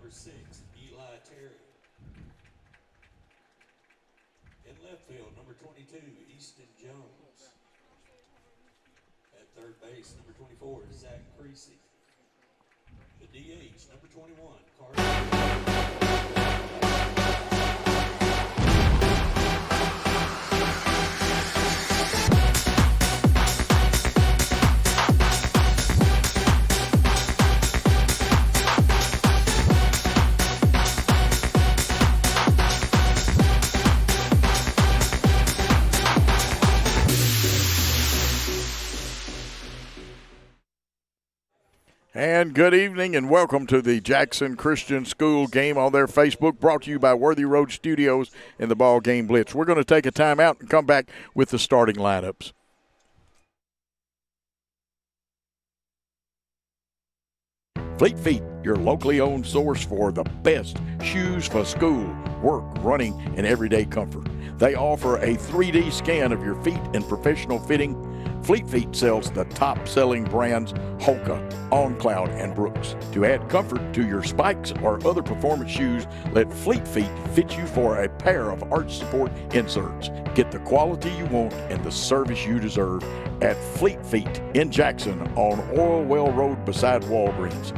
number 6, Eli Terry. In left field, number 22, Easton Jones. At third base, number 24, Zach Creasy. The DH, number 21, And good evening and welcome to the Jackson Christian School game on their Facebook, brought to you by Worthy Road Studios and the BallGame Blitz. We're going to take a timeout and come back with the starting lineups. Fleet Feet, your locally owned source for the best shoes for school, work, running, and everyday comfort. They offer a 3D scan of your feet and professional fitting. Fleet Feet sells the top-selling brands Hoka, On Cloud, and Brooks. To add comfort to your spikes or other performance shoes, let Fleet Feet fit you for a pair of arch support inserts. Get the quality you want and the service you deserve at Fleet Feet in Jackson on Oilwell Road beside Walgreens.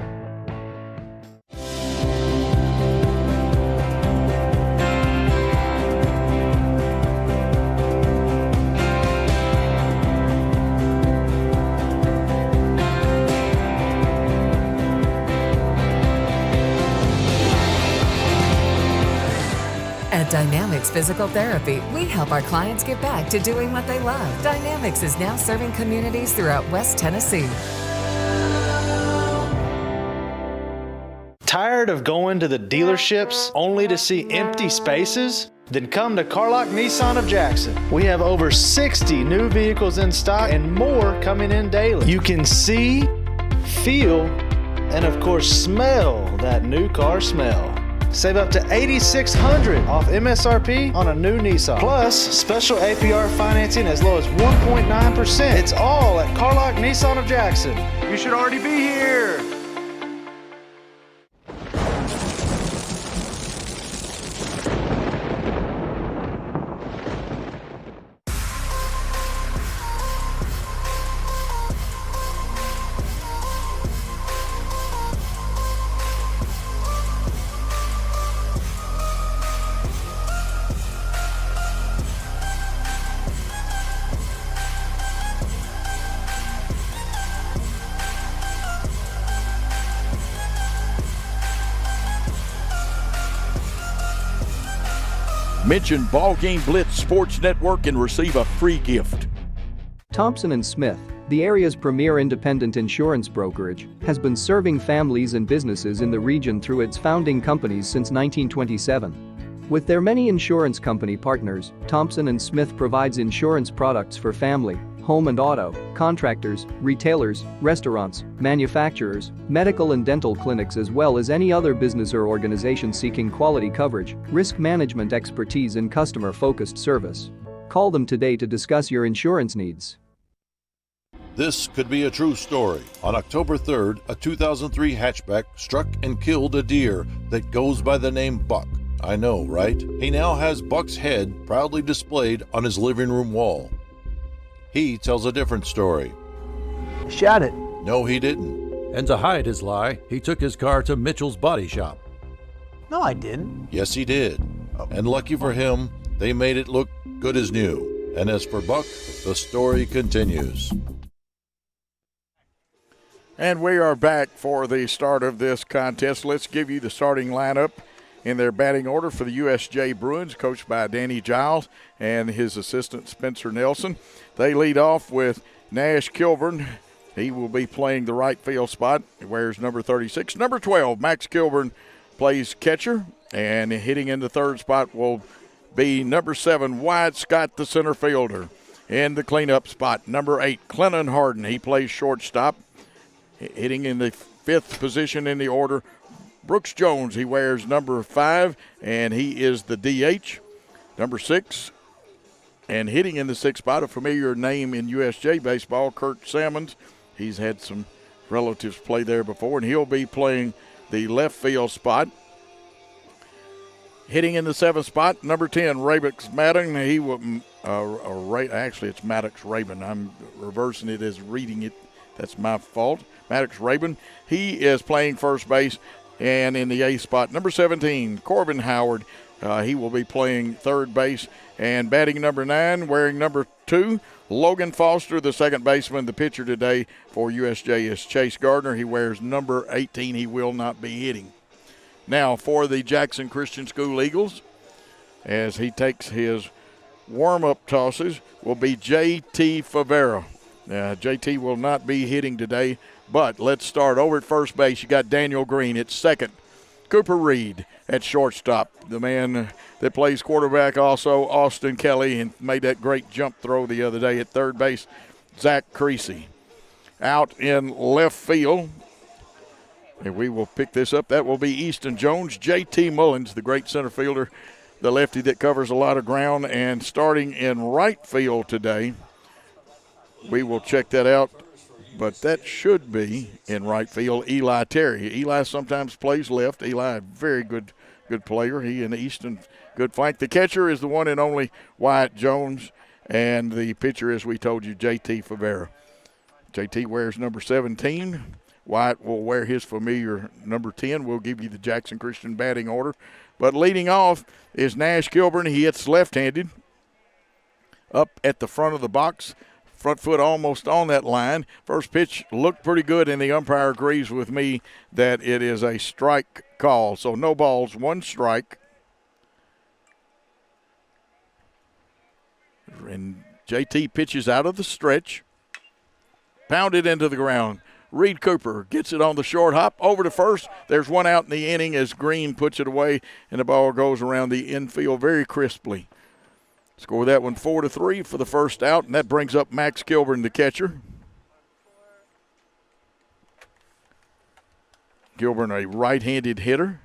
At Dynamics Physical Therapy, we help our clients get back to doing what they love. Dynamics is now serving communities throughout West Tennessee. Tired of going to the dealerships only to see empty spaces? Then come to Carlock Nissan of Jackson. We have over 60 new vehicles in stock and more coming in daily. You can see, feel, and of course smell that new car smell. Save up to $8,600 off MSRP on a new Nissan. Plus, special APR financing as low as 1.9%. It's all at Carlock Nissan of Jackson. You should already be here. Mention BallGame Blitz Sports Network and receive a free gift. Thompson & Smith, the area's premier independent insurance brokerage, has been serving families and businesses in the region through its founding companies since 1927. With their many insurance company partners, Thompson & Smith provides insurance products for family, home and auto, contractors, retailers, restaurants, manufacturers, medical and dental clinics, as well as any other business or organization seeking quality coverage, risk management expertise, and customer-focused service. Call them today to discuss your insurance needs. This could be a true story. On October 3rd, a 2003 hatchback struck and killed a deer that goes by the name Buck. I know, right? He now has Buck's head proudly displayed on his living room wall. He tells a different story. Shot it. No, he didn't. And to hide his lie, he took his car to Mitchell's Body Shop. No, I didn't. Yes, he did. And lucky for him, they made it look good as new. And as for Buck, the story continues. And we are back for the start of this contest. Let's give you the starting lineup in their batting order for the USJ Bruins, coached by Danny Giles and his assistant Spencer Nelson. They lead off with Nash Kilburn. He will be playing the right field spot. He wears number 36. Number 12, Max Kilburn, plays catcher, and hitting in the third spot will be number 7, Wyatt Scott, the center fielder. In the cleanup spot, number 8, Clennon Harden. He plays shortstop. Hitting in the 5th position in the order, Brooks Jones. He wears number 5, and he is the DH. Number 6, and hitting in the 6th spot, a familiar name in USJ baseball, Kurt Salmons. He's had some relatives play there before, and he'll be playing the left field spot. Hitting in the 7th spot, number 10, Rabix Madden. He will, actually it's Maddox Rabin. I'm reversing it as reading it. That's my fault. Maddox Rabin. He is playing first base. And in the 8th spot, number 17, Corbin Howard. He will be playing third base. And batting number 9, wearing number 2, Logan Foster, the second baseman. The pitcher today for USJ is Chase Gardner. He wears number 18. He will not be hitting. Now for the Jackson Christian School Eagles, as he takes his warm-up tosses, will be J.T. Favera. J.T. will not be hitting today, but let's start over at first base. You got Daniel Green at second. Cooper Reed at shortstop. The man that plays quarterback also, Austin Kelly, and made that great jump throw the other day at third base, Zach Creasy. Out in left field, and we will pick this up. That will be Easton Jones. J.T. Mullins, the great center fielder, the lefty that covers a lot of ground. And starting in right field today, we will check that out, but that should be in right field, Eli Terry. Eli sometimes plays left. Eli, a very good player. He and Easton, good flank. The catcher is the one and only Wyatt Jones, and the pitcher, as we told you, J.T. Favera. J.T. wears number 17. Wyatt will wear his familiar number 10. We'll give you the Jackson Christian batting order. But leading off is Nash Kilburn. He hits left-handed up at the front of the box. Front foot almost on that line. First pitch looked pretty good, and the umpire agrees with me that it is a strike call. So no balls, 1 strike. And JT pitches out of the stretch. Pounded into the ground. Reed Cooper gets it on the short hop over to first. There's 1 out in the inning as Green puts it away, and the ball goes around the infield very crisply. Score that one 4-3 for the first out, and that brings up Max Kilburn, the catcher. Kilburn, a right-handed hitter,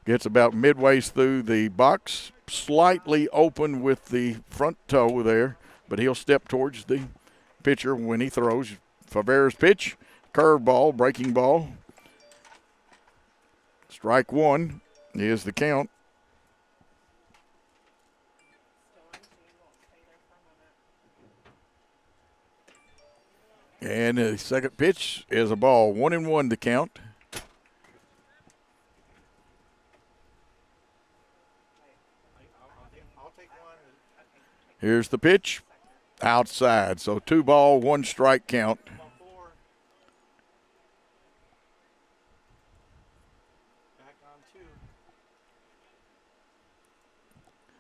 gets about midway through the box, slightly open with the front toe there, but he'll step towards the pitcher when he throws. Favera's pitch, curveball, breaking ball. Strike 1 is the count. And the second pitch is a ball, 1-1 to count. Here's the pitch, outside. So 2 ball, 1 strike count.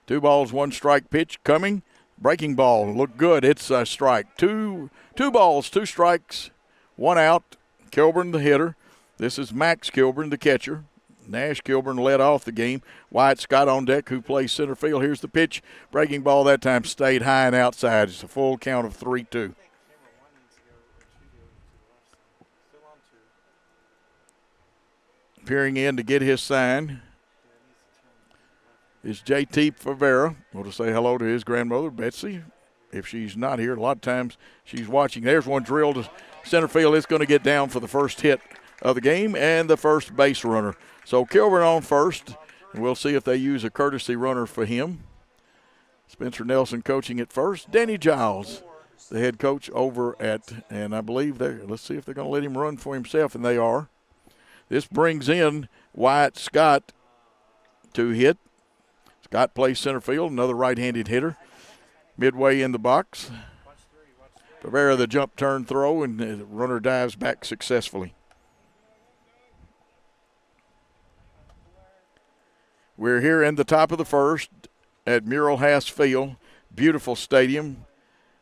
Two balls, 1 strike pitch coming. Breaking ball, looked good. It's a strike. Two balls, 2 strikes, 1 out. Kilburn, the hitter. This is Max Kilburn, the catcher. Nash Kilburn led off the game. Wyatt Scott on deck, who plays center field. Here's the pitch. Breaking ball that time stayed high and outside. It's a full count of 3-2. Peering in to get his sign is J.T. Favera. Want to say hello to his grandmother, Betsy, if she's not here. A lot of times she's watching. There's one drilled to center field. It's going to get down for the first hit of the game and the first base runner. So Kilburn on first, and we'll see if they use a courtesy runner for him. Spencer Nelson coaching at first. Danny Giles, the head coach over at, and I believe let's see if they're going to let him run for himself, and they are. This brings in Wyatt Scott to hit. Scott plays center field, another right-handed hitter. Midway in the box. Favera, the jump turn throw, and the runner dives back successfully. We're here in the top of the first at Mural Hass Field. Beautiful stadium.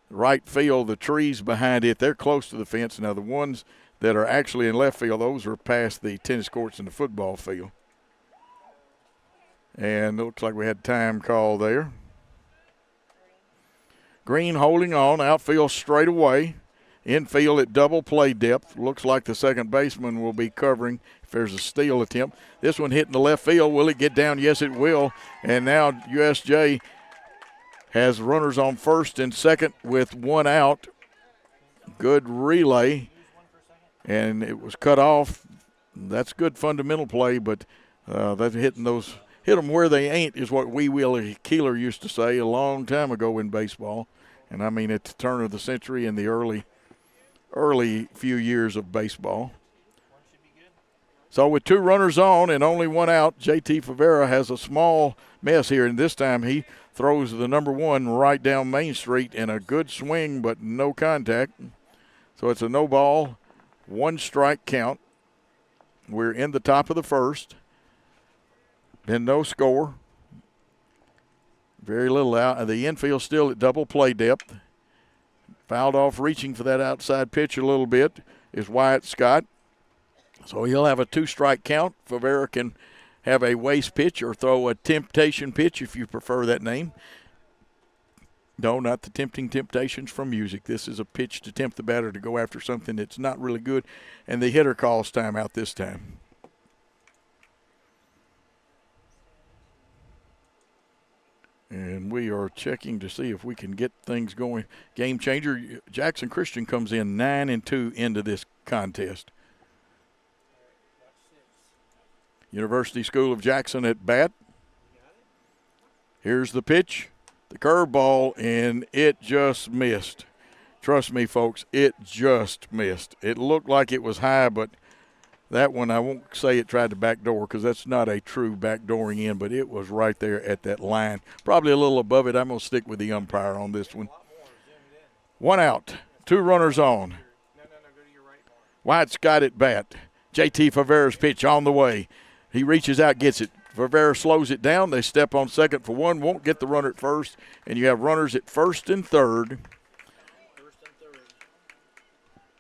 Right field, the trees behind it, they're close to the fence. Now the ones that are actually in left field, those are past the tennis courts and the football field. And it looks like we had time call there. Green holding on, outfield straight away. Infield at double play depth. Looks like the second baseman will be covering if there's a steal attempt. This one hitting the left field. Will it get down? Yes, it will. And now USJ has runners on first and second with 1 out. Good relay. And it was cut off. That's good fundamental play, but that's hitting those hit them where they ain't is what Wee Willie Keeler used to say a long time ago in baseball. And I mean at the turn of the century and the early few years of baseball. So with 2 runners on and only 1 out, J.T. Favera has a small mess here. And this time he throws the number 1 right down Main Street in a good swing but no contact. So it's a no ball, 1 strike count. We're in the top of the first. Been no score. Very little out. The infield still at double play depth. Fouled off reaching for that outside pitch a little bit is Wyatt Scott. So he'll have a 2-strike count. Favera can have a waste pitch or throw a temptation pitch if you prefer that name. No, not the tempting temptations from music. This is a pitch to tempt the batter to go after something that's not really good. And the hitter calls timeout this time. And we are checking to see if we can get things going. Game changer, Jackson Christian comes in 9-2 into this contest. University School of Jackson at bat. Here's the pitch, the curveball, and it just missed. Trust me, folks, it just missed. It looked like it was high, but that one, I won't say it tried to backdoor because that's not a true backdooring in, but it was right there at that line. Probably a little above it. I'm going to stick with the umpire on this one. 1 out, 2 runners on. Wyatt Scott at bat. J.T. Favera's pitch on the way. He reaches out, gets it. Favera slows it down. They step on second for 1, won't get the runner at first, and you have runners at first and third.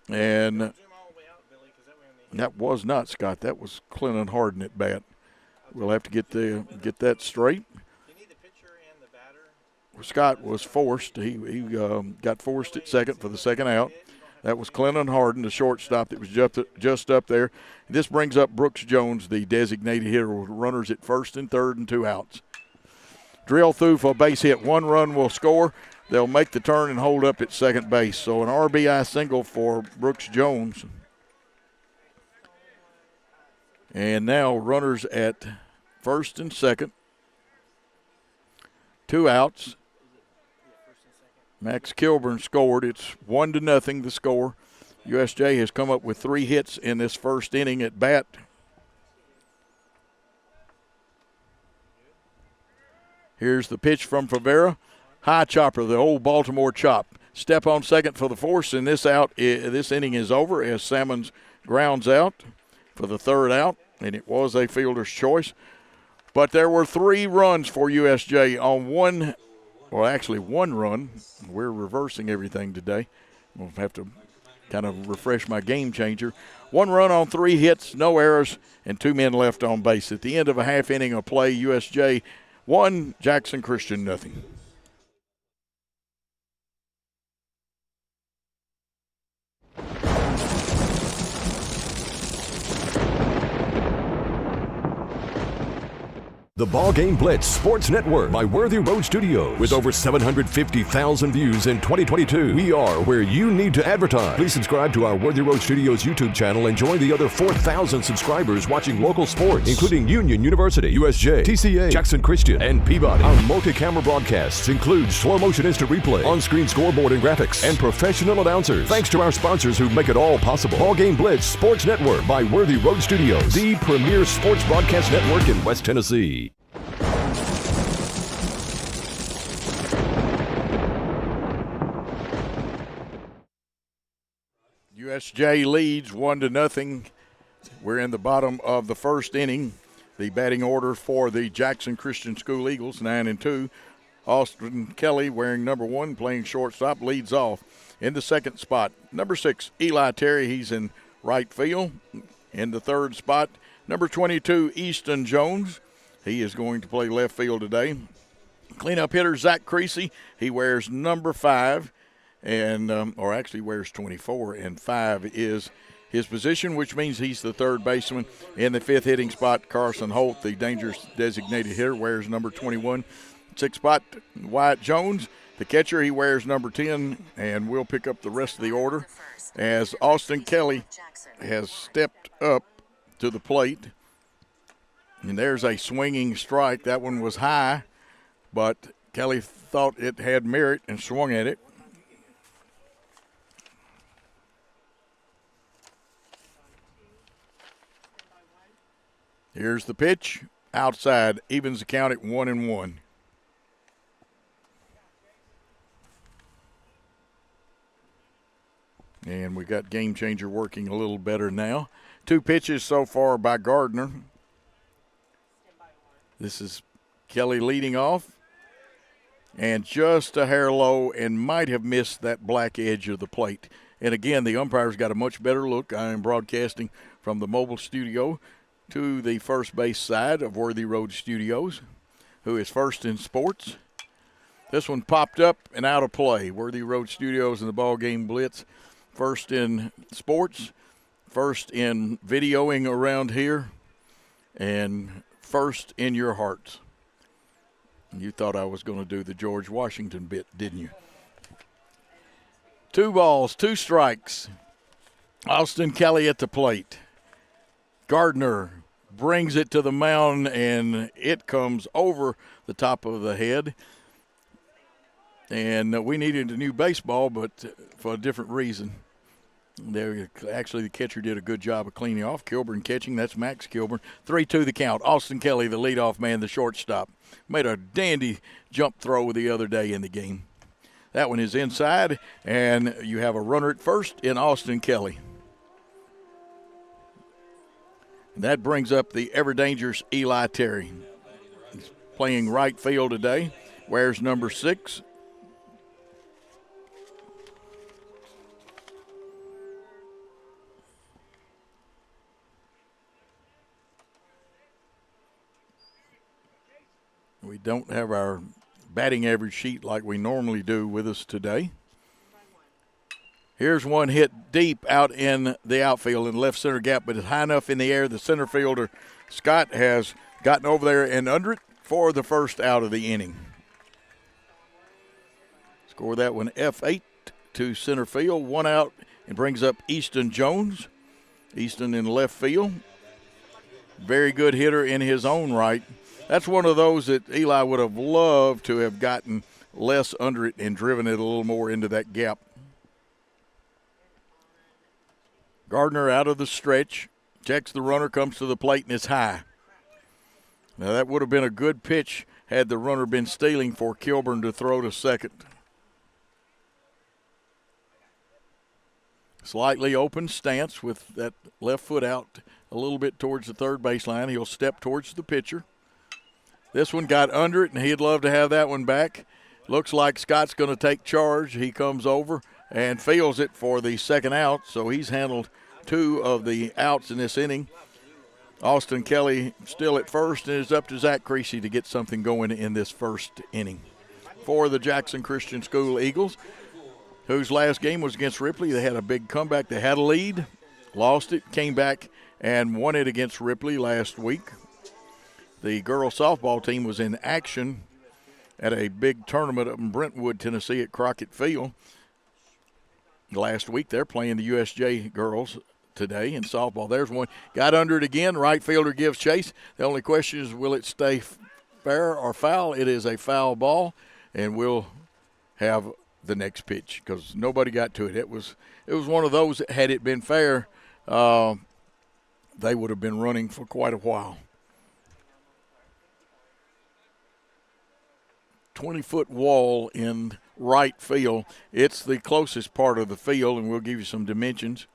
And that was not Scott. That was Clinton Harden at bat. We'll have to get that straight. Scott was forced. He got forced at second for the second out. That was Clinton Harden, the shortstop that was just up there. This brings up Brooks Jones, the designated hitter, with runners at first and third and 2 outs. Drill through for a base hit. 1 run will score. They'll make the turn and hold up at second base. So an RBI single for Brooks Jones. And now runners at first and second. 2 outs. Max Kilburn scored. It's 1-0 the score. USJ has come up with 3 hits in this first inning at bat. Here's the pitch from Favera. High chopper, the old Baltimore chop. Step on second for the force, and this inning is over as Salmons grounds out for the 3rd out, and it was a fielder's choice. But there were 3 runs for USJ on 1 run. We're reversing everything today. We'll have to kind of refresh my game changer. 1 run on 3 hits, no errors, and 2 men left on base. At the end of a half inning of play, USJ 1, Jackson Christian 0. The BallGame Blitz Sports Network by Worthy Road Studios. With over 750,000 views in 2022, we are where you need to advertise. Please subscribe to our Worthy Road Studios YouTube channel and join the other 4,000 subscribers watching local sports, including Union University, USJ, TCA, Jackson Christian, and Peabody. Our multi-camera broadcasts include slow motion instant replay, on-screen scoreboard and graphics, and professional announcers. Thanks to our sponsors who make it all possible. BallGame Blitz Sports Network by Worthy Road Studios, the premier sports broadcast network in West Tennessee. USJ leads 1-0. We're in the bottom of the first inning. The batting order for the Jackson Christian School Eagles, 9-2. Austin Kelly, wearing number 1, playing shortstop, leads off. In the second spot, number 6, Eli Terry. He's in right field. In the third spot, number 22, Easton Jones. He is going to play left field today. Cleanup hitter, Zach Creasy. He wears number 5. Or actually wears 24, and 5 is his position, which means he's the third baseman. In the 5th hitting spot, Carson Holt, the dangerous designated hitter, wears number 21. 6th spot, Wyatt Jones, the catcher. He wears number 10, and we'll pick up the rest of the order as Austin Kelly has stepped up to the plate. And there's a swinging strike. That one was high, but Kelly thought it had merit and swung at it. Here's the pitch. Outside. Evens the count at 1-1. And we got Game Changer working a little better now. 2 pitches so far by Gardner. This is Kelly leading off. And just a hair low and might have missed that black edge of the plate. And again, the umpire's got a much better look. I am broadcasting from the mobile studio to the first base side of Worthy Road Studios, who is first in sports. This one popped up and out of play. Worthy Road Studios and the BallGame Blitz, first in sports, first in videoing around here, and first in your hearts. You thought I was going to do the George Washington bit, didn't you? 2 balls, 2 strikes. Austin Kelly at the plate. Gardner brings it to the mound, and it comes over the top of the head. And we needed a new baseball, but for a different reason. Actually, the catcher did a good job of cleaning off. Kilburn catching. That's Max Kilburn. 3-2 the count. Austin Kelly, the leadoff man, the shortstop. Made a dandy jump throw the other day in the game. That one is inside, and you have a runner at first in Austin Kelly. And that brings up the ever-dangerous Eli Terry. He's playing right field today. Wears number 6. We don't have our batting average sheet like we normally do with us today. Here's one hit deep out in the outfield in left center gap, but it's high enough in the air. The center fielder, Scott, has gotten over there and under it for the first out of the inning. Score that one F8 to center field. 1 out and brings up Easton Jones. Easton in left field. Very good hitter in his own right. That's one of those that Eli would have loved to have gotten less under it and driven it a little more into that gap. Gardner out of the stretch, checks the runner, comes to the plate, and it's high. Now that would have been a good pitch had the runner been stealing for Kilburn to throw to second. Slightly open stance with that left foot out a little bit towards the third baseline. He'll step towards the pitcher. This one got under it, and he'd love to have that one back. Looks like Scott's going to take charge. He comes over and fields it for the second out, so he's handled 2 of the outs in this inning. Austin Kelly still at first, and it's up to Zach Creasy to get something going in this first inning. For the Jackson Christian School Eagles, whose last game was against Ripley, they had a big comeback. They had a lead, lost it, came back, and won it against Ripley last week. The girls softball team was in action at a big tournament up in Brentwood, Tennessee at Crockett Field. Last week they're playing the USJ girls today in softball. There's one. Got under it again. Right fielder gives chase. The only question is, will it stay fair or foul? It is a foul ball, and we'll have the next pitch because nobody got to it. It was one of those that had it been fair, they would have been running for quite a while. 20-foot wall in right field. It's the closest part of the field, and we'll give you some dimensions.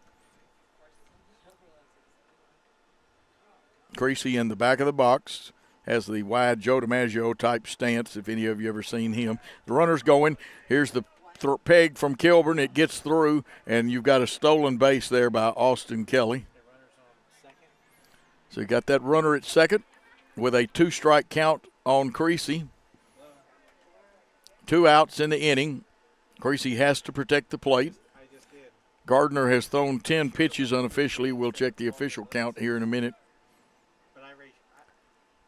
Creasy in the back of the box has the wide Joe DiMaggio type stance, if any of you ever seen him. The runner's going. Here's the peg from Kilburn. It gets through, and you've got a stolen base there by Austin Kelly. So you got that runner at second with a 2-strike count on Creasy. 2 outs in the inning. Creasy has to protect the plate. Gardner has thrown 10 pitches unofficially. We'll check the official count here in a minute.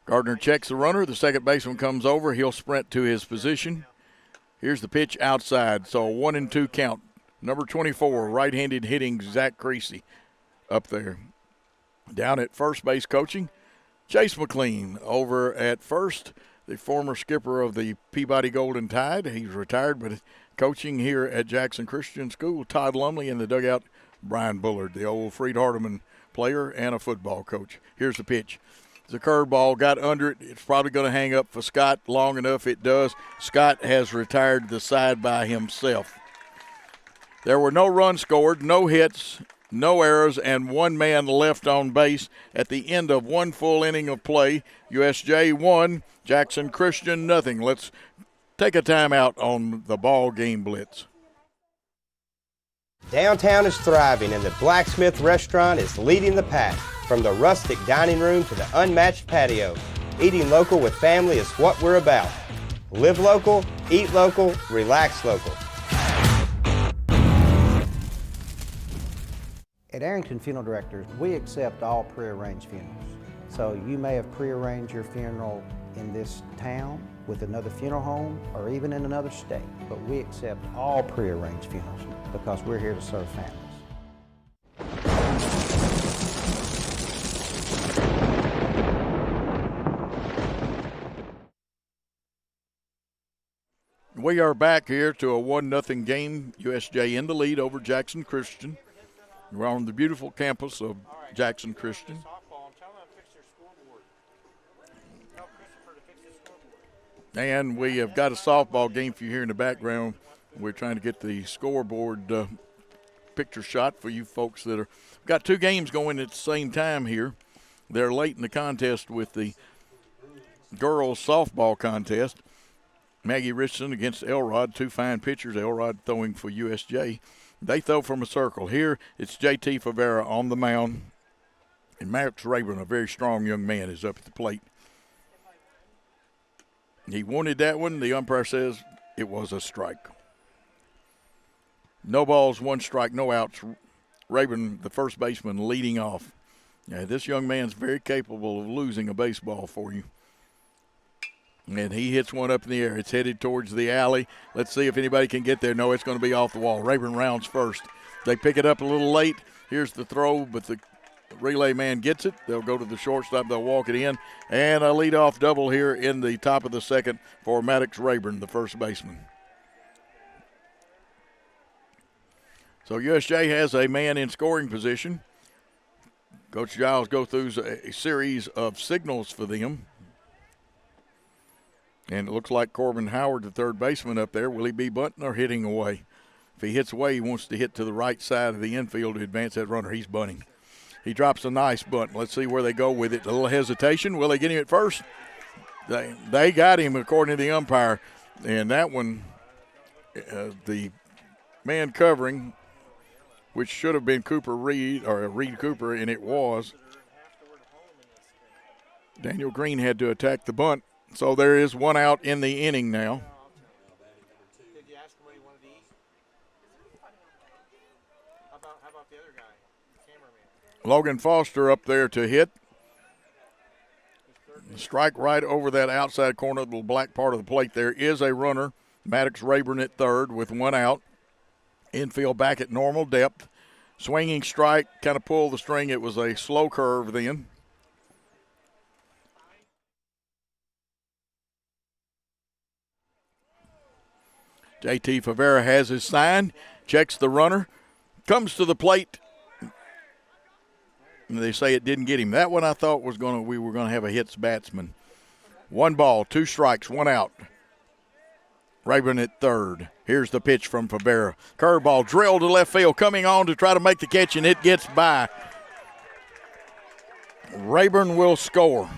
Gardner checks the runner. The second baseman comes over. He'll sprint to his position. Here's the pitch outside. So a 1-2 count. Number 24, right-handed hitting Zach Creasy up there. Down at first base coaching, Chase McLean over at first, the former skipper of the Peabody Golden Tide. He's retired, but coaching here at Jackson Christian School. Todd Lumley in the dugout. Brian Bullard, the old Freed Hardeman player and a football coach. Here's the pitch. The curveball got under it. It's probably going to hang up for Scott long enough. It does. Scott has retired the side by himself. There were no runs scored, no hits, no errors, and one man left on base at the end of one full inning of play. USJ 1, Jackson Christian nothing. Let's take a timeout on the ball game Blitz. Downtown is thriving and the Blacksmith Restaurant is leading the pack. From the rustic dining room to the unmatched patio, eating local with family is what we're about. Live local, eat local, relax local. At Arrington Funeral Directors, we accept all prearranged funerals. So you may have prearranged your funeral in this town with another funeral home or even in another state, but we accept all prearranged funerals because we're here to serve families. We are back here to a 1-0 game. USJ in the lead over Jackson Christian. We're on the beautiful campus of Jackson Christian. And we have got a softball game for you here in the background. We're trying to get the scoreboard picture shot for you folks that are got two games going at the same time here. They're late in the contest with the girls softball contest. Maggie Richardson against Elrod, two fine pitchers. Elrod throwing for USJ. They throw from a circle. Here it's J.T. Favera on the mound. And Max Rayburn, a very strong young man, is up at the plate. He wanted that one. The umpire says it was a strike. No balls, one strike, no outs. Rayburn, the first baseman, leading off. Yeah, this young man's very capable of losing a baseball for you. And he hits one up in the air. It's headed towards the alley. Let's see if anybody can get there. No, it's going to be off the wall. Rayburn rounds first. They pick it up a little late. Here's the throw, but the relay man gets it. They'll go to the shortstop. They'll walk it in. And a leadoff double here in the top of the second for Maddox Rayburn, the first baseman. So USJ has a man in scoring position. Coach Giles goes through a series of signals for them. And it looks like Corbin Howard, the third baseman up there. Will he be bunting or hitting away? If he hits away, he wants to hit to the right side of the infield to advance that runner. He's bunting. He drops a nice bunt. Let's see where they go with it. A little hesitation. Will they get him at first? They got him, according to the umpire. And that one, the man covering, which should have been Cooper Reed, or Reed Cooper, and it was. Daniel Green had to attack the bunt. So there is one out in the inning now. Did you ask him what he wanted to eat? How about the other guy, the cameraman? Logan Foster up there to hit. Strike right over that outside corner, the black part of the plate. There is a runner, Maddox Rayburn at third with one out. Infield back at normal depth. Swinging strike, kind of pulled the string. It was a slow curve then. J.T. Favera has his sign, checks the runner, comes to the plate. And they say it didn't get him. That one I thought we were going to have a hits batsman. One ball, two strikes, one out. Rayburn at third. Here's the pitch from Favera. Curveball drilled to left field, coming on to try to make the catch, and it gets by. Rayburn will score.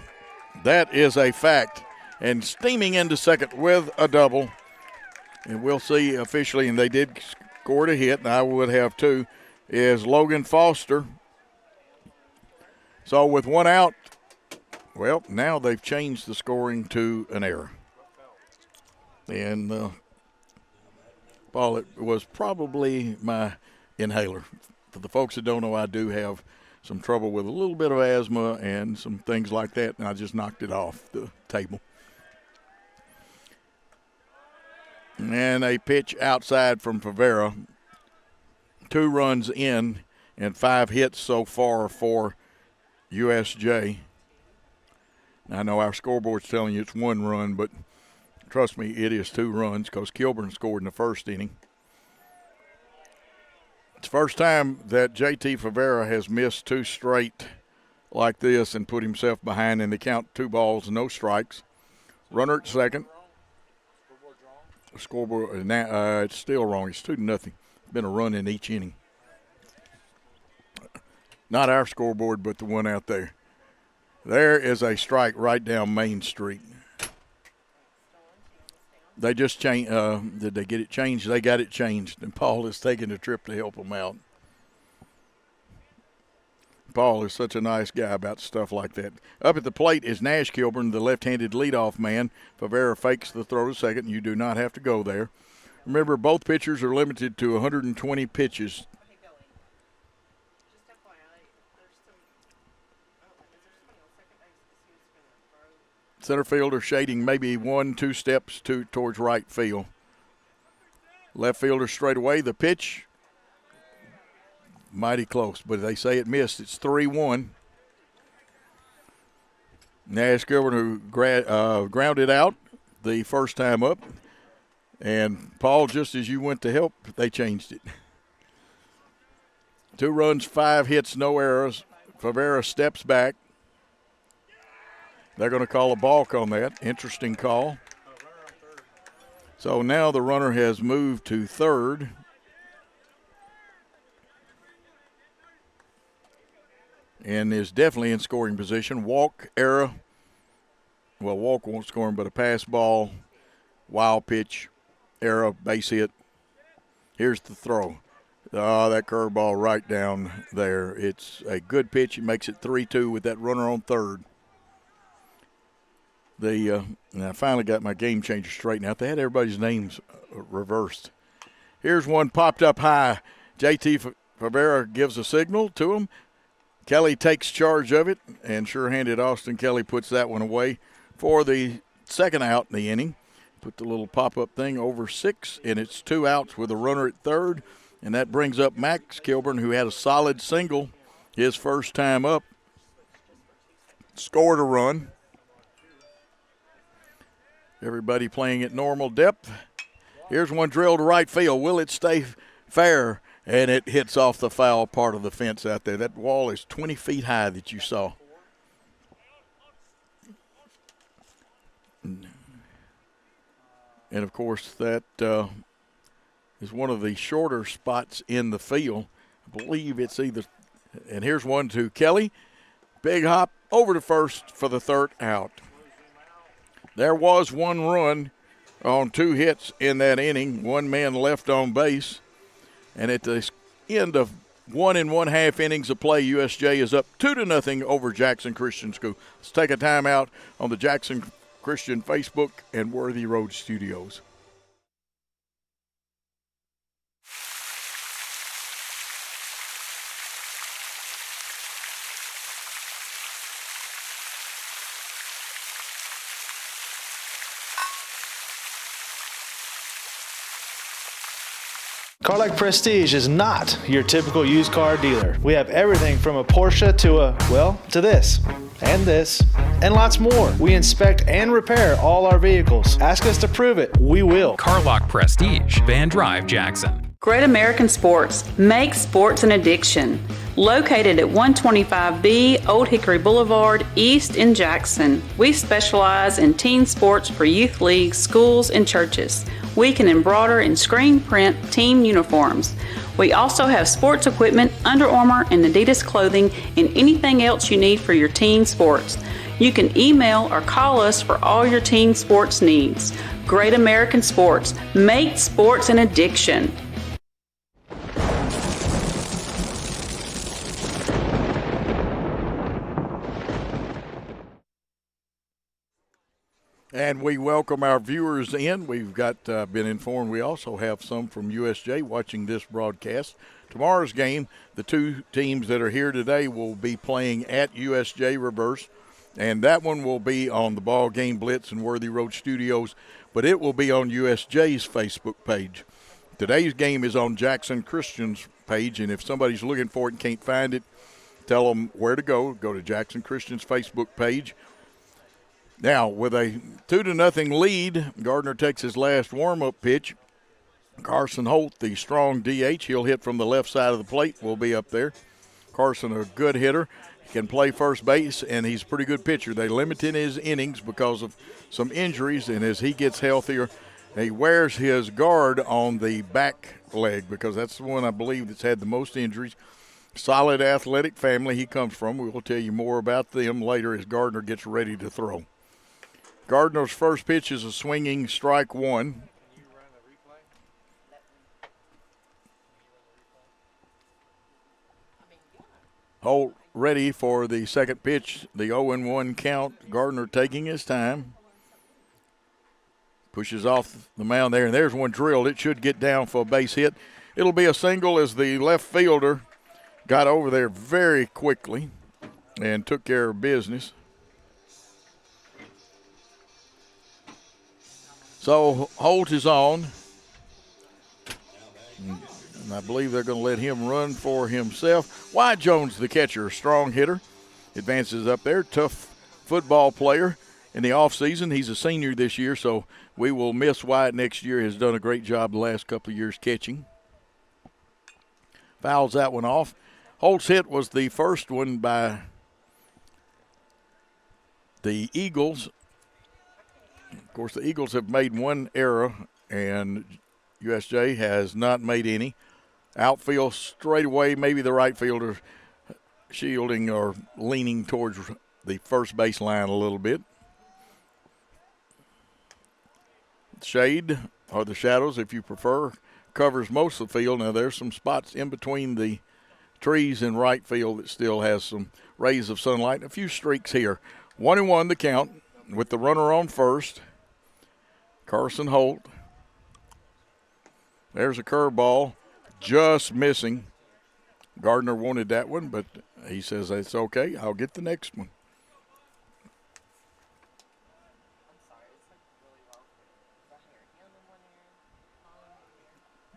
That is a fact. And steaming into second with a double. And we'll see officially, and they did score a hit, and I would have too, is Logan Foster. So with one out, well, now they've changed the scoring to an error. And, Paul, it was probably my inhaler. For the folks that don't know, I do have some trouble with a little bit of asthma and some things like that, and I just knocked it off the table. And a pitch outside from Favera. 2 runs in and 5 hits so far for USJ. I know our scoreboard's telling you it's 1 run, but trust me, it is 2 runs because Kilburn scored in the first inning. It's the first time that J.T. Favera has missed 2 straight like this and put himself behind, and they count 2 balls, no strikes. Runner at second. Scoreboard, it's still wrong. It's 2-0. Been a run in each inning. Not our scoreboard, but the one out there. There is a strike right down Main Street. They just changed. Did they get it changed? They got it changed, and Paul is taking a trip to help them out. Paul is such a nice guy about stuff like that. Up at the plate is Nash Kilburn, the left-handed leadoff man. Favera fakes the throw to second. You do not have to go there. Remember, both pitchers are limited to 120 pitches. Center fielder shading maybe 1-2 steps towards right field. Left fielder straight away. The pitch, mighty close, but they say it missed. It's 3-1. Nash Kilburn, who grounded out the first time up. And, Paul, just as you went to help, they changed it. 2 runs, 5 hits, no errors. Favera steps back. They're going to call a balk on that. Interesting call. So now the runner has moved to third. And is definitely in scoring position. Walk, error. Well, walk won't score him, but a pass ball, wild pitch, error, base hit. Here's the throw. That curveball right down there. It's a good pitch. It makes it 3-2 with that runner on third. And I finally got my game changer straightened out. They had everybody's names reversed. Here's one popped up high. J.T. Favera gives a signal to him. Kelly takes charge of it, and sure-handed Austin Kelly puts that one away for the second out in the inning. Put the little pop-up thing over 6, and it's 2 outs with a runner at third, and that brings up Max Kilburn, who had a solid single his first time up. Scored a run. Everybody playing at normal depth. Here's one drilled to right field. Will it stay fair? And it hits off the foul part of the fence out there. That wall is 20 feet high that you saw. And, of course, that is one of the shorter spots in the field. I believe it's either – and here's one to Kelly. Big hop over to first for the third out. There was 1 run on 2 hits in that inning, 1 man left on base. And at the end of 1 1/2 innings of play, USJ is up 2-0 over Jackson Christian School. Let's take a timeout on the Jackson Christian Facebook and Worthy Road Studios. Carlac Prestige is not your typical used car dealer. We have everything from a Porsche to this, and lots more. We inspect and repair all our vehicles. Ask us to prove it. We will. Carlac Prestige, Van Drive, Jackson. Great American Sports. Make sports an addiction. Located at 125B Old Hickory Boulevard, East in Jackson. We specialize in teen sports for youth leagues, schools, and churches. We can embroider and screen print team uniforms. We also have sports equipment, Under Armour, and Adidas clothing, and anything else you need for your teen sports. You can email or call us for all your teen sports needs. Great American Sports. Make sports an addiction. And we welcome our viewers in. We've got been informed we also have some from USJ watching this broadcast. Tomorrow's game, the 2 teams that are here today will be playing at USJ Reverse, and that one will be on the BallGame Blitz and Worthy Road Studios, but it will be on USJ's Facebook page. Today's game is on Jackson Christian's page, and if somebody's looking for it and can't find it, tell them where to go. Go to Jackson Christian's Facebook page. Now, with a 2-0 lead, Gardner takes his last warm-up pitch. Carson Holt, the strong DH, he'll hit from the left side of the plate, will be up there. Carson, a good hitter, he can play first base, and he's a pretty good pitcher. They limited his innings because of some injuries, and as he gets healthier, he wears his guard on the back leg because that's the one I believe that's had the most injuries. Solid athletic family he comes from. We will tell you more about them later as Gardner gets ready to throw. Gardner's first pitch is a swinging strike one. Holt ready for the second pitch, the 0-1 count. Gardner taking his time. Pushes off the mound there, and there's one drilled. It should get down for a base hit. It'll be a single as the left fielder got over there very quickly and took care of business. So Holt is on. And I believe they're going to let him run for himself. Wyatt Jones, the catcher, a strong hitter, advances up there. Tough football player in the offseason. He's a senior this year, so we will miss Wyatt next year. Has done a great job the last couple of years catching. Fouls that one off. Holt's hit was the first one by the Eagles. Of course, the Eagles have made one error, and USJ has not made any. Outfield straight away, maybe the right fielder shielding or leaning towards the first base line a little bit. Shade, or the shadows if you prefer, covers most of the field. Now there's some spots in between the trees in right field that still has some rays of sunlight and a few streaks here. 1-1 the count with the runner on first. Carson Holt. There's a curveball, just missing. Gardner wanted that one, but he says it's okay. I'll get the next one.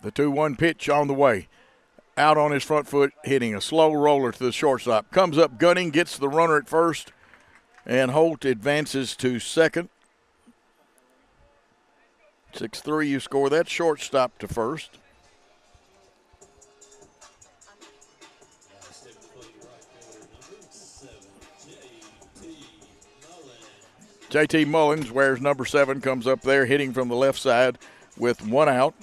The 2-1 pitch on the way. Out on his front foot, hitting a slow roller to the shortstop. Comes up gunning, gets the runner at first, and Holt advances to second. 6-3, you score that. Shortstop to first. JT Mullins wears number 7, comes up there, hitting from the left side with one out.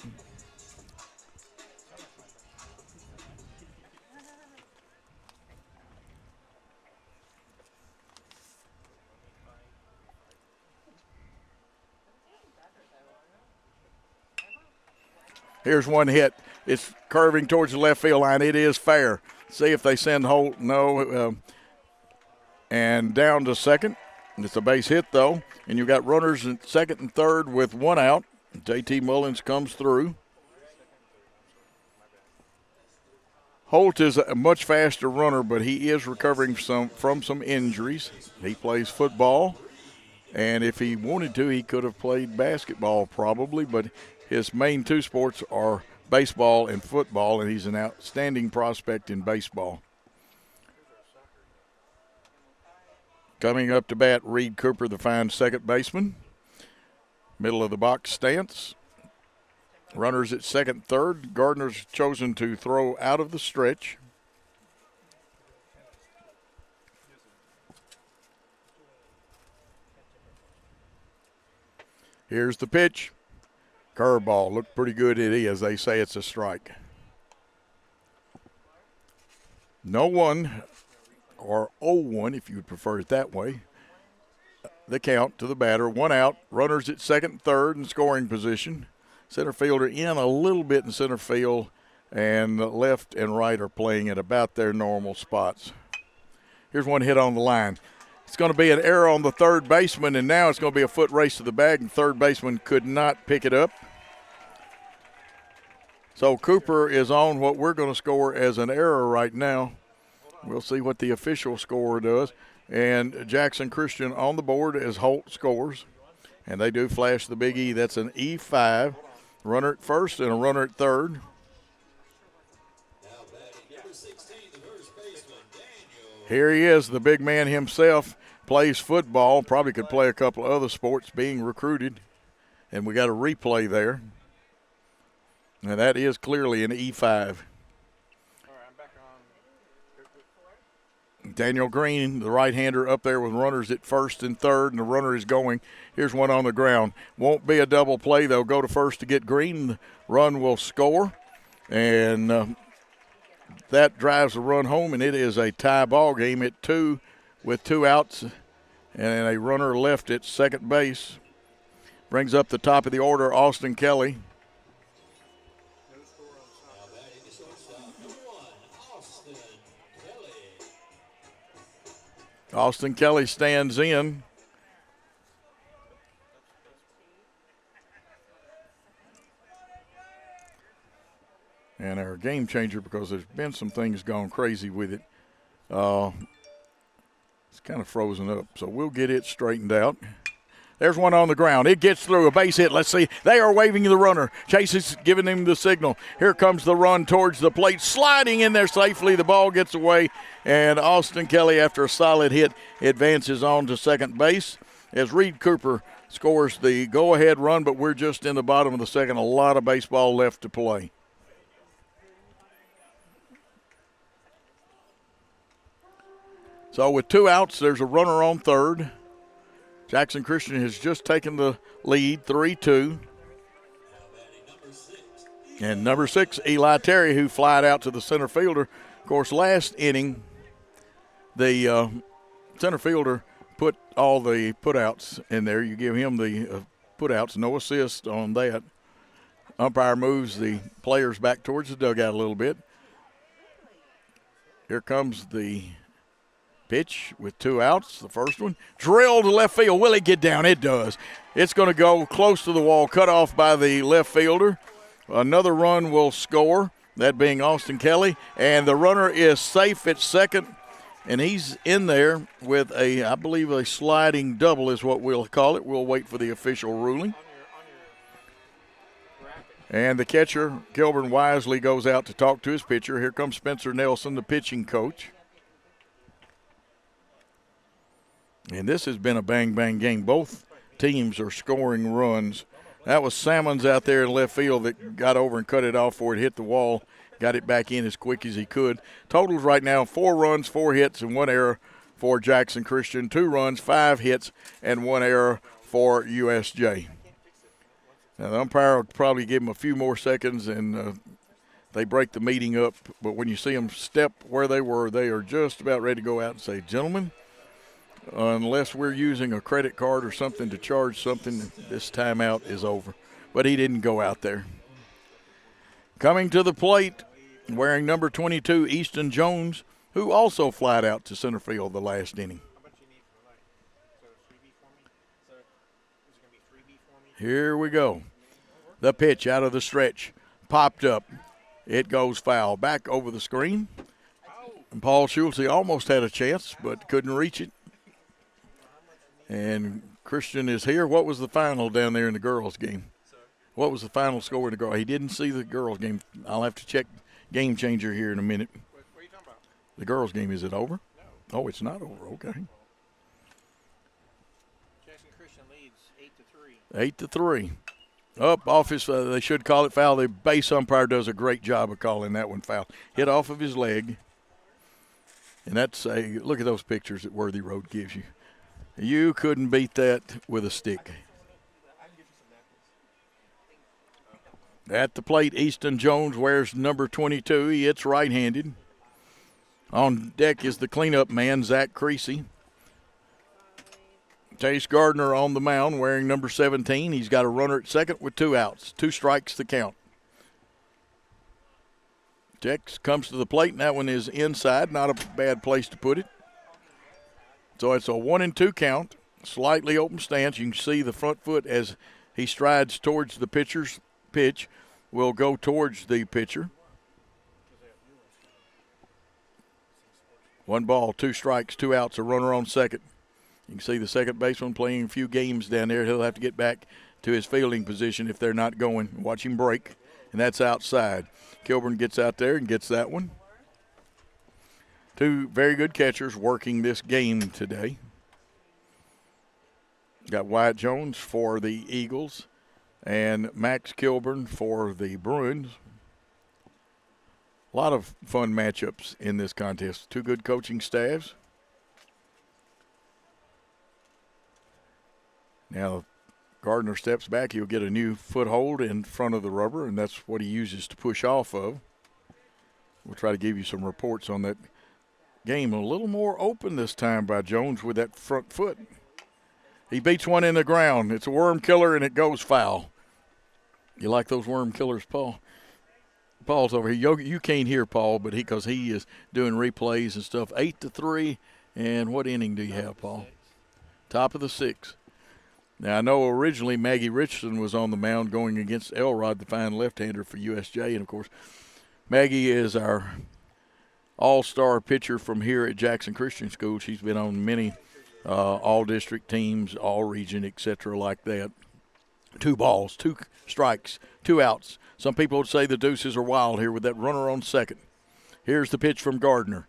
Here's one hit. It's curving towards the left field line. It is fair. See if they send Holt. No. And down to second. It's a base hit, though. And you've got runners in second and third with one out. JT Mullins comes through. Holt is a much faster runner, but he is recovering from some injuries. He plays football. And if he wanted to, he could have played basketball probably, but his main two sports are baseball and football, and he's an outstanding prospect in baseball. Coming up to bat, Reed Cooper, the fine second baseman. Middle of the box stance. Runners at second, third. Gardner's chosen to throw out of the stretch. Here's the pitch. Curveball. Looked pretty good. It is. They say it's a strike. No one, or 0-1 if you would prefer it that way. The count to the batter. One out. Runners at second, third in scoring position. Center fielder in a little bit in center field, and left and right are playing at about their normal spots. Here's one hit on the line. It's going to be an error on the third baseman, and now it's going to be a foot race to the bag, and third baseman could not pick it up. So Cooper is on what we're going to score as an error right now. We'll see what the official score does. And Jackson Christian on the board as Holt scores. And they do flash the big E. That's an E5. Runner at first and a runner at third. Here he is, the big man himself, plays football, probably could play a couple of other sports, being recruited. And we got a replay there. And that is clearly an E5. Daniel Green, the right-hander, up there with runners at first and third, and the runner is going. Here's one on the ground. Won't be a double play. They'll go to first to get Green. The run will score, and that drives the run home, and it is a tie ball game at 2 with 2 outs and a runner left at second base. Brings up the top of the order, Austin Kelly. Austin Kelly stands in. And our game changer, because there's been some things gone crazy with it. It's kind of frozen up, so we'll get it straightened out. There's one on the ground. It gets through, a base hit. Let's see. They are waving the runner. Chase is giving him the signal. Here comes the run towards the plate. Sliding in there safely. The ball gets away, and Austin Kelly, after a solid hit, advances on to second base as Reed Cooper scores the go-ahead run, but we're just in the bottom of the second. A lot of baseball left to play. So with 2 outs, there's a runner on third. Jackson Christian has just taken the lead, 3-2. And number 6, Eli Terry, who flied out to the center fielder. Of course, last inning, the center fielder put all the putouts in there. You give him the putouts, no assist on that. Umpire moves the players back towards the dugout a little bit. Here comes the pitch with 2 outs. The first one drilled to left field. Will it get down? It does. It's going to go close to the wall, cut off by the left fielder. Another run will score, that being Austin Kelly, and the runner is safe at second, and he's in there with a, I believe, a sliding double is what we'll call it. We'll wait for the official ruling. And the catcher, Kilburn Wisely, goes out to talk to his pitcher. Here comes Spencer Nelson, the pitching coach. And this has been a bang-bang game. Both teams are scoring runs. That was Salmons out there in left field that got over and cut it off before it hit the wall. Got it back in as quick as he could. Totals right now, 4 runs, 4 hits, and 1 error for Jackson Christian. 2 runs, 5 hits, and 1 error for USJ. Now, the umpire will probably give them a few more seconds, and they break the meeting up. But when you see them step where they were, they are just about ready to go out and say, gentlemen, unless we're using a credit card or something to charge something, this timeout is over. But he didn't go out there. Coming to the plate, wearing number 22, Easton Jones, who also flied out to center field the last inning. Here we go. The pitch out of the stretch, popped up. It goes foul. Back over the screen. And Paul Schultze almost had a chance, but couldn't reach it. And Christian is here. What was the final down there in the girls' game? What was the final score in the girls? He didn't see the girls' game. I'll have to check Game Changer here in a minute. What are you talking about? The girls' game, is it over? No. Oh, it's not over. Okay. Jackson Christian leads 8-3. 8-3. Up off his, they should call it foul. The base umpire does a great job of calling that one foul. Hit off of his leg. And that's a, look at those pictures that Worthy Road gives you. You couldn't beat that with a stick. At the plate, Easton Jones wears number 22. He hits right-handed. On deck is the cleanup man, Zach Creasy. Chase Gardner on the mound wearing number 17. He's got a runner at second with 2 outs. 2 strikes to count. Tex comes to the plate, and that one is inside. Not a bad place to put it. So it's a 1-2 count. Slightly open stance. You can see the front foot as he strides towards the pitcher's pitch. Will go towards the pitcher. 1 ball, 2 strikes, 2 outs, a runner on second. You can see the second baseman playing a few games down there. He'll have to get back to his fielding position if they're not going. Watch him break, and that's outside. Kilburn gets out there and gets that one. 2 very good catchers working this game today. Got Wyatt Jones for the Eagles and Max Kilburn for the Bruins. A lot of fun matchups in this contest. Two good coaching staffs. Now, Gardner steps back. He'll get a new foothold in front of the rubber, and that's what he uses to push off of. We'll try to give you some reports on that game. A little more open this time by Jones with that front foot. He beats one in the ground. It's a worm killer, and it goes foul. You like those worm killers, Paul? Paul's over here. You can't hear Paul, but because he is doing replays and stuff. 8-3, and what inning do you have, Paul? Top of the 6th. Now, I know originally Maggie Richardson was on the mound going against Elrod, the fine left-hander for USJ. And, of course, Maggie is our all-star pitcher from here at Jackson Christian School. She's been on many all-district teams, all-region, et cetera, like that. 2 balls, 2 strikes, 2 outs. Some people would say the Deuces are wild here with that runner on second. Here's the pitch from Gardner.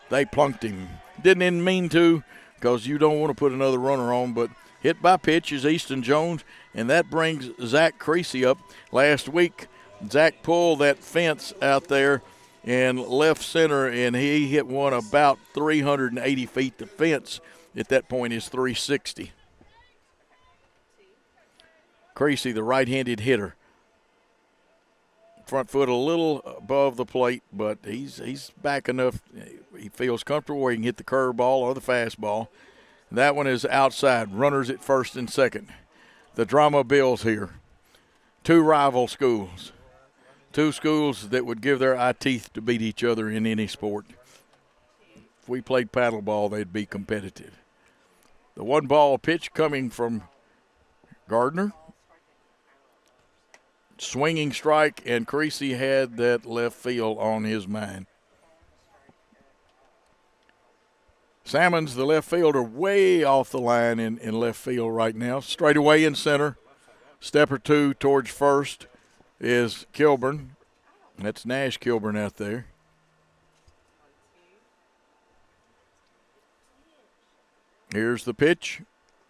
They plunked him. Didn't even mean to, because you don't want to put another runner on, but hit by pitch is Easton Jones, and that brings Zach Creasy up. Last week, Zach pulled that fence out there in left center, and he hit one about 380 feet. The fence at that point is 360. Creasy, the right-handed hitter. Front foot a little above the plate, but he's back enough. He feels comfortable where he can hit the curveball or the fastball. That one is outside. Runners at first and second. The drama builds here. 2 rival schools. 2 schools that would give their eye teeth to beat each other in any sport. If we played paddleball, they'd be competitive. The 1-ball pitch coming from Gardner. Swinging strike, and Creasy had that left field on his mind. Salmons, the left fielder, way off the line in left field right now. Straight away in center. Step or 2 towards first is Kilburn. That's Nash Kilburn out there. Here's the pitch.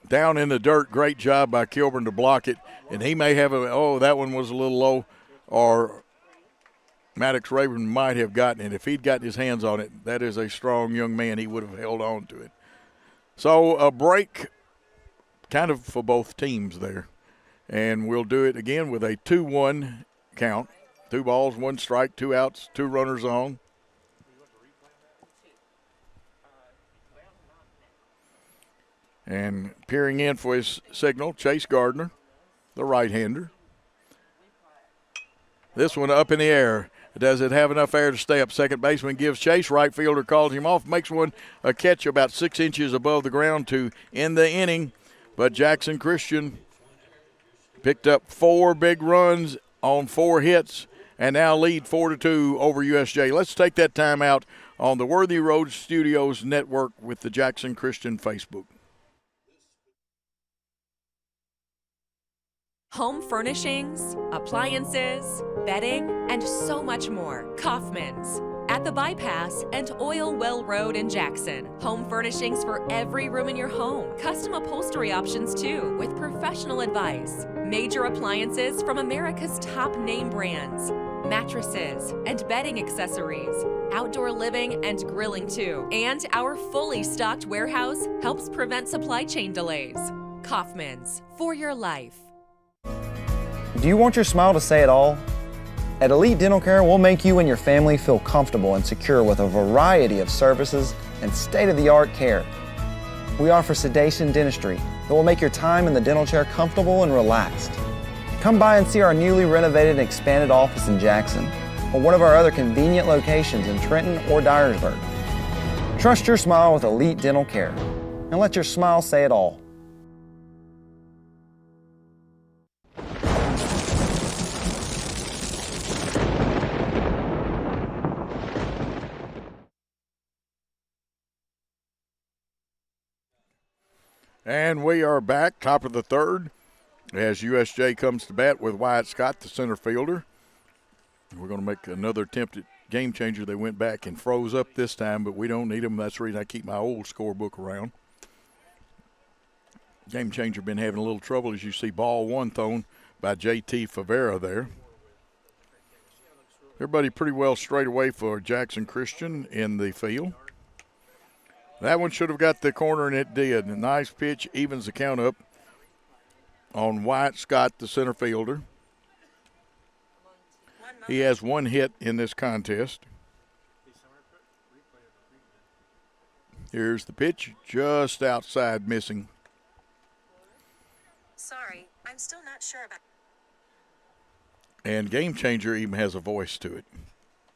Down in the dirt, great job by Kilburn to block it. And he may have that one was a little low, or Maddox Rayburn might have gotten it. If he'd gotten his hands on it, that is a strong young man. He would have held on to it. So a break kind of for both teams there. And we'll do it again with a 2-1 count. 2 balls, 1 strike, 2 outs, 2 runners on. And peering in for his signal, Chase Gardner, the right-hander. This one up in the air. Does it have enough air to stay up? Second baseman gives chase. Right fielder calls him off. Makes one a catch about 6 inches above the ground to end the inning. But Jackson Christian picked up 4 big runs on 4 hits and now lead 4-2 over USJ. Let's take that time out on the Worthy Road Studios network with the Jackson Christian Facebook. Home furnishings, appliances, bedding, and so much more. Kaufman's. At the Bypass and Oil Well Road in Jackson. Home furnishings for every room in your home. Custom upholstery options too, with professional advice. Major appliances from America's top name brands. Mattresses and bedding accessories. Outdoor living and grilling too. And our fully stocked warehouse helps prevent supply chain delays. Kaufman's. For your life. Do you want your smile to say it all? At Elite Dental Care, we'll make you and your family feel comfortable and secure with a variety of services and state-of-the-art care. We offer sedation dentistry that will make your time in the dental chair comfortable and relaxed. Come by and see our newly renovated and expanded office in Jackson or one of our other convenient locations in Trenton or Dyersburg. Trust your smile with Elite Dental Care and let your smile say it all. And we are back, top of the 3rd, as USJ comes to bat with Wyatt Scott, the center fielder. We're going to make another attempt at game changer. They went back and froze up this time, but we don't need them. That's the reason I keep my old scorebook around. Game Changer been having a little trouble, as you see ball one thrown by J.T. Favera there. Everybody pretty well straight away for Jackson Christian in the field. That one should have got the corner, and it did. A nice pitch, evens the count up on Wyatt Scott, the center fielder. He has one hit in this contest. Here's the pitch, just outside, missing. Sorry, I'm still not sure about. And Game Changer even has a voice to it.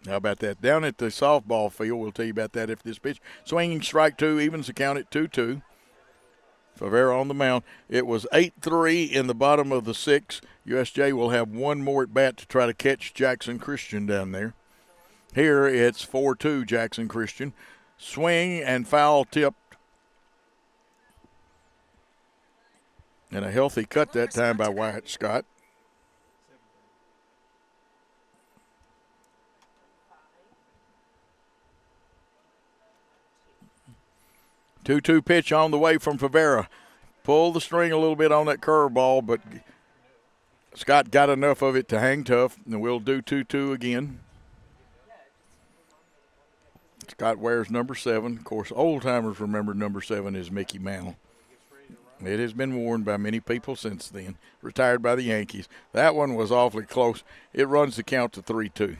How about that? Down at the softball field, we'll tell you about that after this pitch. Swinging strike two, evens the count at 2-2. Favera on the mound. It was 8-3 in the bottom of the sixth. USJ will have one more at bat to try to catch Jackson Christian down there. Here it's 4-2 Jackson Christian. Swing and foul tipped. And a healthy cut that time by Wyatt Scott. Two-two pitch on the way from Favera. Pull the string a little bit on that curveball, but Scott got enough of it to hang tough, and we'll do 2-2 again. Scott wears number 7. Of course, old-timers remember number 7 is Mickey Mantle. It has been worn by many people since then. Retired by the Yankees. That one was awfully close. It runs the count to 3-2.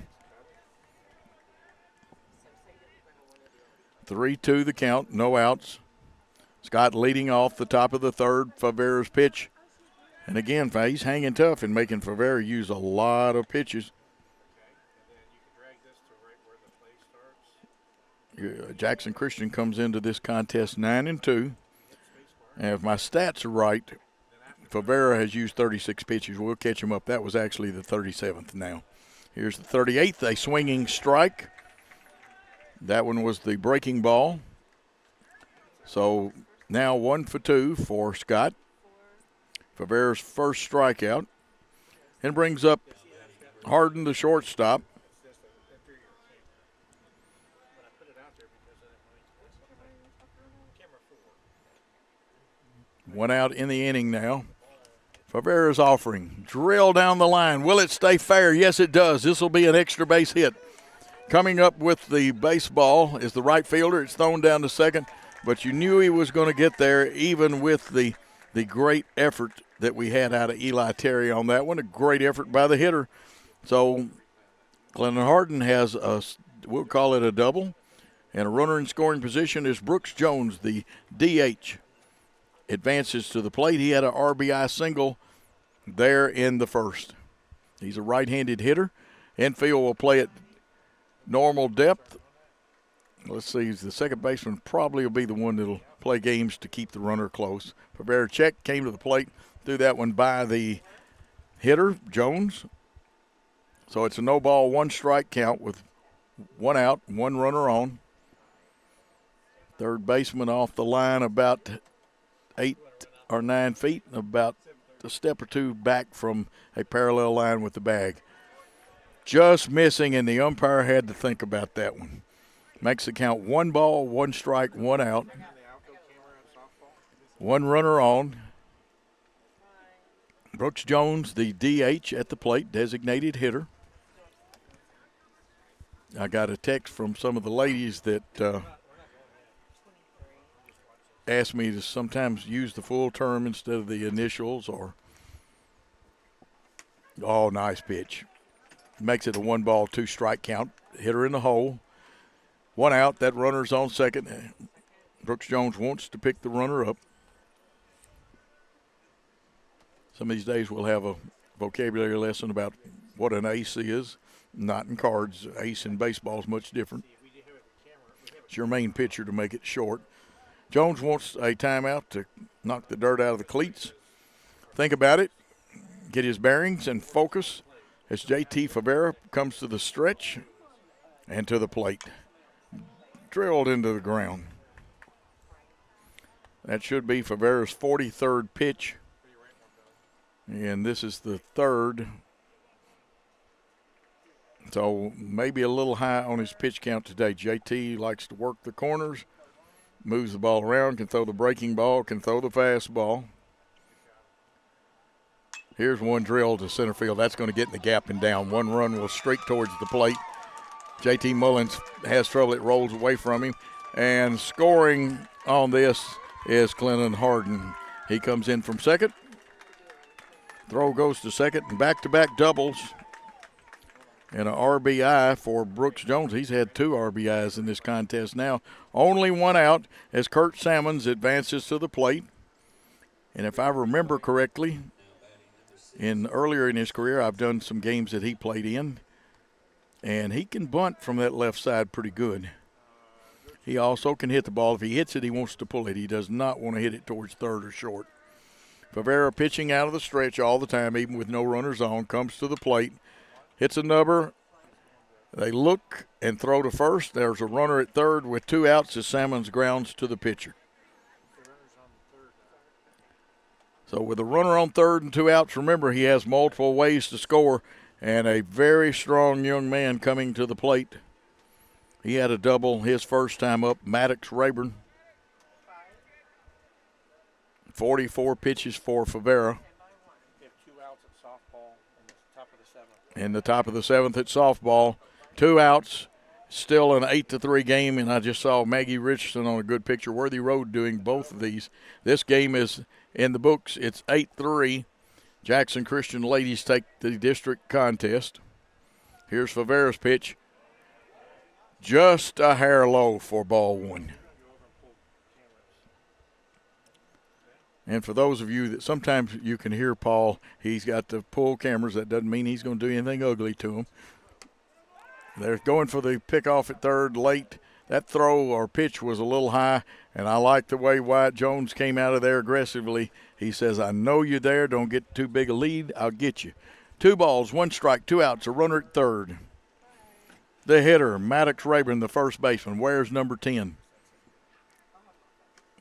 3-2 the count, no outs. Scott leading off the top of the third, Favera's pitch. And again, he's hanging tough and making Favera use a lot of pitches. Jackson Christian comes into this contest 9-2. And if my stats are right, Favera has used 36 pitches. We'll catch him up. That was actually the 37th now. Here's the 38th, a swinging strike. That one was the breaking ball. So now 1-for-2 for Scott. Favera's first strikeout. And brings up Harden, the shortstop. One out in the inning now. Favera's offering. Drill down the line. Will it stay fair? Yes, it does. This will be an extra base hit. Coming up with the baseball is the right fielder. It's thrown down to second, but you knew he was going to get there even with the great effort that we had out of Eli Terry on that one. A great effort by the hitter. So Glennon Harden has we'll call it a double, and a runner in scoring position is Brooks Jones, the DH. Advances to the plate. He had an RBI single there in the first. He's a right-handed hitter. Infield will play at normal depth. Let's see, the second baseman probably will be the one that'll play games to keep the runner close. Favera check, came to the plate, threw that one by the hitter, Jones. So it's a no ball, one strike count with one out, one runner on. Third baseman off the line about 8 or 9 feet, about a step or two back from a parallel line with the bag. Just missing, and the umpire had to think about that one. Makes the count 1 ball, 1 strike, 1 out. 1 runner on. Brooks Jones, the DH at the plate, designated hitter. I got a text from some of the ladies that asked me to sometimes use the full term instead of the initials. Oh, nice pitch. Makes it a 1 ball, 2 strike count. Hitter in the hole. 1 out. That runner's on second. Brooks Jones wants to pick the runner up. Some of these days we'll have a vocabulary lesson about what an ace is. Not in cards. Ace in baseball is much different. It's your main pitcher to make it short. Jones wants a timeout to knock the dirt out of the cleats. Think about it. Get his bearings and focus as J.T. Favera comes to the stretch and to the plate. Drilled into the ground. That should be Favera's 43rd pitch. And this is the 3rd. So maybe a little high on his pitch count today. J.T. likes to work the corners, moves the ball around, can throw the breaking ball, can throw the fastball. Here's one drill to center field. That's going to get in the gap and down. One run will streak towards the plate. JT Mullins has trouble. It rolls away from him. And scoring on this is Clinton Harden. He comes in from second. Throw goes to second, and back-to-back doubles. And an RBI for Brooks Jones. He's had 2 RBIs in this contest now. Only one out as Kurt Salmons advances to the plate. And if I remember correctly, earlier in his career, I've done some games that he played in, and he can bunt from that left side pretty good. He also can hit the ball. If he hits it, he wants to pull it. He does not want to hit it towards third or short. Favera pitching out of the stretch all the time, even with no runners on, comes to the plate, hits a number. They look and throw to first. There's a runner at third with 2 outs as Salmons grounds to the pitcher. So with a runner on third and 2 outs, remember he has multiple ways to score, and a very strong young man coming to the plate. He had a double his first time up, Maddox Rayburn. 44 pitches for Favera. In the top of the 7th at softball. 2 outs, still an 8-3 game, and I just saw Maggie Richardson on a good picture. Worthy Road doing both of these. This game is in the books. It's 8-3. Jackson Christian ladies take the district contest. Here's Favera's pitch. Just a hair low for ball 1. And for those of you that sometimes you can hear Paul, he's got the pull cameras. That doesn't mean he's going to do anything ugly to them. They're going for the pickoff at third late. That throw or pitch was a little high, and I like the way Wyatt Jones came out of there aggressively. He says, I know you're there. Don't get too big a lead. I'll get you. 2 balls, 1 strike, 2 outs, a runner at third. The hitter, Maddox Rayburn, the first baseman, wears number 10.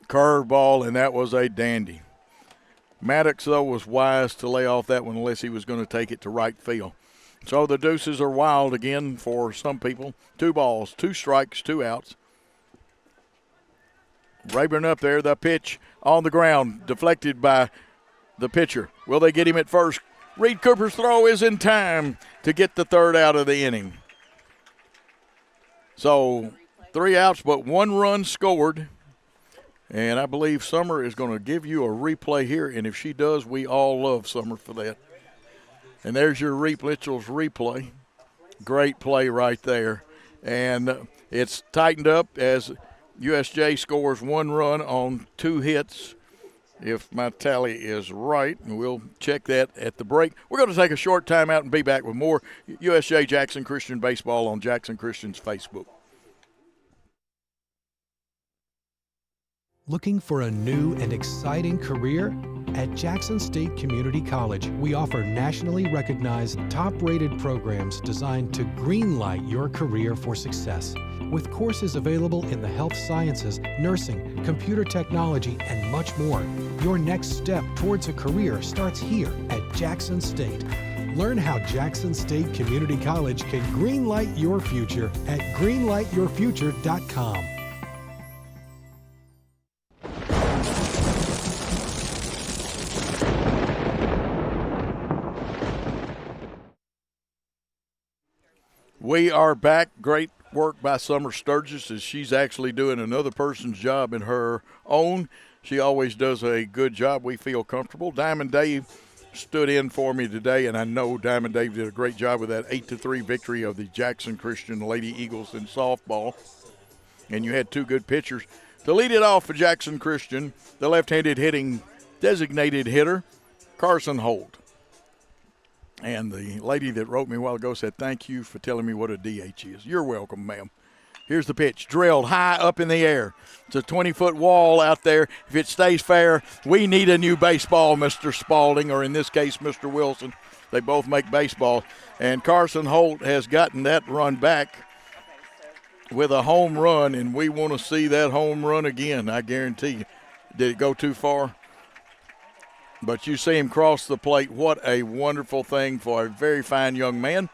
Curveball, and that was a dandy. Maddox, though, was wise to lay off that one unless he was going to take it to right field. So the deuces are wild again for some people. 2 balls, 2 strikes, 2 outs. Rayburn up there, the pitch on the ground, deflected by the pitcher. Will they get him at first? Reed Cooper's throw is in time to get the 3rd out of the inning. So 3 outs, but 1 run scored. And I believe Summer is going to give you a replay here, and if she does, we all love Summer for that. And there's your Mitchell's replay. Great play right there. And it's tightened up as USJ scores 1 run on 2 hits, if my tally is right. And we'll check that at the break. We're going to take a short timeout and be back with more USJ Jackson Christian Baseball on Jackson Christian's Facebook. Looking for a new and exciting career? At Jackson State Community College, we offer nationally recognized, top-rated programs designed to greenlight your career for success. With courses available in the health sciences, nursing, computer technology, and much more, your next step towards a career starts here at Jackson State. Learn how Jackson State Community College can greenlight your future at greenlightyourfuture.com. We are back. Great work by Summer Sturgis as she's actually doing another person's job in her own. She always does a good job. We feel comfortable. Diamond Dave stood in for me today, and I know Diamond Dave did a great job with that 8-3 victory of the Jackson Christian Lady Eagles in softball. And you had 2 good pitchers. To lead it off for Jackson Christian, the left-handed hitting designated hitter, Carson Holt. And the lady that wrote me a while ago said, thank you for telling me what a DH is. You're welcome, ma'am. Here's the pitch, drilled high up in the air. It's a 20-foot wall out there. If it stays fair, we need a new baseball, Mr. Spalding, or in this case, Mr. Wilson. They both make baseball. And Carson Holt has gotten that run back with a home run, and we want to see that home run again, I guarantee you. Did it go too far? But you see him cross the plate. What a wonderful thing for a very fine young man.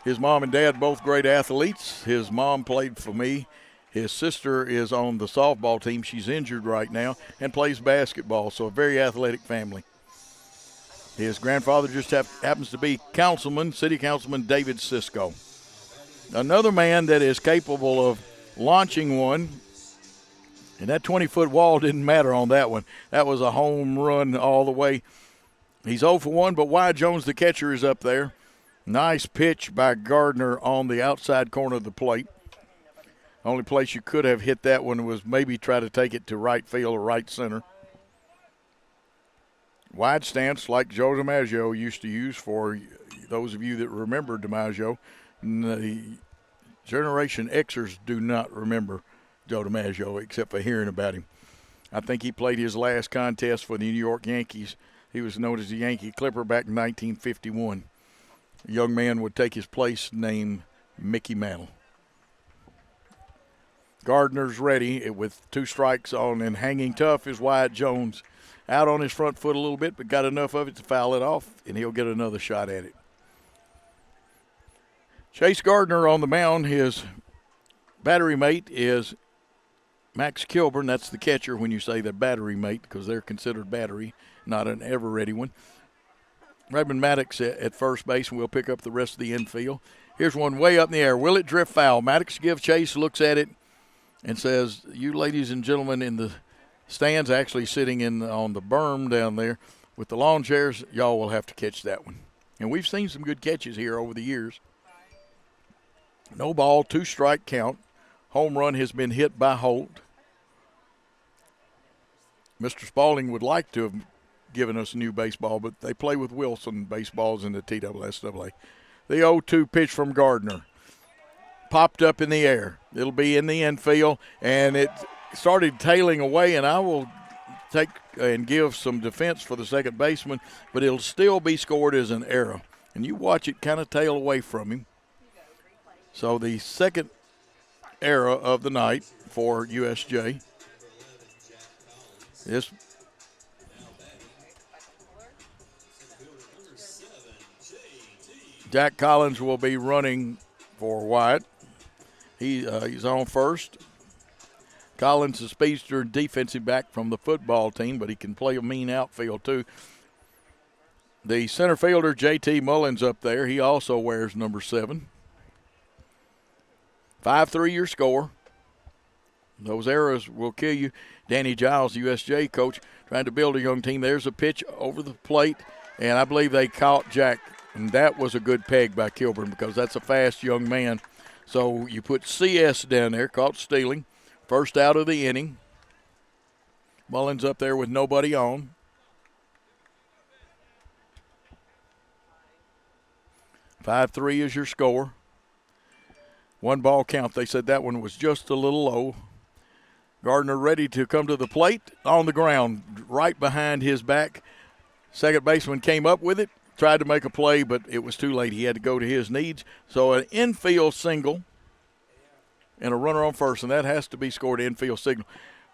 His mom and dad, both great athletes. His mom played for me. His sister is on the softball team. She's injured right now and plays basketball, so a very athletic family. His grandfather just happens to be City Councilman David Sisko. Another man that is capable of launching one, and that 20-foot wall didn't matter on that one. That was a home run all the way. He's 0 for 1, but Wyatt Jones, the catcher, is up there. Nice pitch by Gardner on the outside corner of the plate. Only place you could have hit that one was maybe try to take it to right field or right center. Wide stance like Joe DiMaggio used to use, for those of you that remember DiMaggio. The Generation Xers do not remember Joe DiMaggio except for hearing about him. I think he played his last contest for the New York Yankees. He was known as the Yankee Clipper back in 1951. A young man would take his place named Mickey Mantle. Gardner's ready with 2 strikes on, and hanging tough is Wyatt Jones. Out on his front foot a little bit, but got enough of it to foul it off, and he'll get another shot at it. Chase Gardner on the mound. His battery mate is Max Kilburn. That's the catcher when you say the battery mate, because they're considered battery, not an ever-ready one. Raymond Maddox at first base, and we'll pick up the rest of the infield. Here's one way up in the air. Will it drift foul? Maddox gives chase, looks at it, and says, you ladies and gentlemen in the stands, actually sitting on the berm down there with the lawn chairs, y'all will have to catch that one. And we've seen some good catches here over the years. No ball, 2-strike count. Home run has been hit by Holt. Mr. Spalding would like to have given us a new baseball, but they play with Wilson baseballs in the TSSAA. The 0-2 pitch from Gardner. Popped up in the air. It'll be in the infield, and it started tailing away, and I will take and give some defense for the second baseman, but it'll still be scored as an error. And you watch it kind of tail away from him. So the second error of the night for USJ. This Jack Collins will be running for Wyatt. He's on first. Collins is a speedster and defensive back from the football team, but he can play a mean outfield too. The center fielder, J.T. Mullins, up there. He also wears number 7. 5-3 your score. Those errors will kill you. Danny Giles, USJ coach, trying to build a young team. There's a pitch over the plate, and I believe they caught Jack. And that was a good peg by Kilburn, because that's a fast young man. So you put CS down there, caught stealing. First out of the inning. Mullins up there with nobody on. "5-3 is your score. 1 ball count. They said that one was just a little low. Gardner ready to come to the plate, on the ground, right behind his back. Second baseman came up with it, tried to make a play, but it was too late. He had to go to his needs. So an infield single and a runner on first, and that has to be scored infield signal.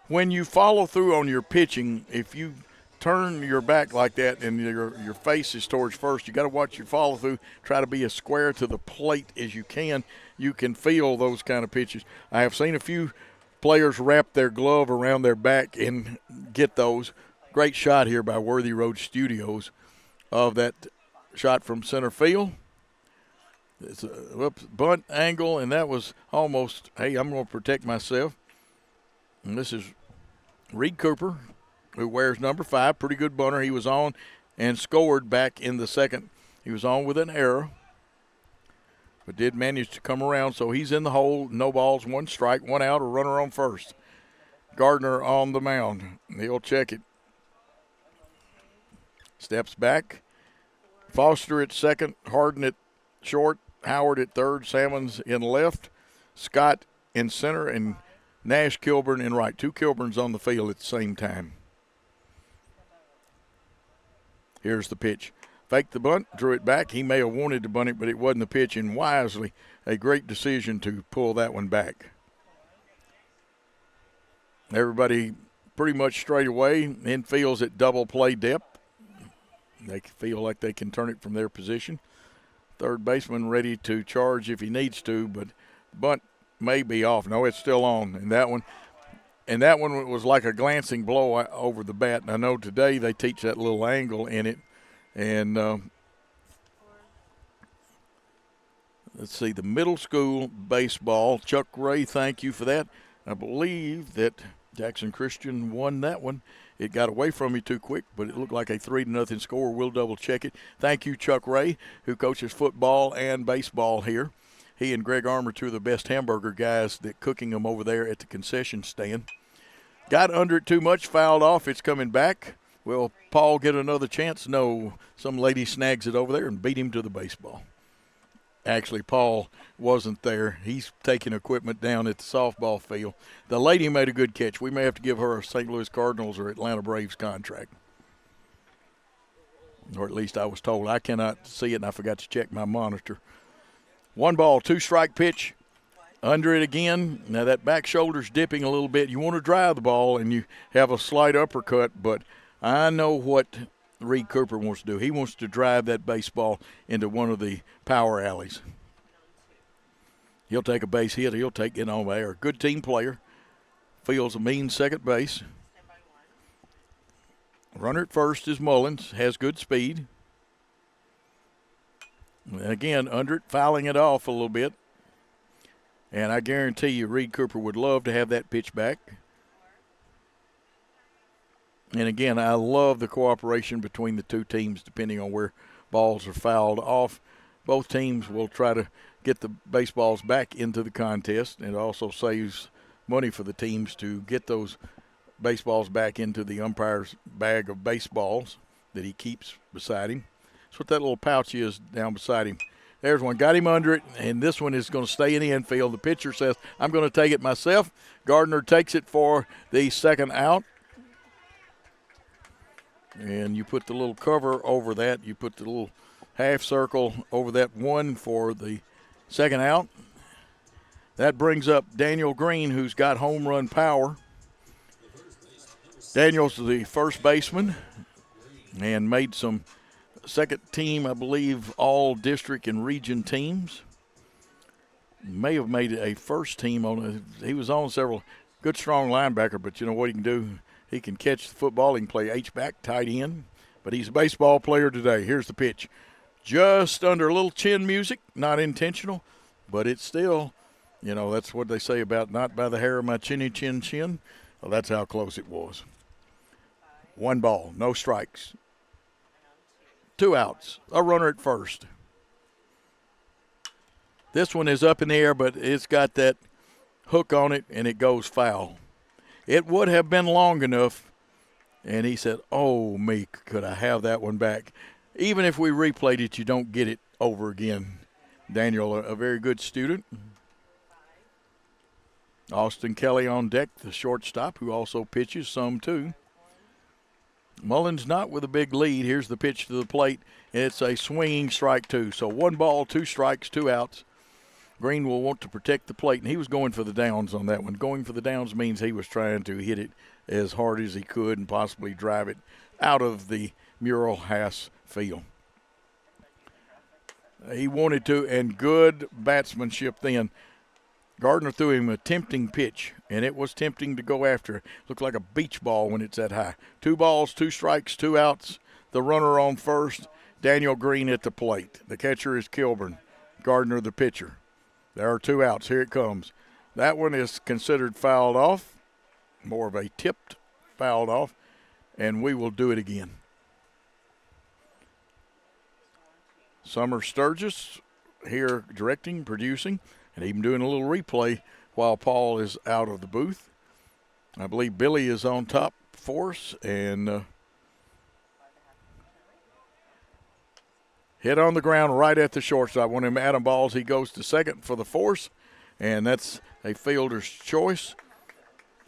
When you follow through on your pitching, if you turn your back like that and your face is towards first, you got to watch your follow through, try to be as square to the plate as you can. You can feel those kind of pitches. I have seen a few players wrap their glove around their back and get those. Great shot here by Worthy Road Studios of that shot from center field. It's a bunt angle, and that was almost, hey, I'm going to protect myself. And this is Reed Cooper, who wears number 5. Pretty good bunter. He was on and scored back in the second. He was on with an error, but did manage to come around. So he's in the hole. No balls, 1 strike, 1 out, a runner on first. Gardner on the mound. He'll check it. Steps back. Foster at second, Harden at short, Howard at third, Salmons in left, Scott in center, and Nash, Kilburn in right. 2 Kilburns on the field at the same time. Here's the pitch. Faked the bunt, drew it back. He may have wanted to bunt it, but it wasn't the pitch, and wisely, a great decision to pull that one back. Everybody pretty much straight away. Infield's at double play depth. They feel like they can turn it from their position. Third baseman ready to charge if he needs to, but bunt may be off. No, it's still on. And that one was like a glancing blow over the bat. And I know today they teach that little angle in it, And let's see, the middle school baseball. Chuck Ray, thank you for that. I believe that Jackson Christian won that one. It got away from me too quick, but it looked like a 3-0 score. We'll double-check it. Thank you, Chuck Ray, who coaches football and baseball here. He and Greg Armour, two of the best hamburger guys that cooking them over there at the concession stand. Got under it too much, fouled off. It's coming back. Will Paul get another chance? No. Some lady snags it over there and beat him to the baseball. Actually, Paul wasn't there. He's taking equipment down at the softball field. The lady made a good catch. We may have to give her a St. Louis Cardinals or Atlanta Braves contract. Or at least I was told. I cannot see it, and I forgot to check my monitor. 1 ball, 2-strike pitch. Under it again. Now that back shoulder's dipping a little bit. You want to drive the ball, and you have a slight uppercut, but I know what Reed Cooper wants to do. He wants to drive that baseball into one of the power alleys. He'll take a base hit. He'll take it on air. Good team player. Fields a mean second base. Runner at first is Mullins. Has good speed. And again, under it, fouling it off a little bit. And I guarantee you Reed Cooper would love to have that pitch back. And again, I love the cooperation between the two teams depending on where balls are fouled off. Both teams will try to get the baseballs back into the contest, and it also saves money for the teams to get those baseballs back into the umpire's bag of baseballs that he keeps beside him. That's what that little pouch is down beside him. There's one. Got him under it, and this one is going to stay in the infield. The pitcher says, I'm going to take it myself. Gardner takes it for the second out. And you put the little cover over that. You put the little half circle over that one for the second out. That brings up Daniel Green, who's got home run power. Daniel's the first baseman and made some second team, I believe, all district and region teams. May have made a first team on it. He was on several. Good, strong linebacker, but you know what he can do? He can catch the football. He can play H-back, tight end. But he's a baseball player today. Here's the pitch. Just under a little chin music. Not intentional, but it's still, you know, that's what they say about not by the hair of my chinny chin chin. Well, that's how close it was. 1 ball, no strikes. 2 outs. A runner at first. This one is up in the air, but it's got that hook on it, and it goes foul. It would have been long enough, and he said, oh, me, could I have that one back? Even if we replayed it, you don't get it over again. Daniel, a very good student. Austin Kelly on deck, the shortstop, who also pitches some too. Mullins not with a big lead. Here's the pitch to the plate, and it's a swinging strike 2. So 1 ball, 2 strikes, 2 outs. Green will want to protect the plate, and he was going for the downs on that one. Going for the downs means he was trying to hit it as hard as he could and possibly drive it out of the Mural Haas field. He wanted to, and good batsmanship then. Gardner threw him a tempting pitch, and it was tempting to go after. Looked like a beach ball when it's that high. 2 balls, 2 strikes, 2 outs. The runner on first, Daniel Green at the plate. The catcher is Kilburn. Gardner the pitcher. There are 2 outs. Here it comes. That one is considered fouled off, more of a tipped fouled off, and we will do it again. Summer Sturgis here directing, producing, and even doing a little replay while Paul is out of the booth. I believe Billy is on top for us, and hit on the ground right at the shortstop. One of them Adam balls, he goes to second for the force, and that's a fielder's choice.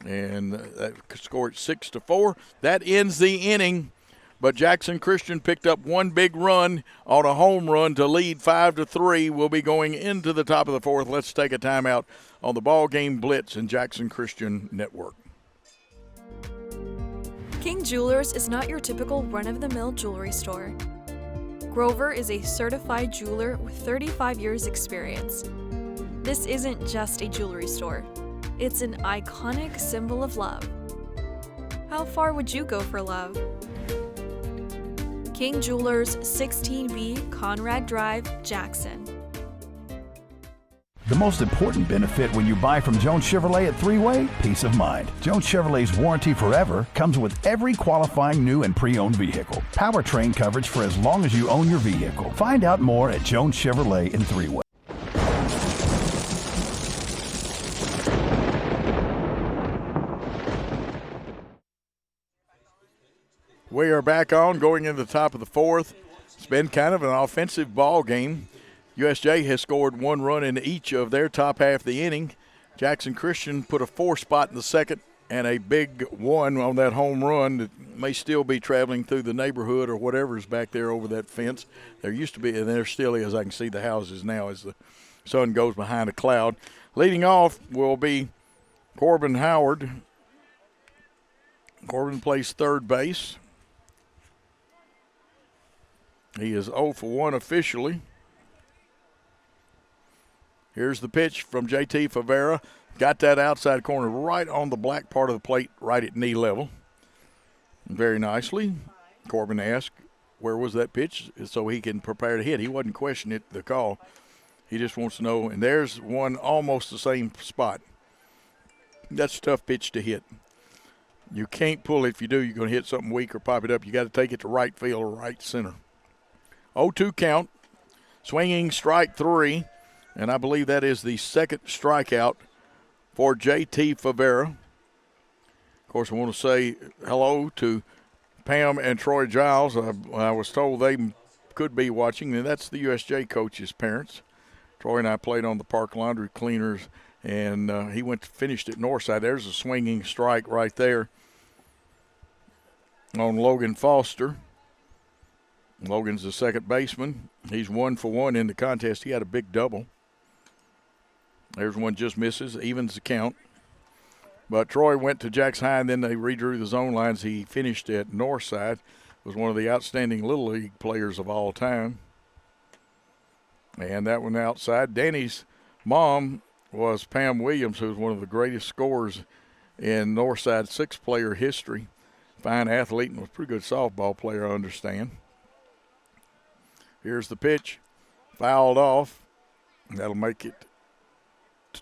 And that scored 6-4. That ends the inning, but Jackson Christian picked up 1 big run on a home run to lead 5-3. We'll be going into the top of the 4th. Let's take a timeout on the BallGame Blitz and Jackson Christian Network. King Jewelers is not your typical run-of-the-mill jewelry store. Grover is a certified jeweler with 35 years experience. This isn't just a jewelry store. It's an iconic symbol of love. How far would you go for love? King Jewelers, 16B, Conrad Drive, Jackson. The most important benefit when you buy from Jones Chevrolet at Three-Way? Peace of mind. Jones Chevrolet's warranty forever comes with every qualifying new and pre-owned vehicle. Powertrain coverage for as long as you own your vehicle. Find out more at Jones Chevrolet in Three-Way. We are back on, going into the top of the fourth. It's been kind of an offensive ball game. USJ has scored 1 run in each of their top half of the inning. Jackson Christian put a 4 spot in the second and a big 1 on that home run that may still be traveling through the neighborhood or whatever's back there over that fence. There used to be, and there still is. I can see the houses now as the sun goes behind a cloud. Leading off will be Corbin Howard. Corbin plays third base. He is 0 for 1 officially. Here's the pitch from J.T. Favera. Got that outside corner right on the black part of the plate, right at knee level. Very nicely. Corbin asked, where was that pitch, so he can prepare to hit. He wasn't questioning the call. He just wants to know, and there's one almost the same spot. That's a tough pitch to hit. You can't pull it. If you do, you're going to hit something weak or pop it up. You got to take it to right field or right center. 0-2 count. Swinging strike 3. And I believe that is the second strikeout for J.T. Favera. Of course, I want to say hello to Pam and Troy Giles. I was told they could be watching, and that's the USJ coach's parents. Troy and I played on the Park Laundry Cleaners, and he finished at Northside. There's a swinging strike right there on Logan Foster. Logan's the second baseman. He's 1 for 1 in the contest. He had a big double. There's one just misses, evens the count. But Troy went to Jacks High, and then they redrew the zone lines. He finished at Northside. Was one of the outstanding Little League players of all time. And that one outside. Danny's mom was Pam Williams, who was one of the greatest scorers in Northside six-player history. Fine athlete and was a pretty good softball player, I understand. Here's the pitch. Fouled off. That'll make it.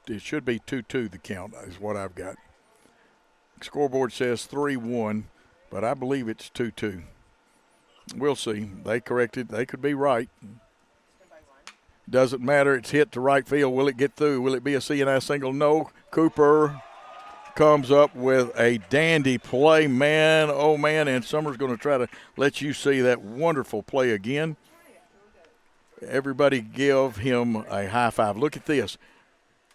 It should be 2-2 the count is what I've got. Scoreboard says 3-1, but I believe it's 2-2. We'll see. They corrected. They could be right. Doesn't matter. It's hit to right field. Will it get through? Will it be a CNI single? No. Cooper comes up with a dandy play. Man, oh, man, and Summer's going to try to let you see that wonderful play again. Everybody give him a high five. Look at this.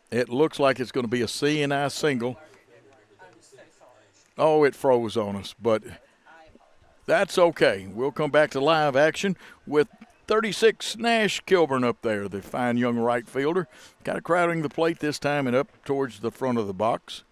It looks like it's going to be a CNI single. Oh, it froze on us, but that's okay. We'll come back to live action with 36 Nash Kilburn up there, the fine young right fielder. Kind of crowding the plate this time and up towards the front of the box.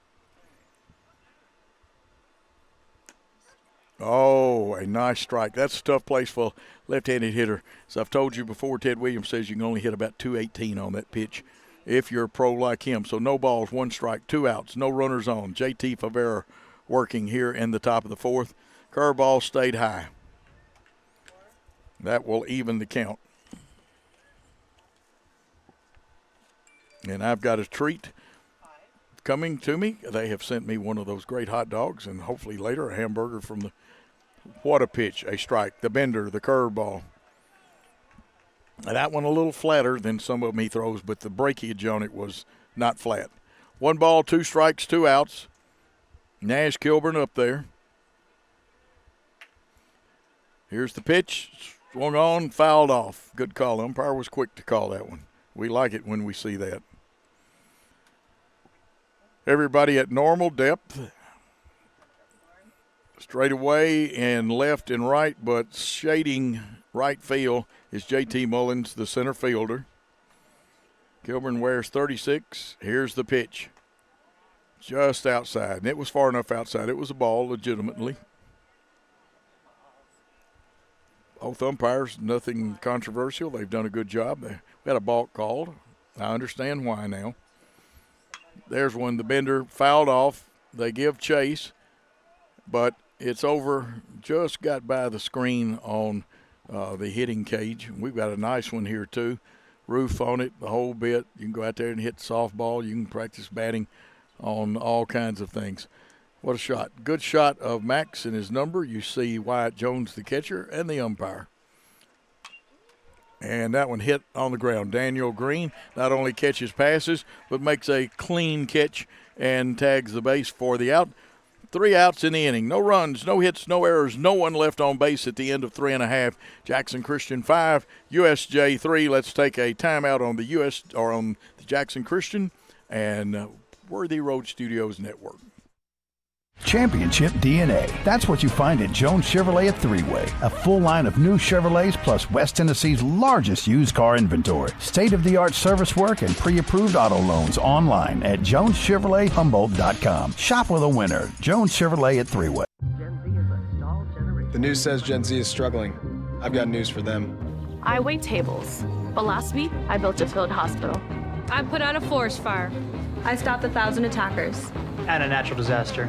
Oh, a nice strike. That's a tough place for a left-handed hitter. As I've told you before, Ted Williams says you can only hit about 218 on that pitch if you're a pro like him. So no balls, 1 strike, 2 outs, no runners on. J.T. Favera working here in the top of the fourth. Curveball stayed high. That will even the count. And I've got a treat coming to me. They have sent me one of those great hot dogs and hopefully later a hamburger from the – what a pitch, a strike, the bender, the curveball. That one a little flatter than some of them he throws, but the breakage on it was not flat. 1 ball, 2 strikes, 2 outs. Nash Kilburn up there. Here's the pitch. Swung on, fouled off. Good call. The umpire was quick to call that one. We like it when we see that. Everybody at normal depth. Straight away and left and right, but shading right field is J.T. Mullins, the center fielder. Kilburn wears 36. Here's the pitch. Just outside. And it was far enough outside. It was a ball legitimately. Both umpires, nothing controversial. They've done a good job. We had a balk called. I understand why now. There's one, the bender fouled off. They give chase, but it's over. Just got by the screen on the hitting cage. We've got a nice one here too. Roof on it, the whole bit. You can go out there and hit softball. You can practice batting on all kinds of things. What a shot. Good shot of Max and his number. You see Wyatt Jones, the catcher, and the umpire. And that one hit on the ground. Daniel Green not only catches passes, but makes a clean catch and tags the base for the out. 3 outs in the inning. No runs, no hits, no errors, no one left on base at the end of 3.5. Jackson Christian 5, USJ 3. Let's take a timeout on the Jackson Christian and Worthy Road Studios Network. Championship DNA. That's what you find at Jones Chevrolet at Three-Way. A full line of new Chevrolets plus West Tennessee's largest used car inventory. State-of-the-art service work and pre-approved auto loans online at JonesChevroletHumboldt.com. Shop with a winner. Jones Chevrolet at Three-Way. The news says Gen Z is struggling. I've got news for them. I wait tables, but last week I built a field hospital. I put out a forest fire. I stopped 1,000 attackers. And a natural disaster.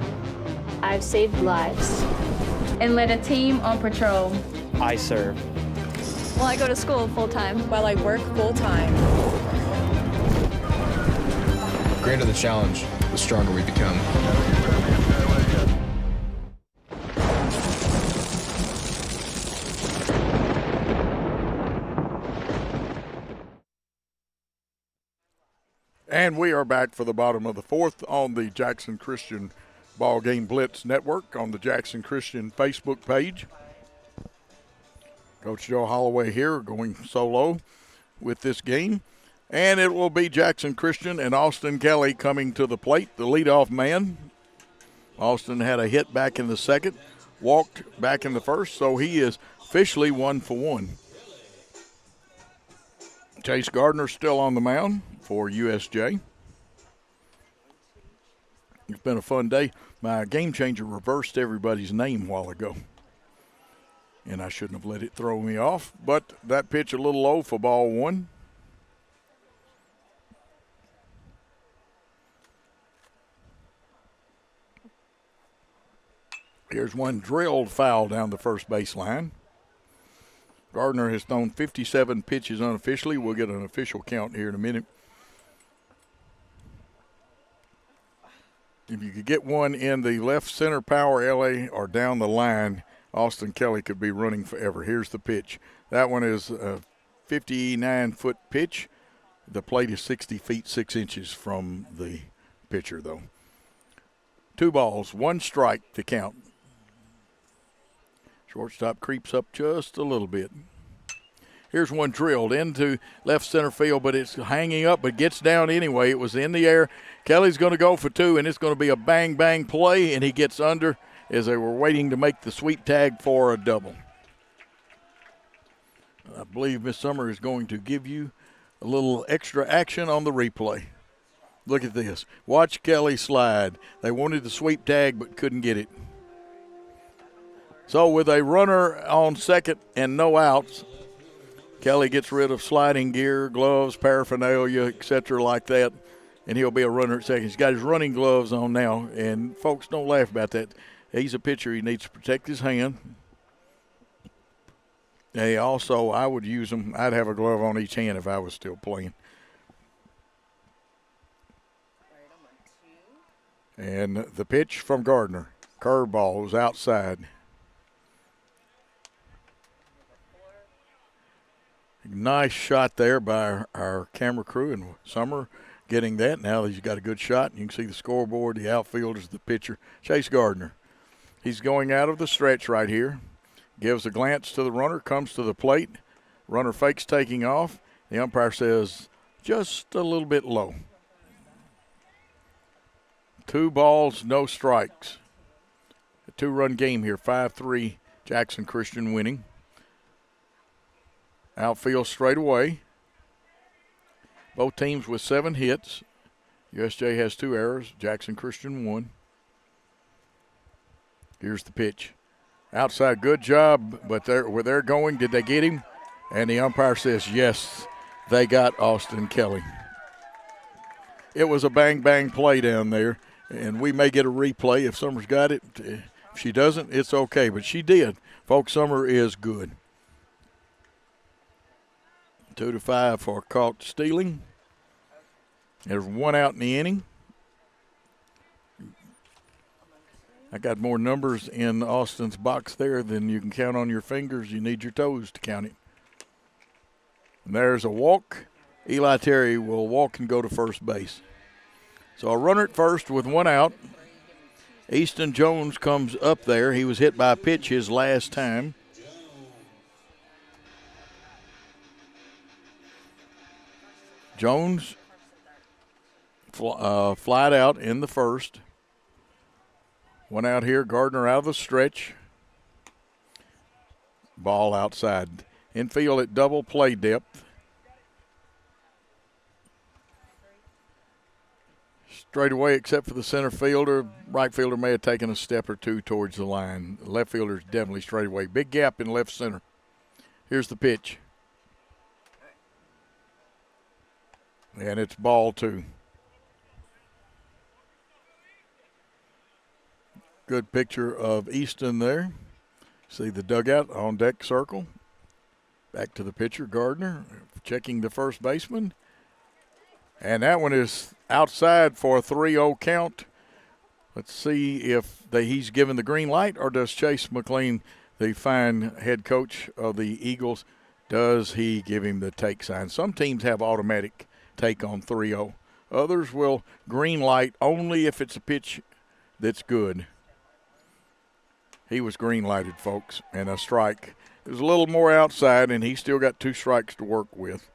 I've saved lives. And led a team on patrol. I serve. Well, I go to school full-time. While I work full-time. The greater the challenge, the stronger we become. And we are back for the bottom of the fourth on the Jackson Christian BallGame Blitz Network on the Jackson Christian Facebook page. Coach Joe Holloway here going solo with this game. And it will be Jackson Christian and Austin Kelly coming to the plate, the leadoff man. Austin had a hit back in the second, walked back in the first, so he is officially 1 for 1. Chase Gardner still on the mound for USJ. It's been a fun day. My game changer reversed everybody's name a while ago, and I shouldn't have let it throw me off, but that pitch a little low for ball 1. Here's one drilled foul down the first base line. Gardner has thrown 57 pitches unofficially. We'll get an official count here in a minute. If you could get one in the left center power alley or down the line, Austin Kelly could be running forever. Here's the pitch. That one is a 59-foot pitch. The plate is 60 feet 6 inches from the pitcher, though. 2 balls, 1 strike to count. Shortstop creeps up just a little bit. Here's one drilled into left center field, but it's hanging up, but gets down anyway. It was in the air. Kelly's going to go for 2, and it's going to be a bang-bang play, and he gets under as they were waiting to make the sweep tag for a double. I believe Miss Summer is going to give you a little extra action on the replay. Look at this. Watch Kelly slide. They wanted the sweep tag but couldn't get it. So with a runner on second and no outs, Kelly gets rid of sliding gear, gloves, paraphernalia, etc. like that, and he'll be a runner at second. He's got his running gloves on now, and folks, don't laugh about that. He's a pitcher. He needs to protect his hand. Hey, also, I would use them. I'd have a glove on each hand if I was still playing. And the pitch from Gardner. Curveball was outside. Nice shot there by our camera crew, and Summer getting that. Now he's got a good shot. You can see the scoreboard, the outfielders, the pitcher. Chase Gardner. He's going out of the stretch right here. Gives a glance to the runner, comes to the plate. Runner fakes taking off. The umpire says just a little bit low. 2 balls, no strikes. A 2-run game here, 5-3 Jackson Christian winning. Outfield straight away. Both teams with 7 hits. USJ has 2 errors. Jackson Christian 1. Here's the pitch. Outside, good job, but where they're going, did they get him? And the umpire says, yes, they got Austin Kelly. It was a bang-bang play down there, and we may get a replay if Summer's got it. If she doesn't, it's okay, but she did. Folks, Summer is good. 2-5 for caught stealing. There's 1 out in the inning. I got more numbers in Austin's box there than you can count on your fingers. You need your toes to count it. And there's a walk. Eli Terry will walk and go to first base. So a runner at first with 1 out. Easton Jones comes up there. He was hit by a pitch his last time. Jones flied out in the first. 1 out here, Gardner out of the stretch. Ball outside. Infield at double play depth. Straight away, except for the center fielder. Right fielder may have taken a step or 2 towards the line. Left fielder's definitely straight away. Big gap in left center. Here's the pitch. And it's ball 2. Good picture of Easton there. See the dugout on deck circle. Back to the pitcher, Gardner, checking the first baseman. And that one is outside for a 3-0 count. Let's see if he's given the green light, or does Chase McLean, the fine head coach of the Eagles, does he give him the take sign? Some teams have automatic take on 3-0. Others will green light only if it's a pitch that's good. He was green lighted, folks, and a strike. It was a little more outside, and he still got 2 strikes to work with.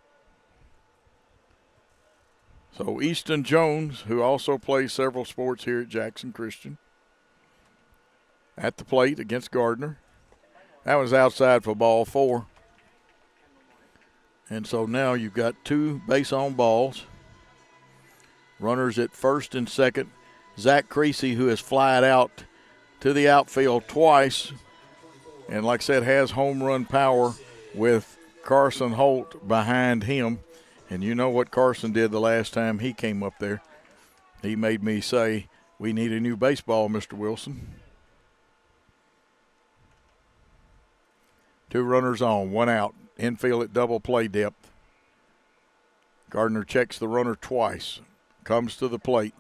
So Easton Jones, who also plays several sports here at Jackson Christian, at the plate against Gardner. That was outside for ball 4. And so now you've got 2 base on balls. Runners at first and second. Zach Creasy, who has flied out to the outfield twice, and like I said, has home run power with Carson Holt behind him. And you know what Carson did the last time he came up there. He made me say, we need a new baseball, Mr. Wilson. 2 runners on, 1 out. Infield at double play depth. Gardner checks the runner twice. Comes to the plate.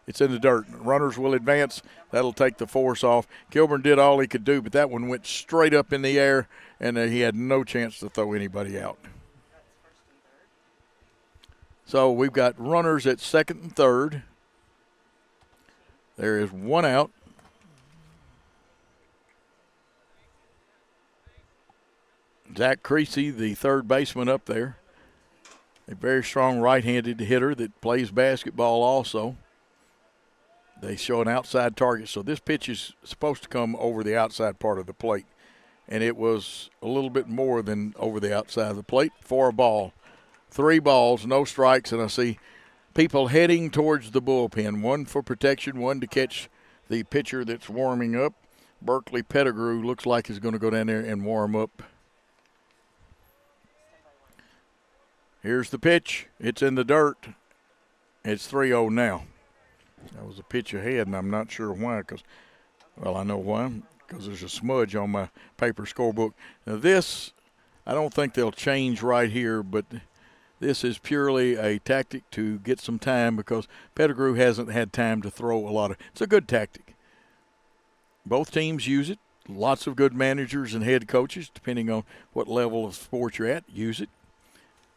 It's in the dirt. Runners will advance. That'll take the force off. Kilburn did all he could do, but that one went straight up in the air, and he had no chance to throw anybody out. So we've got runners at second and third. There is 1 out. Zach Creasy, the third baseman up there. A very strong right-handed hitter that plays basketball also. They show an outside target. So this pitch is supposed to come over the outside part of the plate. And it was a little bit more than over the outside of the plate for a ball. 3 balls, no strikes, and I see people heading towards the bullpen. 1 for protection, 1 to catch the pitcher that's warming up. Berkeley Pettigrew looks like he's going to go down there and warm up. Here's the pitch. It's in the dirt. It's 3-0 now. That was a pitch ahead, and I'm not sure why, because, well, I know why, because there's a smudge on my paper scorebook. Now this, I don't think they'll change right here, but this is purely a tactic to get some time because Pettigrew hasn't had time to throw a lot of. It's a good tactic. Both teams use it. Lots of good managers and head coaches, depending on what level of sport you're at, use it.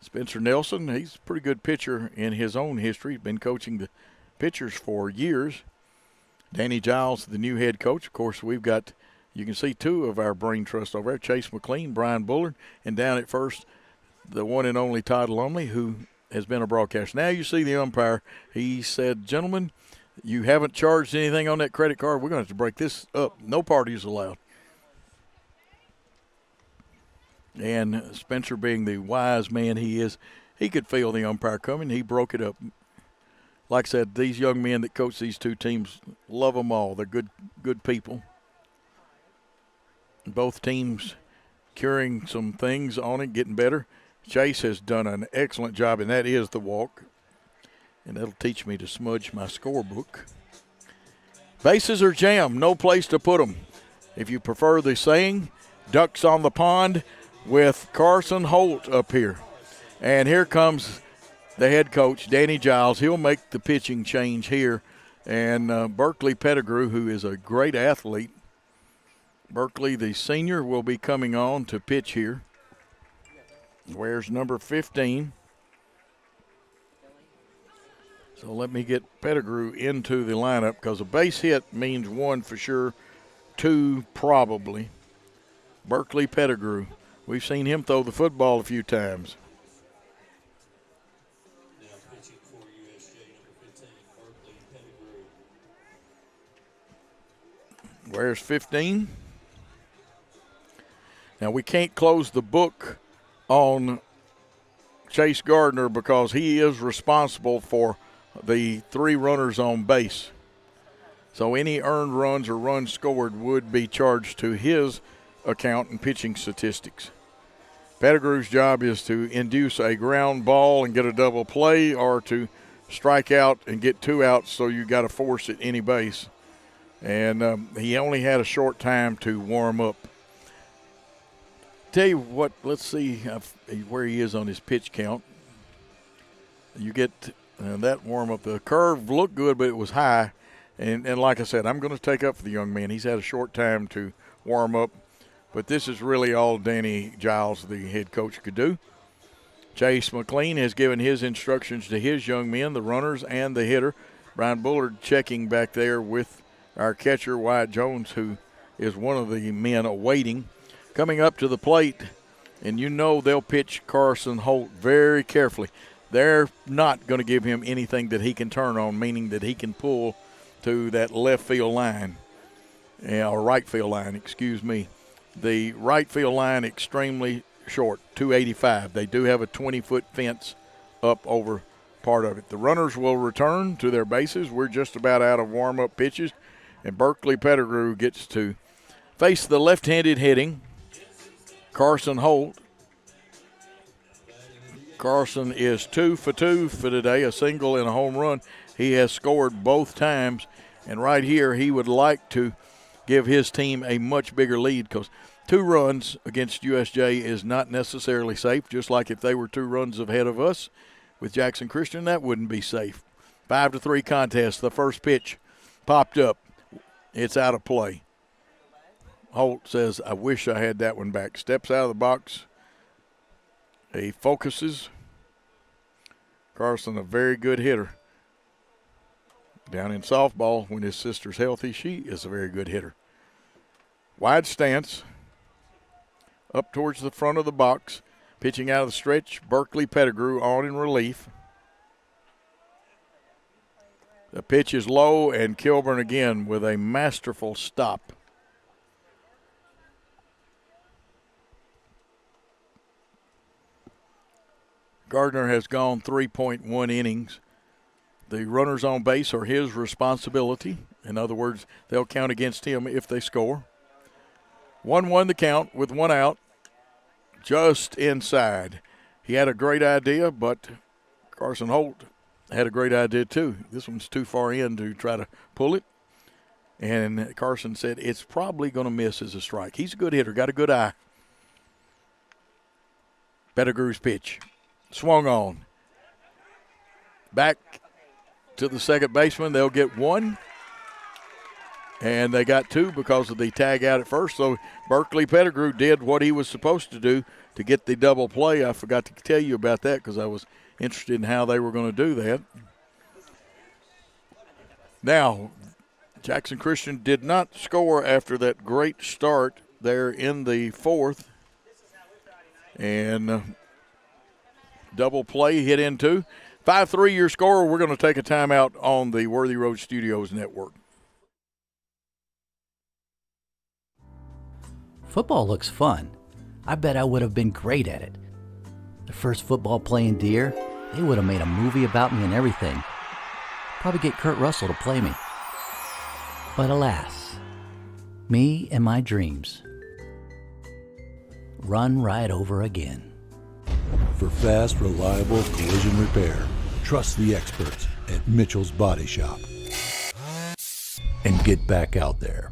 Spencer Nelson, he's a pretty good pitcher in his own history. He's been coaching the pitchers for years. Danny Giles, the new head coach. Of course, we've got, you can see 2 of our brain trust over there, Chase McLean, Brian Bullard, and down at first, the one and only Todd Lumley, who has been a broadcaster. Now you see the umpire. He said, gentlemen, you haven't charged anything on that credit card. We're going to have to break this up. No parties allowed. And Spencer, being the wise man he is, he could feel the umpire coming. He broke it up. Like I said, these young men that coach these 2 teams, love them all. They're good people. Both teams curing some things on it, getting better. Chase has done an excellent job, and that is the walk. And that'll teach me to smudge my scorebook. Bases are jammed, no place to put them. If you prefer the saying, ducks on the pond with Carson Holt up here. And here comes the head coach, Danny Giles. He'll make the pitching change here. And Berkeley Pettigrew, who is a great athlete, Berkeley, the senior, will be coming on to pitch here. Wears number 15. So let me get Pettigrew into the lineup because a base hit means 1 for sure, 2 probably. Berkeley Pettigrew. We've seen him throw the football a few times. Where's 15? Now, we can't close the book on Chase Gardner because he is responsible for the 3 runners on base. So any earned runs or runs scored would be charged to his account in pitching statistics. Pettigrew's job is to induce a ground ball and get a double play or to strike out and get 2 outs, so you got to force at any base. And he only had a short time to warm up. Tell you what, let's see where he is on his pitch count. You get that warm up. The curve looked good, but it was high. And like I said, I'm going to take up for the young man. He's had a short time to warm up. But this is really all Danny Giles, the head coach, could do. Chase McLean has given his instructions to his young men, the runners and the hitter. Brian Bullard checking back there with our catcher, Wyatt Jones, who is one of the men awaiting. Coming up to the plate, and you know they'll pitch Carson Holt very carefully. They're not going to give him anything that he can turn on, meaning that he can pull to that left field line, or right field line, excuse me. The right field line extremely short, 285. They do have a 20-foot fence up over part of it. The runners will return to their bases. We're just about out of warm-up pitches, and Berkeley Pettigrew gets to face the left-handed hitting Carson Holt. Carson is 2 for 2 for today, a single and a home run. He has scored both times, and right here he would like to give his team a much bigger lead because 2 runs against USJ is not necessarily safe, just like if they were 2 runs ahead of us with Jackson Christian, that wouldn't be safe. 5-3 contest. The first pitch popped up. It's out of play. Holt says, I wish I had that one back. Steps out of the box. He focuses. Carson, a very good hitter. Down in softball, when his sister's healthy, she is a very good hitter. Wide stance. Up towards the front of the box. Pitching out of the stretch, Berkeley Pettigrew on in relief. The pitch is low, and Kilburn again with a masterful stop. Gardner has gone 3.1 innings. The runners on base are his responsibility. In other words, they'll count against him if they score. 1-1 the count with 1 out, just inside. He had a great idea, but Carson Holt had a great idea too. This one's too far in to try to pull it. And Carson said it's probably going to miss as a strike. He's a good hitter, got a good eye. Pettigrew's pitch. Swung on. Back to the second baseman. They'll get 1. And they got 2 because of the tag out at first. So Berkeley Pettigrew did what he was supposed to do to get the double play. I forgot to tell you about that because I was interested in how they were going to do that. Now, Jackson Christian did not score after that great start there in the 4th. And double play hit into. 5-3 your score. We're going to take a timeout on the Worthy Road Studios network. Football looks fun. I bet I would have been great at it. The first football playing Deer, they would have made a movie about me and everything. Probably get Kurt Russell to play me. But alas, me and my dreams run right over again. For fast, reliable collision repair, trust the experts at Mitchell's Body Shop. And get back out there.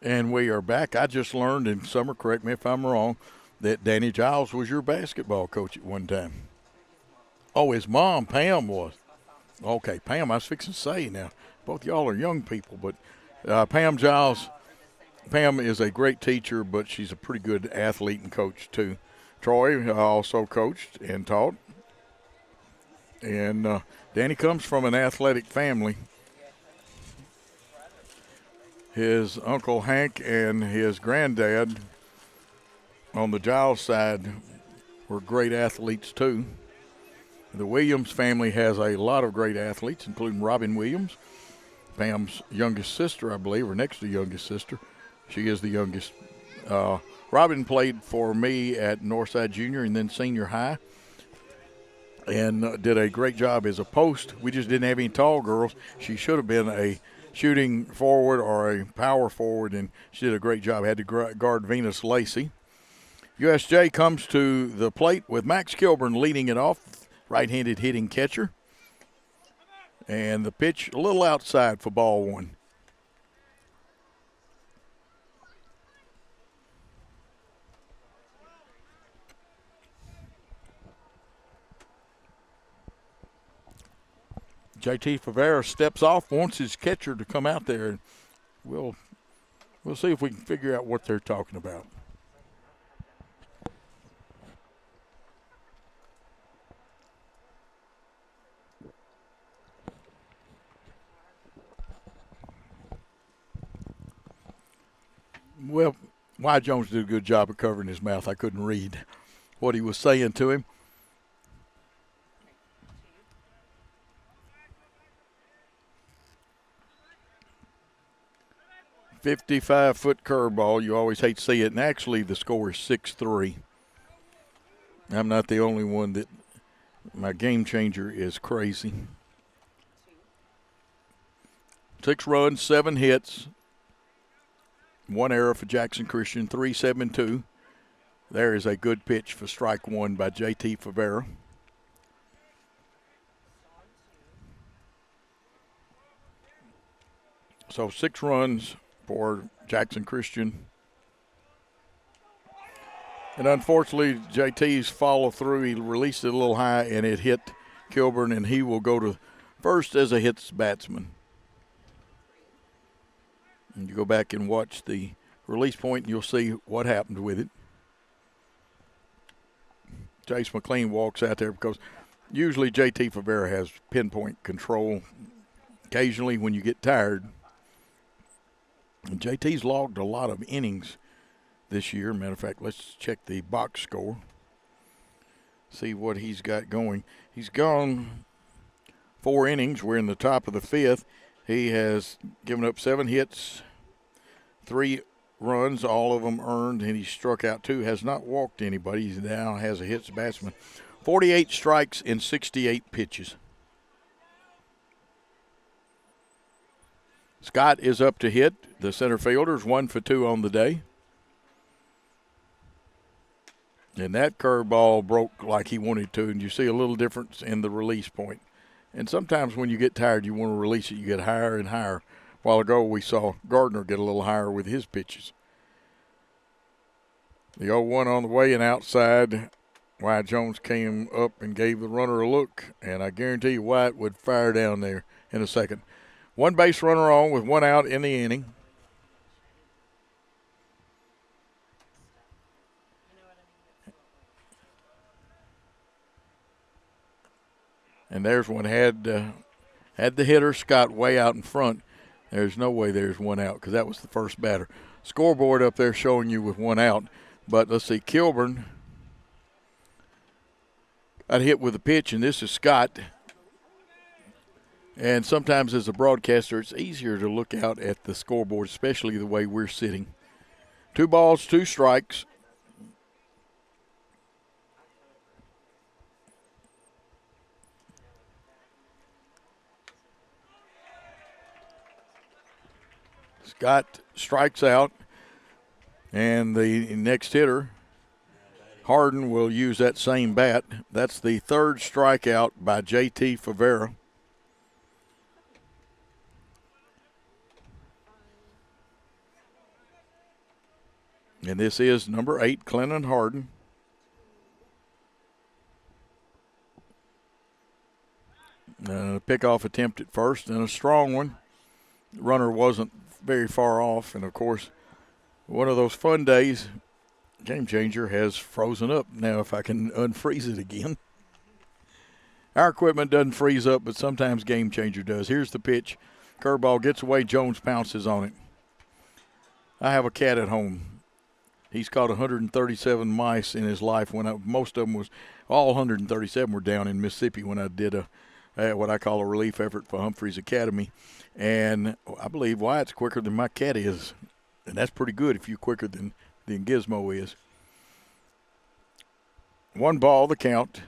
And we are back. I just learned, and Summer, correct me if I'm wrong, that Danny Giles was your basketball coach at one time. Oh, his mom, Pam, was. Okay, Pam, I was fixing to say now. Both y'all are young people, but Pam Giles, Pam is a great teacher, but she's a pretty good athlete and coach too. Troy also coached and taught. And Danny comes from an athletic family. His Uncle Hank and his granddad on the Giles side were great athletes too. The Williams family has a lot of great athletes, including Robin Williams, Pam's youngest sister, I believe, or next to youngest sister. She is the youngest. Robin played for me at Northside Junior and then Senior High, and did a great job as a post. We just didn't have any tall girls. She should have been a shooting forward or a power forward, and she did a great job. Had to guard Venus Lacey. USJ comes to the plate with Max Kilburn leading it off, right-handed hitting catcher. And the pitch a little outside for ball one. JT Favera steps off, wants his catcher to come out there, and we'll see if we can figure out what they're talking about. Well, Wyatt Jones did a good job of covering his mouth. I couldn't read what he was saying to him. .55-foot curveball. You always hate to see it. And actually, the score is 6-3. I'm not the only one that my game changer is crazy. 6 runs, 7 hits. 1 error for Jackson Christian, 3-7-2. There is a good pitch for strike one by JT Favera. So 6 runs for Jackson Christian. And unfortunately, JT's follow through, he released it a little high and it hit Kilburn, and he will go to first as a hits batsman. And you go back and watch the release point, and you'll see what happened with it. Jace McLean walks out there because usually JT Favera has pinpoint control. Occasionally when you get tired. And JT's logged a lot of innings this year. Matter of fact, let's check the box score. See what he's got going. He's gone 4 innings. We're in the top of the 5th. He has given up 7 hits, 3 runs, all of them earned, and he struck out 2. Has not walked anybody. He now has a hits batsman. 48 strikes in 68 pitches. Scott is up to hit. The center fielder's 1 for 2 on the day. And that curveball broke like he wanted to, and you see a little difference in the release point. And sometimes when you get tired, you want to release it, you get higher and higher. A while ago, we saw Gardner get a little higher with his pitches. The 0-1 on the way and outside. Wyatt Jones came up and gave the runner a look, and I guarantee you Wyatt would fire down there in a second. 1 base runner on with 1 out in the inning. And there's one, had the hitter, Scott, way out in front. There's no way there's 1 out because that was the first batter. Scoreboard up there showing you with 1 out. But let's see, Kilburn got hit with a pitch, and this is Scott. And sometimes as a broadcaster, it's easier to look out at the scoreboard, especially the way we're sitting. 2 balls, 2 strikes. Scott strikes out, and the next hitter, Harden, will use that same bat. That's the 3rd strikeout by JT Favera. And this is number 8, Clennon Harden. Pickoff attempt at first, and a strong one. The runner wasn't very far off, and of course, one of those fun days. Game Changer has frozen up. Now, if I can unfreeze it again. Our equipment doesn't freeze up, but sometimes Game Changer does. Here's the pitch. Curveball gets away. Jones pounces on it. I have a cat at home. He's caught 137 mice in his life. Most of them was, all 137 were down in Mississippi when I did what I call a relief effort for Humphrey's Academy. And I believe Wyatt's quicker than my cat is. And that's pretty good if you're quicker than Gizmo is. 1 ball, the count.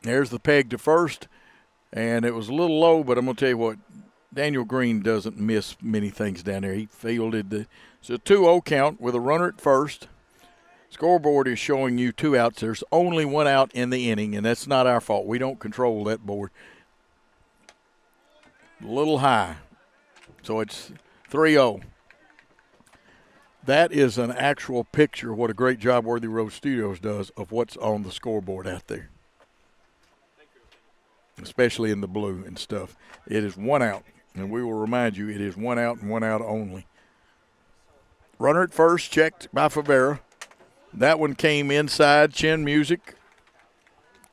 There's the peg to first, and it was a little low, but I'm going to tell you what, Daniel Green doesn't miss many things down there. He fielded it's a 2-0 count with a runner at first. Scoreboard is showing you 2 outs. There's only 1 out in the inning, and that's not our fault. We don't control that board. A little high, so it's 3-0. That is an actual picture of what a great job Worthy Road Studios does of what's on the scoreboard out there, especially in the blue and stuff. It is 1 out, and we will remind you it is 1 out and 1 out only. Runner at first, checked by Favera. That one came inside, chin music,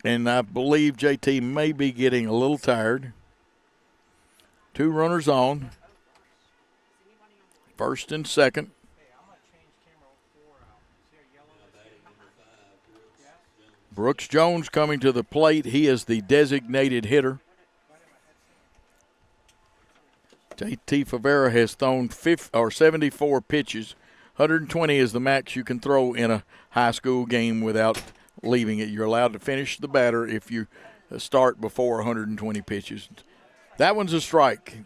and I believe JT may be getting a little tired. 2 runners on, first and second. Brooks Jones coming to the plate. He is the designated hitter. JT Favera has thrown 74 pitches. 120 is the max you can throw in a high school game without leaving it. You're allowed to finish the batter if you start before 120 pitches. That one's a strike.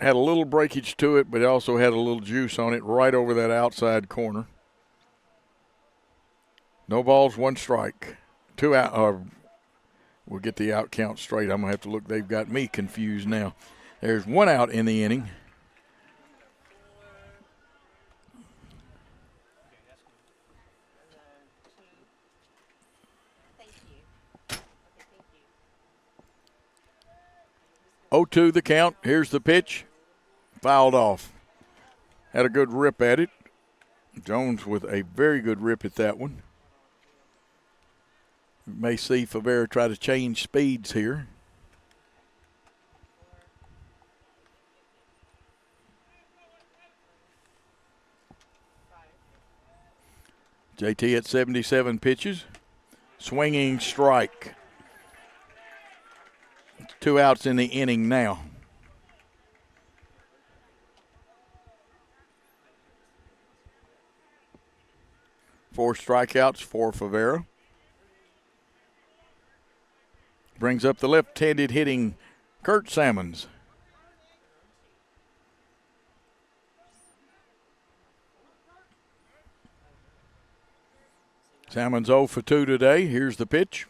Had a little breakage to it, but it also had a little juice on it right over that outside corner. No balls, 1 strike. 2 out. We'll get the out count straight. I'm going to have to look. They've got me confused now. There's 1 out in the inning. Oh, 2 the count. Here's the pitch. Fouled off. Had a good rip at it. Jones with a very good rip at that one. You may see Favera try to change speeds here. JT at 77 pitches. Swinging strike. 2 outs in the inning now. Four strikeouts for Favera. Brings up the left-handed hitting Kurt Salmons. Salmons 0 for 2 today. Here's the pitch.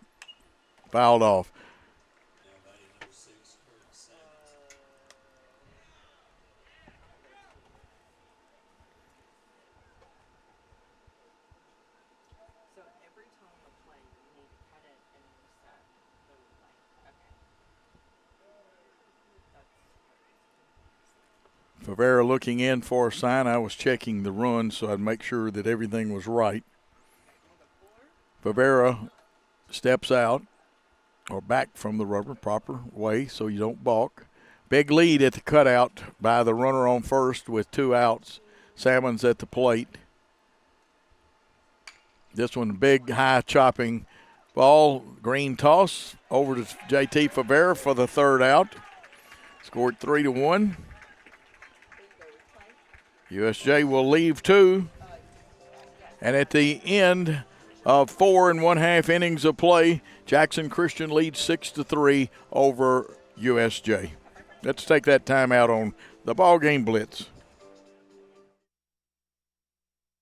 Fouled off. Favera looking in for a sign. I was checking the run so I'd make sure that everything was right. Favera steps out or back from the rubber proper way so you don't balk. Big lead at the cutout by the runner on first with 2 outs. Salmons at the plate. This one big, high chopping ball. Green toss over to JT Favera for the 3rd out. Scored 3-1. USJ will leave 2. And at the end of 4 1/2 innings of play, Jackson Christian leads 6-3 over USJ. Let's take that time out on the BallGame Blitz.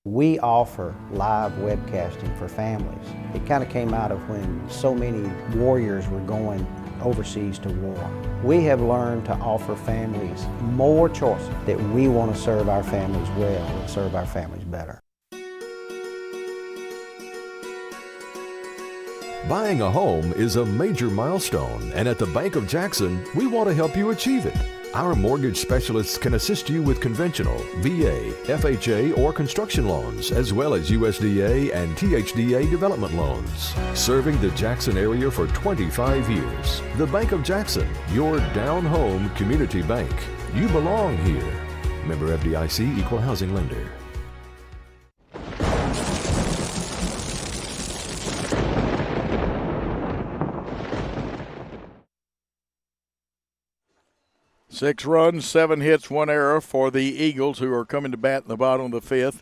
We offer live webcasting for families. It kind of came out of when so many warriors were going overseas to war. We have learned to offer families more choices, that we want to serve our families well and serve our families better. Buying a home is a major milestone, and at the Bank of Jackson, we want to help you achieve it. Our mortgage specialists can assist you with conventional, VA, FHA, or construction loans, as well as USDA and THDA development loans. Serving the Jackson area for 25 years. The Bank of Jackson, your down-home community bank. You belong here. Member FDIC, Equal Housing Lender. Six runs, 7 hits, 1 error for the Eagles, who are coming to bat in the bottom of the 5th.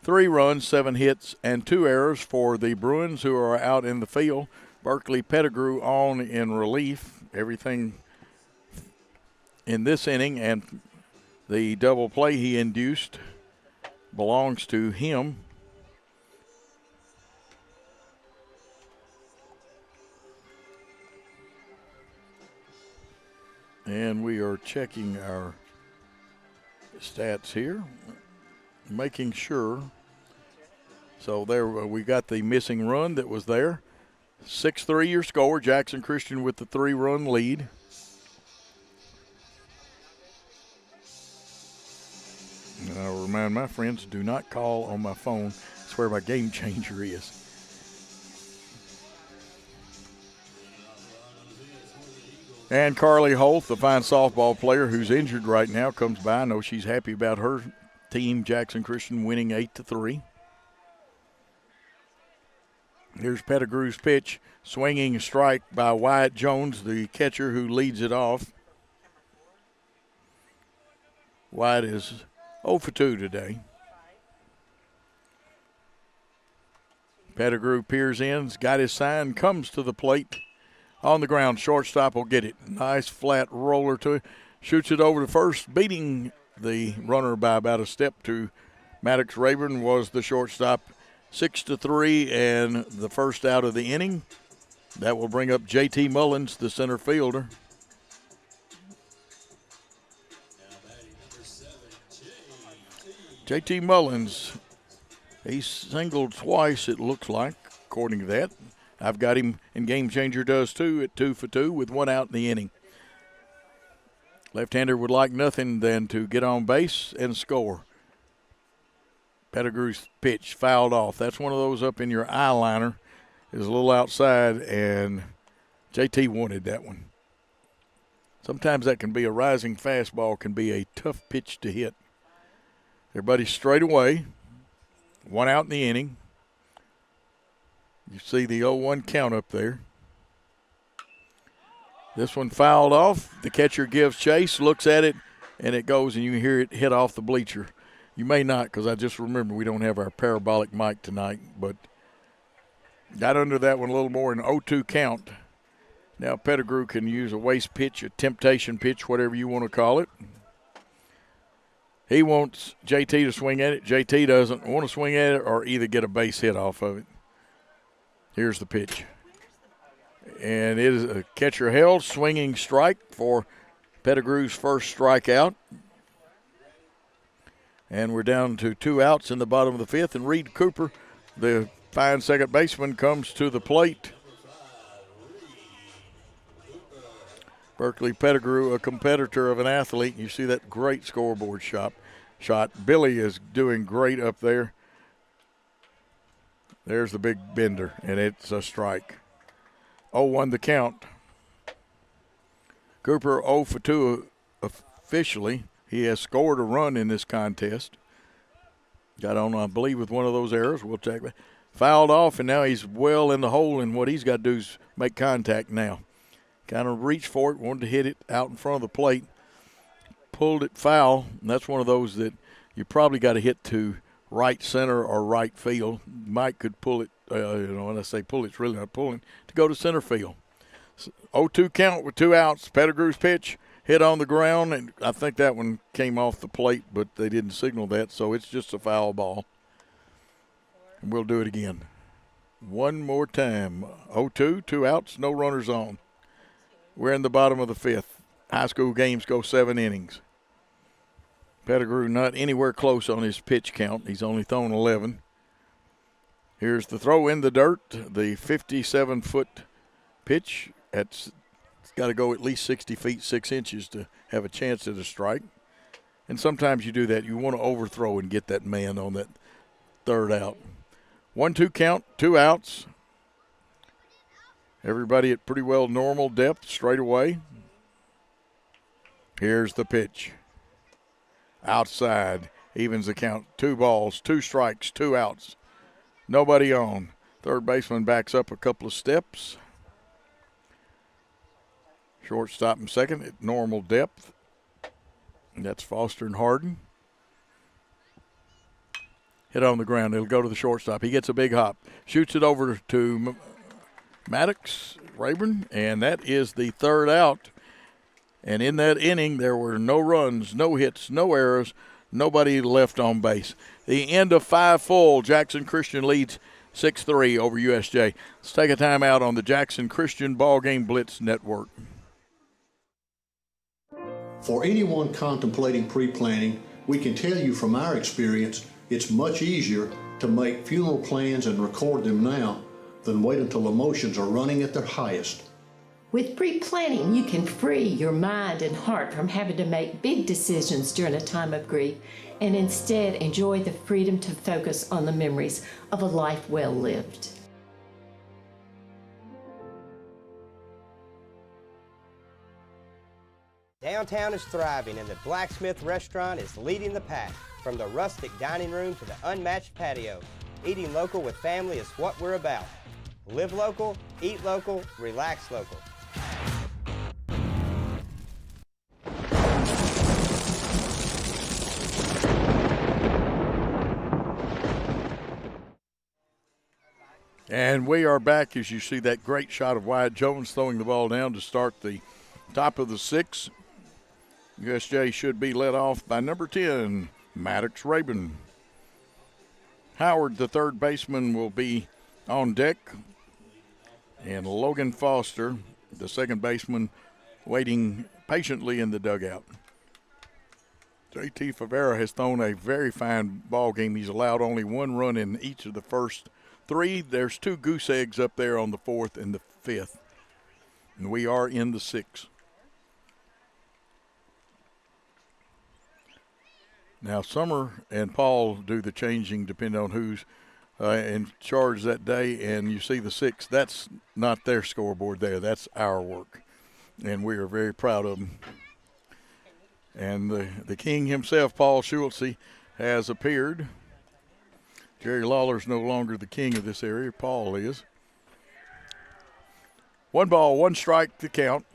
3 runs, 7 hits, and 2 errors for the Bruins, who are out in the field. Berkeley Pettigrew on in relief. Everything in this inning, and the double play he induced belongs to him. And we are checking our stats here, making sure. So there we got the missing run that was there. 6-3 your score. Jackson Christian with the 3-run lead. And I'll remind my friends, do not call on my phone. That's where my game changer is. And Carly Holt, the fine softball player who's injured right now, comes by. I know she's happy about her team, Jackson Christian, winning 8-3. Here's Pettigrew's pitch, swinging strike by Wyatt Jones, the catcher who leads it off. Wyatt is 0 for 2 today. Pettigrew peers in, got his sign, comes to the plate. On the ground, shortstop will get it. Nice flat roller to it. Shoots it over to first, beating the runner by about a step to Maddox Rayburn was the shortstop. 6-3 and the first out of the inning. That will bring up J.T. Mullins, the center fielder. J.T. Mullins, he singled twice, it looks like, according to that. I've got him, and Game Changer does too, at 2 for 2 with 1 out in the inning. Left-hander would like nothing than to get on base and score. Pettigrew's pitch fouled off. That's one of those up in your eyeliner. Is a little outside, and JT wanted that one. Sometimes that can be a rising fastball, can be a tough pitch to hit. Everybody straight away. 1 out in the inning. You see the 0-1 count up there. This one fouled off. The catcher gives chase, looks at it, and it goes, and you hear it hit off the bleacher. You may not, because I just remember we don't have our parabolic mic tonight, but got under that one a little more, an 0-2 count. Now Pettigrew can use a waste pitch, a temptation pitch, whatever you want to call it. He wants JT to swing at it. JT doesn't want to swing at it or either get a base hit off of it. Here's the pitch. And it is a catcher held, swinging strike for Pettigrew's first strikeout. And we're down to 2 outs in the bottom of the 5th. And Reed Cooper, the fine second baseman, comes to the plate. Berkeley Pettigrew, a competitor of an athlete. You see that great scoreboard shot. Billy is doing great up there. There's the big bender, and it's a strike. 0-1 the count. Cooper 0 for 2 officially. He has scored a run in this contest. Got on, I believe, with one of those errors. We'll check that. Fouled off, and now he's well in the hole, and what he's got to do is make contact now. Kind of reached for it, wanted to hit it out in front of the plate. Pulled it foul, and that's one of those that you probably got to hit to right center or right field. Mike could pull it, when I say pull, it's really not pulling, to go to center field. 0-2 count with 2 outs. Pettigrew's pitch hit on the ground, and I think that one came off the plate, but they didn't signal that, so it's just a foul ball. And we'll do it again. One more time. 0-2, 2 outs, no runners on. We're in the bottom of the fifth. High school games go 7 innings. Pettigrew not anywhere close on his pitch count. He's only thrown 11. Here's the throw in the dirt, the 57-foot pitch. It's got to go at least 60 feet, 6 inches to have a chance at a strike. And sometimes you do that. You want to overthrow and get that man on that third out. 1-2 count, 2 outs. Everybody at pretty well normal depth straight away. Here's the pitch. Outside, evens the count. 2 balls, 2 strikes, 2 outs. Nobody on. Third baseman backs up a couple of steps. Shortstop and second at normal depth. And that's Foster and Harden. Hit on the ground. It'll go to the shortstop. He gets a big hop. Shoots it over to Maddox Rayburn, and that is the third out. And in that inning, there were no runs, no hits, no errors, nobody left on base. The end of 5 full. Jackson Christian leads 6-3 over USJ. Let's take a timeout on the Jackson Christian BallGame Blitz Network. For anyone contemplating pre-planning, we can tell you from our experience, it's much easier to make funeral plans and record them now than wait until emotions are running at their highest. With pre-planning, you can free your mind and heart from having to make big decisions during a time of grief and instead enjoy the freedom to focus on the memories of a life well lived. Downtown is thriving and the Blacksmith Restaurant is leading the pack. From the rustic dining room to the unmatched patio, eating local with family is what we're about. Live local, eat local, relax local. And we are back as you see that great shot of Wyatt Jones throwing the ball down to start the top of the 6th. USJ should be led off by number 10, Maddox Rayburn. Howard, the third baseman, will be on deck. And Logan Foster, the second baseman, waiting patiently in the dugout. JT Favera has thrown a very fine ball game. He's allowed only 1 run in each of the first 3. There's 2 goose eggs up there on the 4th and the 5th. And we are in the 6th. Now, Summer and Paul do the changing depending on who's in charge that day. And you see the 6th. That's not their scoreboard there. That's our work. And we are very proud of them. And the king himself, Paul Schultze, has appeared. Jerry Lawler's no longer the king of this area. Paul is. 1 ball, 1 strike to count.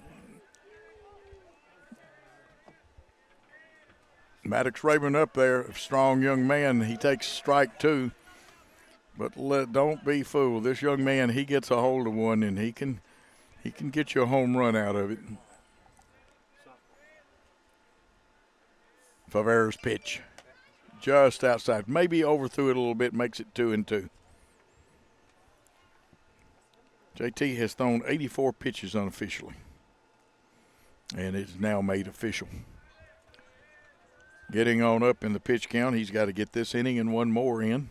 Maddox Rayburn up there, a strong young man. He takes strike 2. But don't be fooled. This young man, he gets a hold of one, and he can get you a home run out of it. Favera's pitch. Just outside. Maybe overthrew it a little bit, makes it 2-2. JT has thrown 84 pitches unofficially. And it's now made official. Getting on up in the pitch count. He's got to get this inning and 1 more in.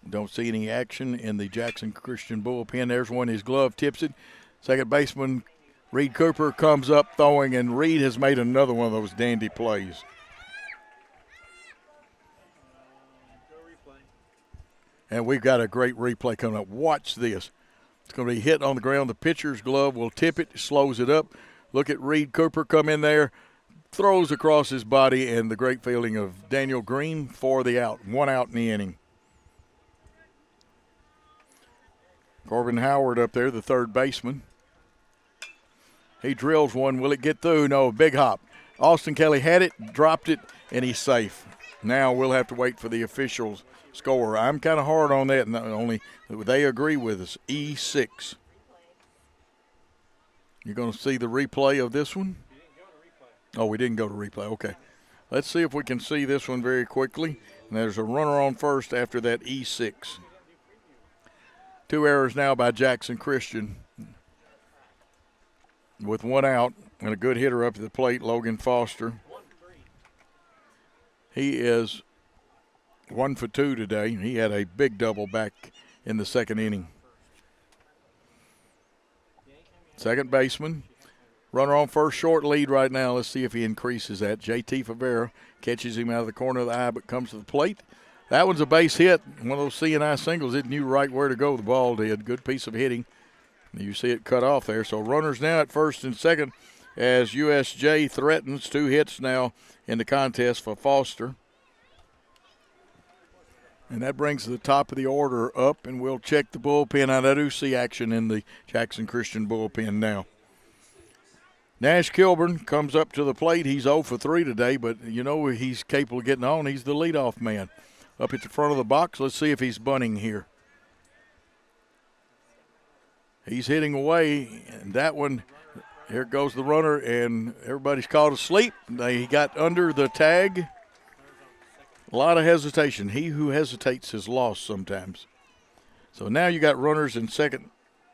Don't see any action in the Jackson Christian bullpen. There's one. His glove tips it. Second baseman Reed Cooper comes up throwing, and Reed has made another one of those dandy plays. And we've got a great replay coming up. Watch this. It's going to be hit on the ground. The pitcher's glove will tip it, slows it up. Look at Reed Cooper come in there. Throws across his body, and the great fielding of Daniel Green for the out. 1 out in the inning. Corbin Howard up there, the third baseman. He drills one. Will it get through? No, big hop. Austin Kelly had it, dropped it, and he's safe. Now we'll have to wait for the officials' score. I'm kind of hard on that, and only they agree with us. E6. You're going to see the replay of this one? Oh, we didn't go to replay. Okay. Let's see if we can see this one very quickly. And there's a runner on first after that E6. 2 errors now by Jackson Christian. with one out and a good hitter up at the plate, Logan Foster. He is 1 for 2 today. He had a big double back in the second inning. Second baseman. Runner on first, short lead right now. Let's see if he increases that. J.T. Favera catches him out of the corner of the eye but comes to the plate. That one's a base hit. One of those C&I singles. It knew right where to go. The ball did. Good piece of hitting. You see it cut off there. So runners now at first and second as USJ threatens 2 hits now in the contest for Foster. And that brings the top of the order up, and we'll check the bullpen out. I do see action in the Jackson Christian bullpen now. Nash Kilburn comes up to the plate. He's 0 for 3 today, but you know he's capable of getting on. He's the leadoff man. Up at the front of the box, let's see if he's bunting here. He's hitting away, and that one, here goes the runner, and everybody's called asleep. He got under the tag. A lot of hesitation. He who hesitates is lost sometimes. So now you got runners in second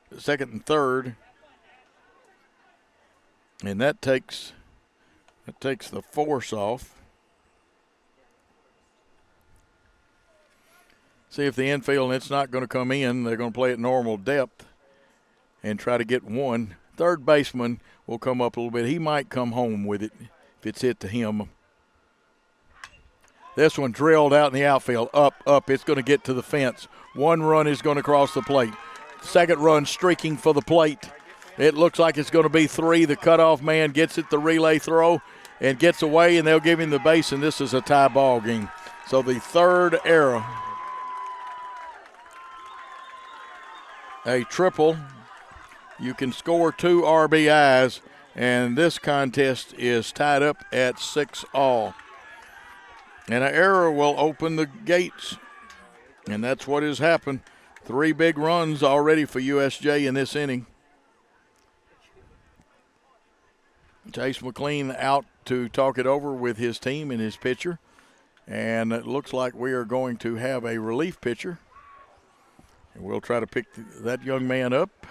and third. And that takes the force off. See if the infield, and it's not going to come in. They're going to play at normal depth and try to get one. Third baseman will come up a little bit. He might come home with it if it's hit to him. This one drilled out in the outfield. Up. It's going to get to the fence. One run is going to cross the plate. Second run streaking for the plate. It looks like it's going to be 3. The cutoff man gets it, the relay throw, and gets away, and they'll give him the base, and this is a tie ball game. So the third error. A triple. You can score 2 RBIs, and this contest is tied up at 6-all. And an error will open the gates, and that's what has happened. 3 big runs already for USJ in this inning. Chase McLean out to talk it over with his team and his pitcher, and it looks like we are going to have a relief pitcher. And we'll try to pick that young man up.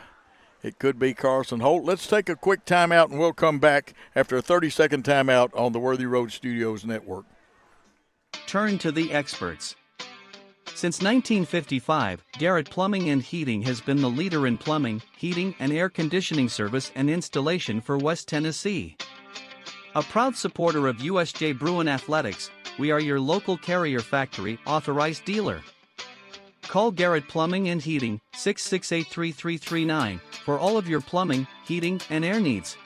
It could be Carson Holt. Let's take a quick timeout, and we'll come back after a 30-second timeout on the Worthy Road Studios Network. Turn to the experts. Since 1955, Garrett Plumbing and Heating has been the leader in plumbing, heating, and air conditioning service and installation for West Tennessee. A proud supporter of USJ Bruin Athletics, we are your local Carrier Factory authorized dealer. Call Garrett Plumbing and Heating, 668-3339, for all of your plumbing, heating, and air needs.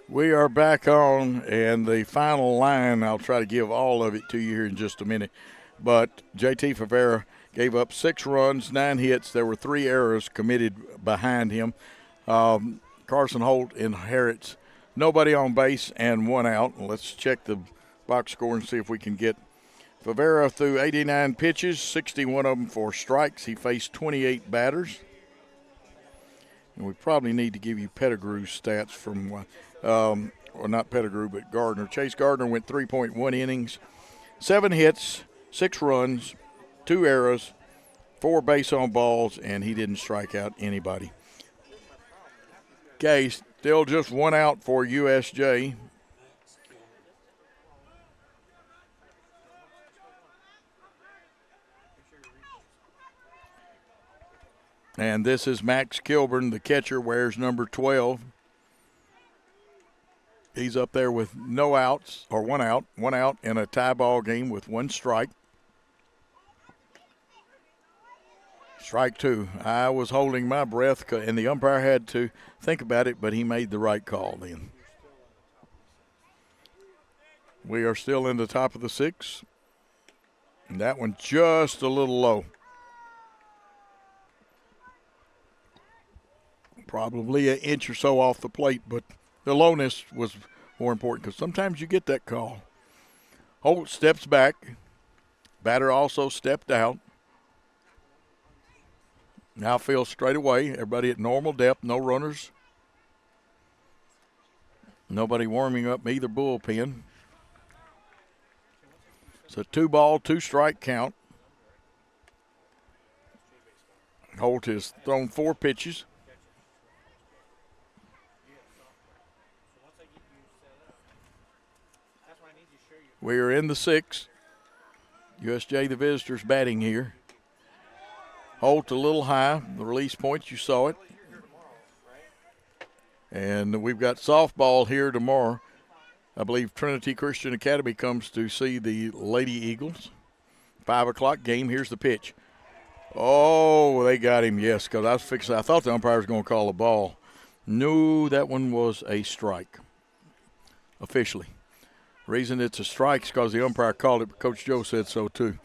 We are back on, and the final line, I'll try to give all of it to you here in just a minute. But J.T. Favera gave up 6 runs, 9 hits. There were 3 errors committed behind him. Carson Holt inherits nobody on base and 1 out. Let's check the box score and see if we can get Favera through 89 pitches, 61 of them for strikes. He faced 28 batters. And we probably need to give you Pettigrew stats from, or not Pettigrew, but Gardner. Chase Gardner went 3.1 innings, 7 hits, 6 runs, 2 errors, 4 base on balls, and he didn't strike out anybody. Okay, still just 1 out for USJ. And this is Max Kilburn, the catcher, wears number 12. He's up there with no outs, or 1 out in a tie ball game with 1 strike. Strike 2. I was holding my breath, and the umpire had to think about it, but he made the right call then. We are still in the top of the 6. And that one just a little low. Probably an inch or so off the plate, but the lowness was more important because sometimes you get that call. Holt steps back. Batter also stepped out. Now field straight away. Everybody at normal depth, no runners. Nobody warming up either bullpen. It's a 2-ball, 2-strike count. Holt has thrown 4 pitches. We are in the 6th. USJ, the visitors, batting here. Holt a little high. The release points, you saw it. And we've got softball here tomorrow. I believe Trinity Christian Academy comes to see the Lady Eagles. 5 o'clock game. Here's the pitch. Oh, they got him, yes, because I thought the umpire was going to call a ball. No, that one was a strike, officially. Reason it's a strike is because the umpire called it, but Coach Joe said so too.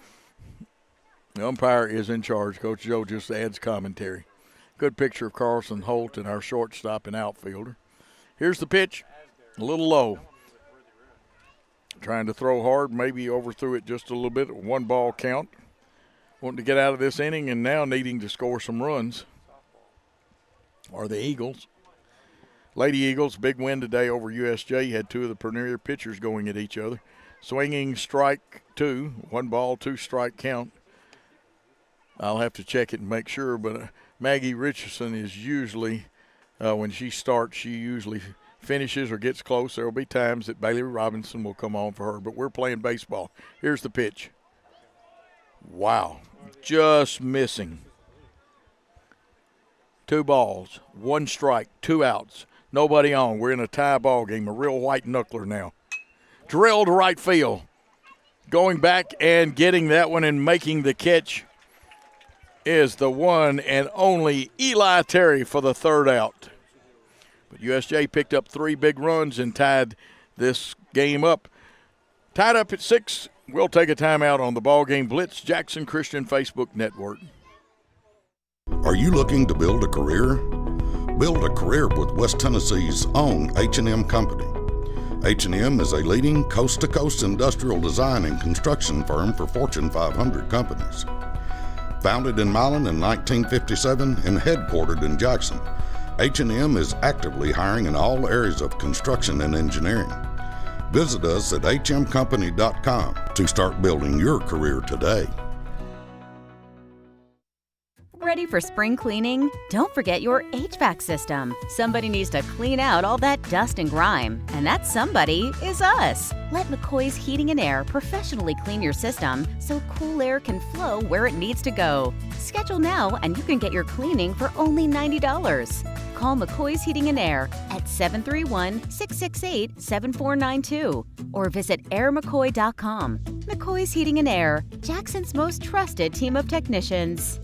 The umpire is in charge. Coach Joe just adds commentary. Good picture of Carlson Holt and our shortstop and outfielder. Here's the pitch, a little low. Trying to throw hard, maybe overthrew it just a little bit. 1-ball count. Wanting to get out of this inning and now needing to score some runs are the Eagles. Lady Eagles, big win today over USJ. Had 2 of the premier pitchers going at each other. Swinging strike 2, 1-ball, 2-strike count. I'll have to check it and make sure, but Maggie Richardson is usually, when she starts, she usually finishes or gets close. There will be times that Bailey Robinson will come on for her, but we're playing baseball. Here's the pitch. Wow, just missing. 2 balls, 1 strike, 2 outs, nobody on. We're in a tie ball game, a real white knuckler now. Drilled to right field. Going back and getting that one and making the catch is the one and only Eli Terry for the 3rd out. But USJ picked up 3 big runs and tied this game up. Tied up at 6. We'll take a timeout on the BallGame Blitz Jackson Christian Facebook Network. Are you looking to build a career? Build a career with West Tennessee's own H&M Company. H&M is a leading coast-to-coast industrial design and construction firm for Fortune 500 companies. Founded in Milan in 1957 and headquartered in Jackson, H&M is actively hiring in all areas of construction and engineering. Visit us at hmcompany.com to start building your career today. Ready for spring cleaning? Don't forget your HVAC system. Somebody needs to clean out all that dust and grime, and that somebody is us. Let McCoy's Heating and Air professionally clean your system so cool air can flow where it needs to go. Schedule now and you can get your cleaning for only $90. Call McCoy's Heating and Air at 731-668-7492 or visit airmccoy.com. McCoy's Heating and Air, Jackson's most trusted team of technicians.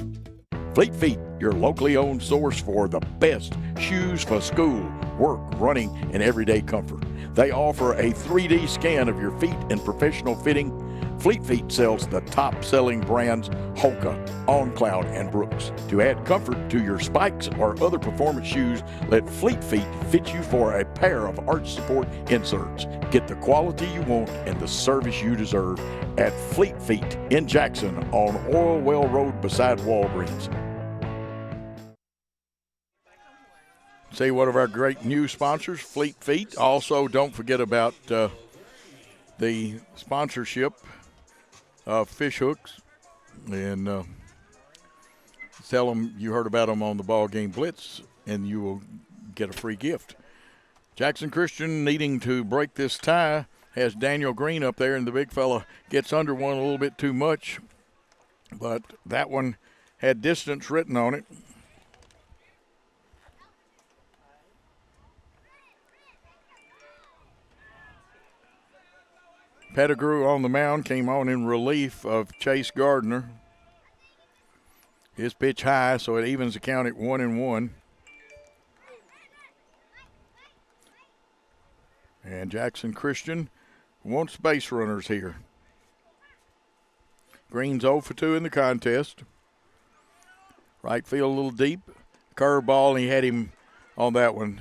Fleet Feet, your locally owned source for the best shoes for school, work, running, and everyday comfort. They offer a 3D scan of your feet and professional fitting. Fleet Feet sells the top-selling brands Hoka, OnCloud, and Brooks. To add comfort to your spikes or other performance shoes, let Fleet Feet fit you for a pair of arch support inserts. Get the quality you want and the service you deserve at Fleet Feet in Jackson on Oil Well Road beside Walgreens. See one of our great new sponsors, Fleet Feet. Also, don't forget about the sponsorship of Fish Hooks. And tell them you heard about them on the BallGame Blitz, and you will get a free gift. Jackson Christian needing to break this tie has Daniel Green up there, and the big fella gets under one a little bit too much. But that one had distance written on it. Pettigrew on the mound came on in relief of Chase Gardner. His pitch high, so it evens the count at 1-1. And Jackson Christian wants base runners here. Green's 0 for 2 in the contest. Right field a little deep. Curveball, and he had him on that one.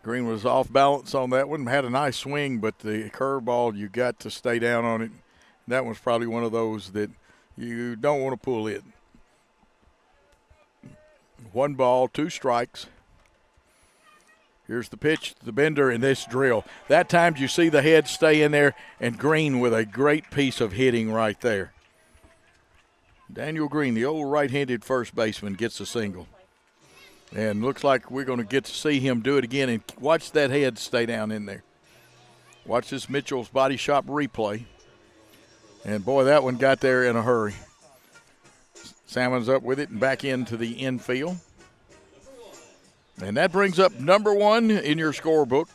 Green was off balance on that one. Had a nice swing, but the curveball, you got to stay down on it. That one's probably one of those that you don't want to pull it. 1 ball, 2 strikes. Here's the pitch, the bender, and this drill. That time you see the head stay in there, and Green with a great piece of hitting right there. Daniel Green, the old right-handed first baseman, gets a single. And looks like we're going to get to see him do it again, and watch that head stay down in there. Watch this Mitchell's Body Shop replay. And, boy, that one got there in a hurry. Salmon's up with it and back into the infield. And that brings up number 1 in your scorebook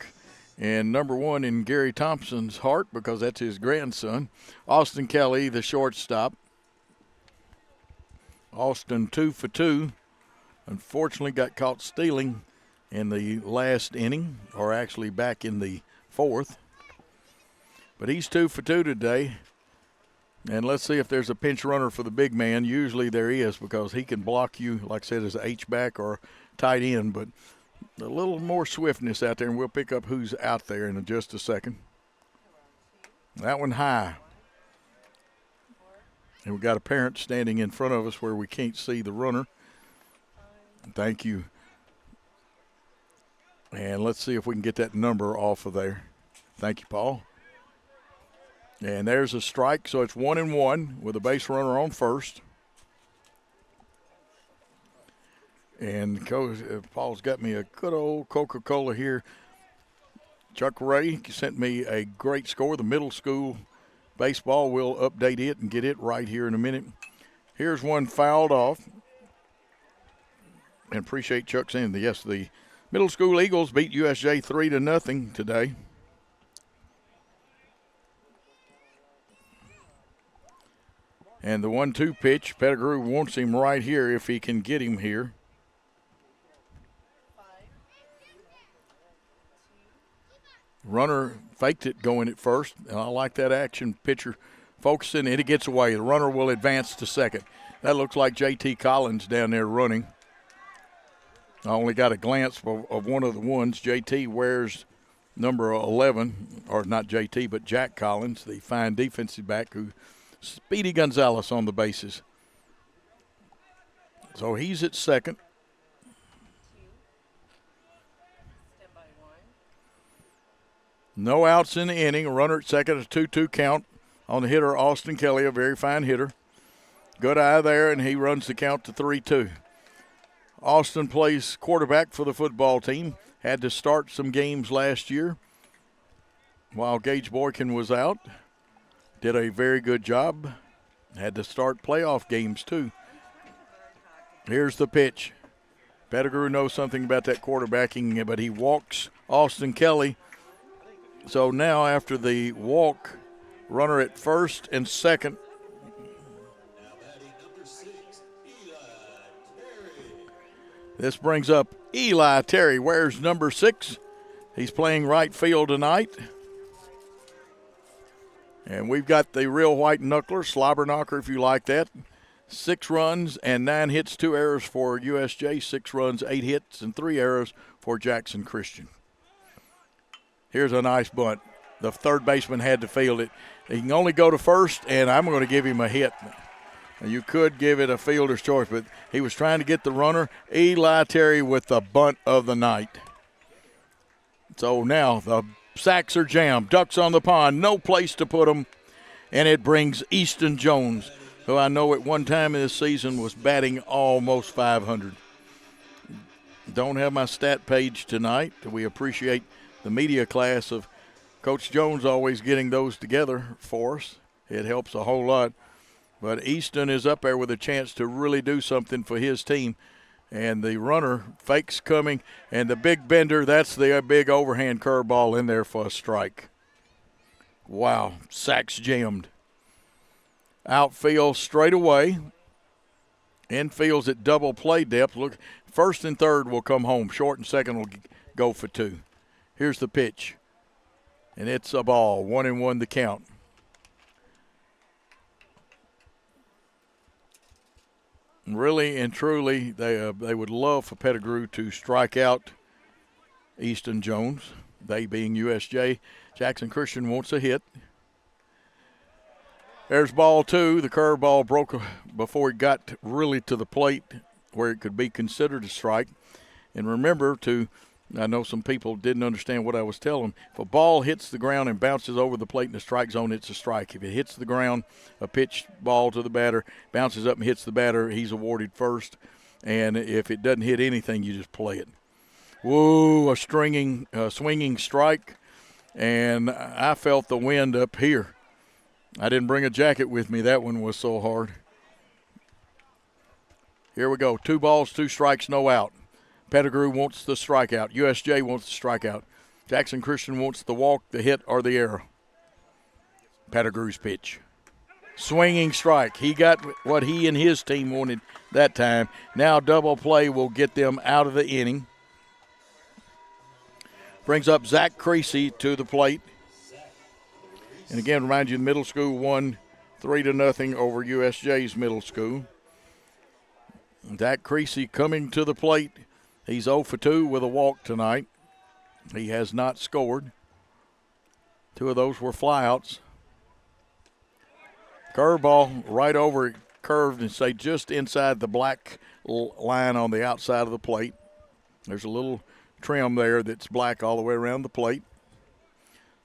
and number 1 in Gary Thompson's heart because that's his grandson. Austin Kelly, the shortstop. Austin 2 for 2. Unfortunately got caught stealing in the last inning, or actually back in the 4th. But he's 2 for 2 today. And let's see if there's a pinch runner for the big man. Usually there is because he can block you, like I said, as an H-back or tight end, but a little more swiftness out there, and we'll pick up who's out there in just a second. That one high. And we've got a parent standing in front of us where we can't see the runner. Thank you. And let's see if we can get that number off of there. Thank you, Paul. And there's a strike, so it's 1-1 with a base runner on first. And Paul's got me a good old Coca-Cola here. Chuck Ray sent me a great score. The middle school baseball, will update it and get it right here in a minute. Here's one fouled off. And appreciate Chuck saying that. Yes, the middle school Eagles beat USJ 3-0 today. And the 1-2 pitch, Pettigrew wants him right here if he can get him here. Runner faked it going at first. And I like that action. Pitcher focusing, and it gets away. The runner will advance to second. That looks like J.T. Collins down there running. I only got a glance of one of the ones. J.T. wears number 11, or not J.T., but Jack Collins, the fine defensive back who Speedy Gonzalez on the bases. So he's at second. No outs in the inning. A runner at second, a 2-2 count on the hitter, Austin Kelly, a very fine hitter. Good eye there, and he runs the count to 3-2. Austin plays quarterback for the football team. Had to start some games last year while Gage Boykin was out. Did a very good job. Had to start playoff games, too. Here's the pitch. Pettigrew knows something about that quarterbacking, but he walks Austin Kelly. So now after the walk, runner at first and second. This brings up Eli Terry, wears number 6. He's playing right field tonight. And we've got the real white knuckler, slobber knocker if you like that. 6 runs and 9 hits, 2 errors for USJ. 6 runs, 8 hits, and 3 errors for Jackson Christian. Here's a nice bunt. The third baseman had to field it. He can only go to first, and I'm going to give him a hit. You could give it a fielder's choice, but he was trying to get the runner. Eli Terry with the bunt of the night. So now the sacks are jammed. Ducks on the pond, no place to put them. And it brings Easton Jones, who I know at one time in this season was batting almost 500. Don't have my stat page tonight. We appreciate the media class of Coach Jones always getting those together for us. It helps a whole lot. But Easton is up there with a chance to really do something for his team. And the runner fakes coming, and the big bender, that's the big overhand curveball in there for a strike. Wow, sacks jammed. Outfield straight away. Infield's at double play depth. Look, first and third will come home. Short and second will go for 2. Here's the pitch. And it's a ball, 1-1 the count. Really and truly, they would love for Pettigrew to strike out Easton Jones, they being USJ. Jackson Christian wants a hit. There's ball 2. The curveball broke before it got really to the plate where it could be considered a strike. And remember to I know some people didn't understand what I was telling them. If a ball hits the ground and bounces over the plate in the strike zone, it's a strike. If it hits the ground, a pitched ball to the batter, bounces up and hits the batter, he's awarded first. And if it doesn't hit anything, you just play it. Whoa, a swinging strike. And I felt the wind up here. I didn't bring a jacket with me. That one was so hard. Here we go. 2 balls, 2 strikes, no out. Pettigrew wants the strikeout. USJ wants the strikeout. Jackson Christian wants the walk, the hit, or the error. Pettigrew's pitch. Swinging strike. He got what he and his team wanted that time. Now double play will get them out of the inning. Brings up Zach Creasy to the plate. And again, remind you, the middle school won 3-0 over USJ's middle school. Zach Creasy coming to the plate. He's 0 for 2 with a walk tonight. He has not scored. 2 of those were flyouts. Curveball right over it, curved and stayed just inside the black line on the outside of the plate. There's a little trim there that's black all the way around the plate.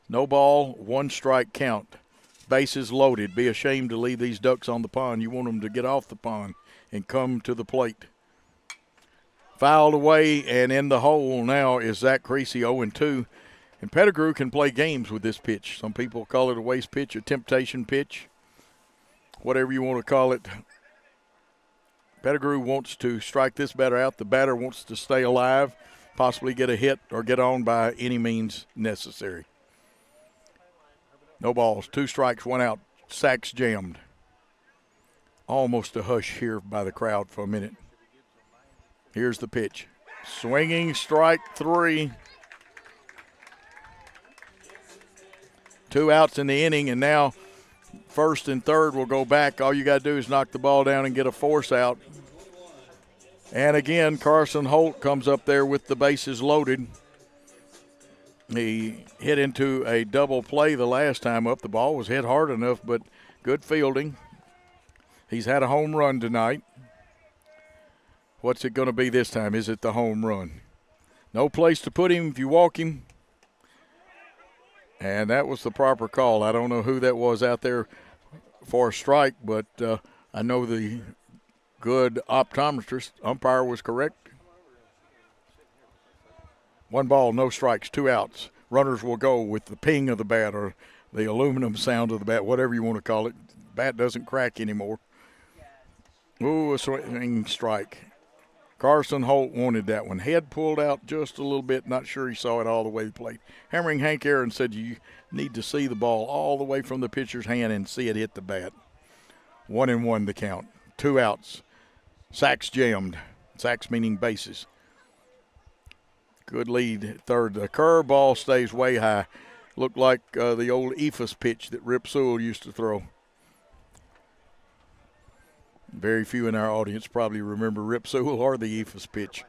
No ball, 1 strike count. Bases loaded. Be ashamed to leave these ducks on the pond. You want them to get off the pond and come to the plate. Fouled away and in the hole now is Zach Creasy, 0-2. And Pettigrew can play games with this pitch. Some people call it a waste pitch, a temptation pitch, whatever you want to call it. Pettigrew wants to strike this batter out. The batter wants to stay alive, possibly get a hit or get on by any means necessary. No balls, 2 strikes, 1 out. Sacks jammed. Almost a hush here by the crowd for a minute. Here's the pitch. Swinging strike 3. 2 outs in the inning, and now first and third will go back. All you got to do is knock the ball down and get a force out. And again, Carson Holt comes up there with the bases loaded. He hit into a double play the last time up. The ball was hit hard enough, but good fielding. He's had a home run tonight. What's it going to be this time? Is it the home run? No place to put him if you walk him. And that was the proper call. I don't know who that was out there for a strike, but I know the good optometrist umpire was correct. 1 ball, no strikes, 2 outs. Runners will go with the ping of the bat or the aluminum sound of the bat, whatever you want to call it. Bat doesn't crack anymore. Ooh, a swinging strike. Carson Holt wanted that one. Head pulled out just a little bit. Not sure he saw it all the way to the plate. Hammering Hank Aaron said you need to see the ball all the way from the pitcher's hand and see it hit the bat. 1-1 the count. 2 outs. Sacks jammed. Sacks meaning bases. Good lead third. The curve ball stays way high. Looked like the old Ephus pitch that Rip Sewell used to throw. Very few in our audience probably remember Rip Sewell or the Ephus pitch.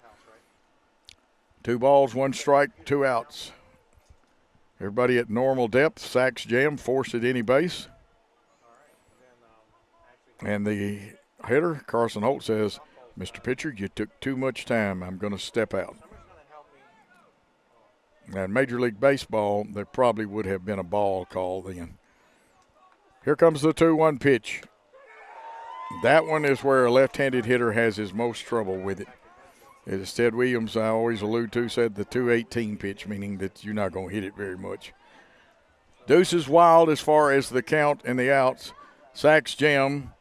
2 balls, 1 strike, 2 outs. Everybody at normal depth. Sacks jam, force at any base. And the hitter, Carson Holt, says, Mr. Pitcher, you took too much time. I'm going to step out. Now, in Major League Baseball, there probably would have been a ball call then. Here comes the 2-1 pitch. That one is where a left-handed hitter has his most trouble with it. As Ted Williams, I always allude to, said the 2-18 pitch, meaning that you're not going to hit it very much. Deuce is wild as far as the count and the outs. Sacks jam.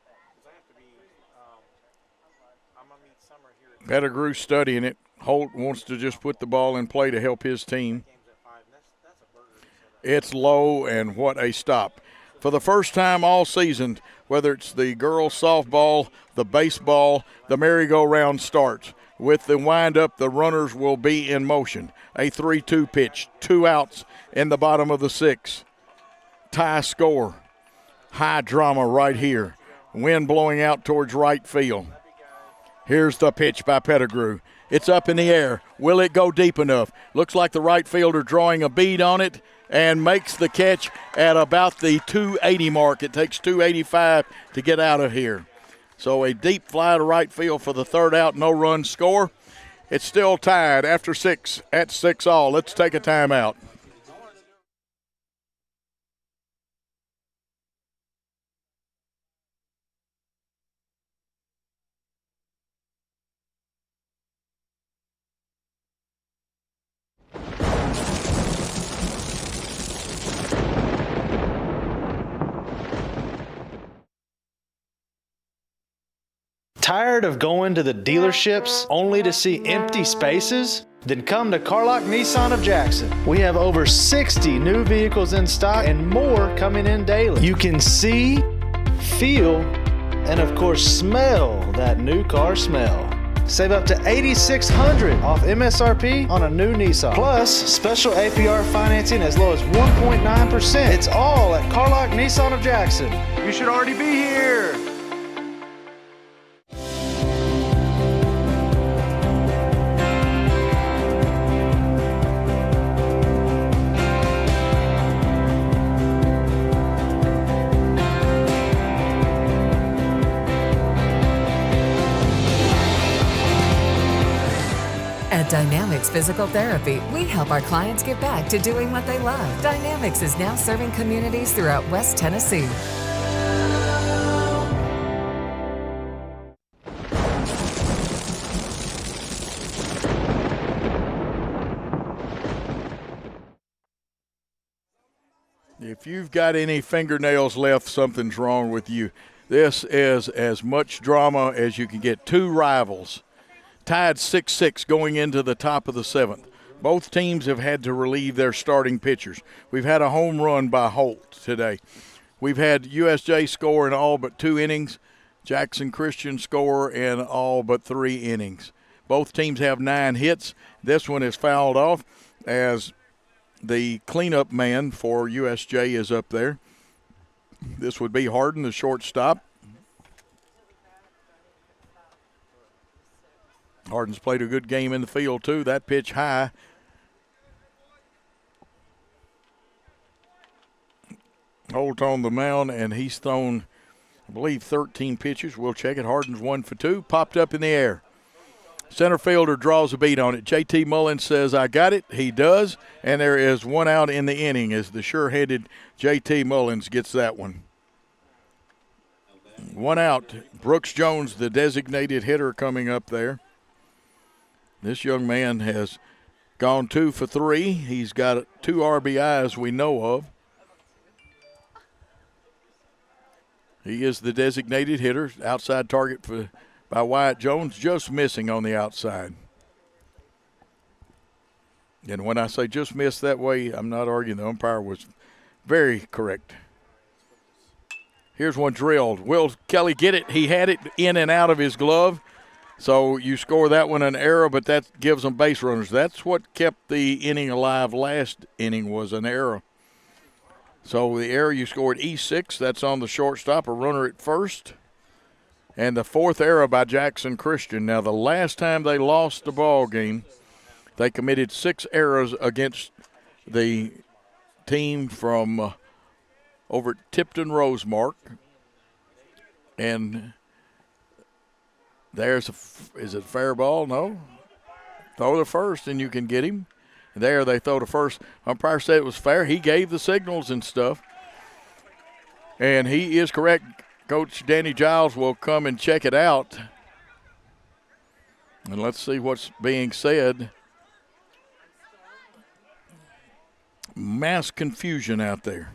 Pettigrew studying it. Holt wants to just put the ball in play to help his team. It's low, and what a stop. For the first time all season, whether it's the girls softball, the baseball, the merry-go-round starts. With the wind-up, the runners will be in motion. A 3-2 pitch, 2 outs in the bottom of the 6th. Tie score. High drama right here. Wind blowing out towards right field. Here's the pitch by Pettigrew. It's up in the air. Will it go deep enough? Looks like the right fielder drawing a bead on it and makes the catch at about the 280 mark. It takes 285 to get out of here. So a deep fly to right field for the 3rd out, no run score. It's still tied after 6 at 6-all. Let's take a timeout. Tired of going to the dealerships only to see empty spaces? Then come to Carlock Nissan of Jackson. We have over 60 new vehicles in stock and more coming in daily. You can see, feel, and of course smell that new car smell. Save up to $8,600 off MSRP on a new Nissan. Plus, special APR financing as low as 1.9%. It's all at Carlock Nissan of Jackson. You should already be here. At Dynamics Physical Therapy, we help our clients get back to doing what they love. Dynamics is now serving communities throughout West Tennessee. If you've got any fingernails left, something's wrong with you. This is as much drama as you can get. Two rivals tied 6-6 going into the top of the 7th. Both teams have had to relieve their starting pitchers. We've had a home run by Holt today. We've had USJ score in all but 2 innings. Jackson Christian score in all but 3 innings. Both teams have 9 hits. This one is fouled off as the cleanup man for USJ is up there. This would be Harden, the shortstop. Harden's played a good game in the field, too. That pitch high. Holt on the mound, and he's thrown, I believe, 13 pitches. We'll check it. Harden's 1 for 2. Popped up in the air. Center fielder draws a beat on it. J.T. Mullins says, I got it. He does. And there is 1 out in the inning as the sure-handed J.T. Mullins gets that one. 1 out. Brooks Jones, the designated hitter, coming up there. This young man has gone 2 for 3. He's got 2 RBIs we know of. He is the designated hitter. Outside target by Wyatt Jones, just missing on the outside. And when I say just missed that way, I'm not arguing. The umpire was very correct. Here's one drilled. Will Kelly get it? He had it in and out of his glove. So you score that one an error, but that gives them base runners. That's what kept the inning alive last inning, was an error. So the error, you scored E6. That's on the shortstop, a runner at first. And the 4th error by Jackson Christian. Now, the last time they lost the ball game, they committed 6 errors against the team from over at Tipton Rosemark. And is it a fair ball? No. Throw the first and you can get him. There they throw the first. Umpire said it was fair. He gave the signals and stuff. And he is correct. Coach Danny Giles will come and check it out. And let's see what's being said. Mass confusion out there.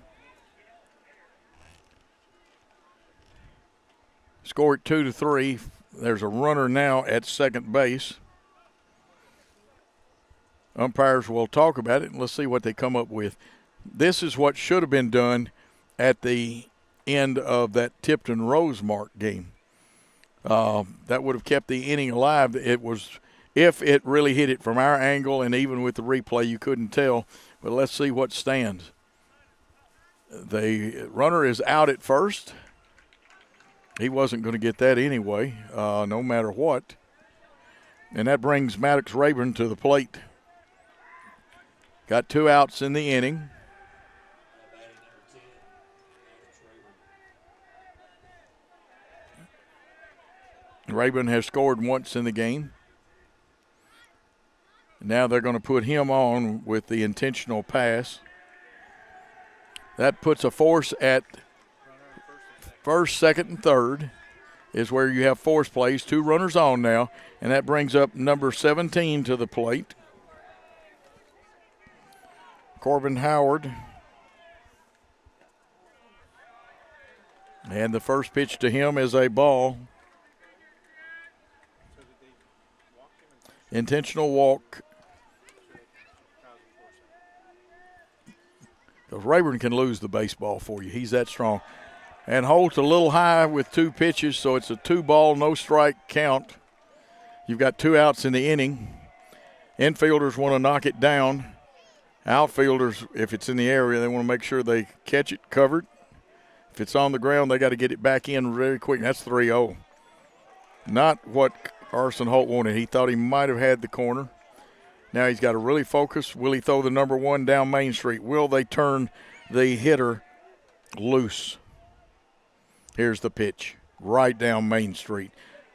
Scored 2-3. There's a runner now at second base. Umpires will talk about it, and let's see what they come up with. This is what should have been done at the end of that Tipton Rosemark game. That would have kept the inning alive. It was, if it really hit it from our angle, and even with the replay, you couldn't tell. But let's see what stands. The runner is out at first. He wasn't going to get that anyway, no matter what. And that brings Maddox Rayburn to the plate. Got 2 outs in the inning. Rayburn has scored once in the game. Now they're going to put him on with the intentional pass. That puts a force at first, second, and third is where you have force plays. 2 runners on now, and that brings up number 17 to the plate. Corbin Howard. And the first pitch to him is a ball. Intentional walk. Because Rayburn can lose the baseball for you. He's that strong. And Holt a little high with 2 pitches, so it's a 2-ball, no strike count. You've got 2 outs in the inning. Infielders want to knock it down. Outfielders, if it's in the area, they want to make sure they catch it covered. If it's on the ground, they got to get it back in very quick. That's 3-0. Not what Arson Holt wanted. He thought he might have had the corner. Now he's got to really focus. Will he throw the number 1 down Main Street? Will they turn the hitter loose? Here's the pitch, right down Main Street.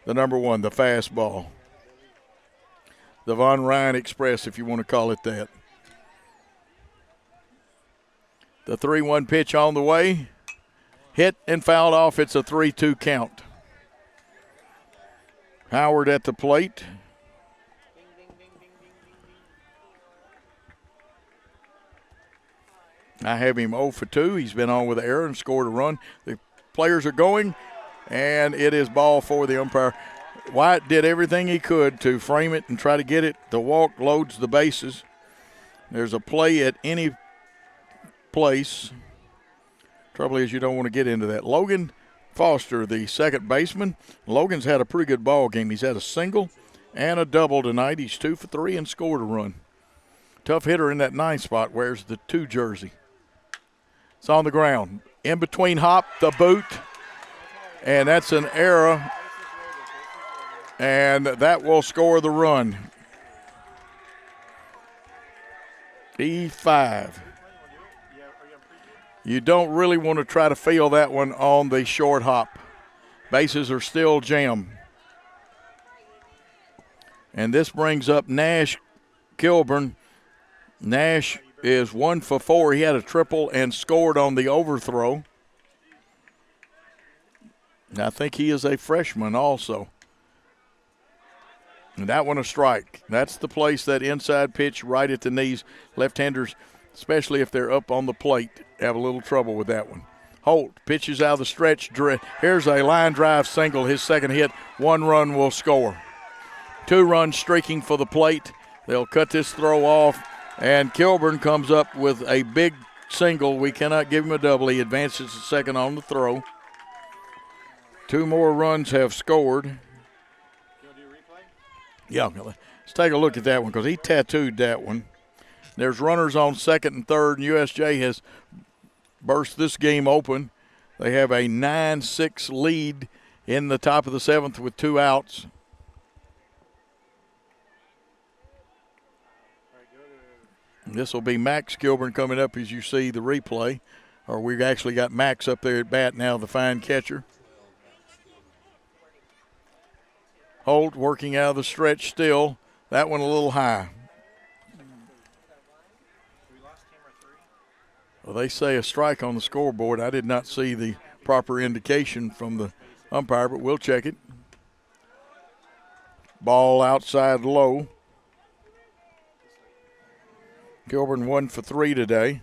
The number 1, the fastball. The Von Ryan Express, if you want to call it that. The 3-1 pitch on the way. Hit and fouled off. It's a 3-2 count. Howard at the plate. I have him 0 for 2. He's been on with an error and scored a run. The players are going, and it is ball for the umpire. White did everything he could to frame it and try to get it. The walk loads the bases. There's a play at any place. Trouble is you don't want to get into that. Logan Foster, the second baseman. Logan's had a pretty good ball game. He's had a single and a double tonight. He's 2 for 3 and scored a run. Tough hitter in that 9 spot. Wears the 2 jersey. It's on the ground. In between hop, the boot. And that's an error. And that will score the run. E5. You don't really want to try to field that one on the short hop. Bases are still jammed. And this brings up Nash Kilburn. Nash is 1 for 4. He had a triple and scored on the overthrow. I think he is a freshman also. And that one a strike. That's the place, that inside pitch right at the knees. Left-handers, especially if they're up on the plate, have a little trouble with that one. Holt pitches out of the stretch. Here's a line drive single, his second hit. 1 run will score. 2 runs streaking for the plate. They'll cut this throw off, and Kilburn comes up with a big single. We cannot give him a double. He advances to second on the throw. 2 more runs have scored. Yeah, let's take a look at that one because he tattooed that one. There's runners on second and third, and USJ has burst this game open. They have a 9-6 lead in the top of the 7th with 2 outs. This will be Max Kilburn coming up as you see the replay. Or we've actually got Max up there at bat now, the fine catcher. Holt working out of the stretch still. That one a little high. Well, they say a strike on the scoreboard. I did not see the proper indication from the umpire, but we'll check it. Ball outside low. Kilburn 1 for 3 today.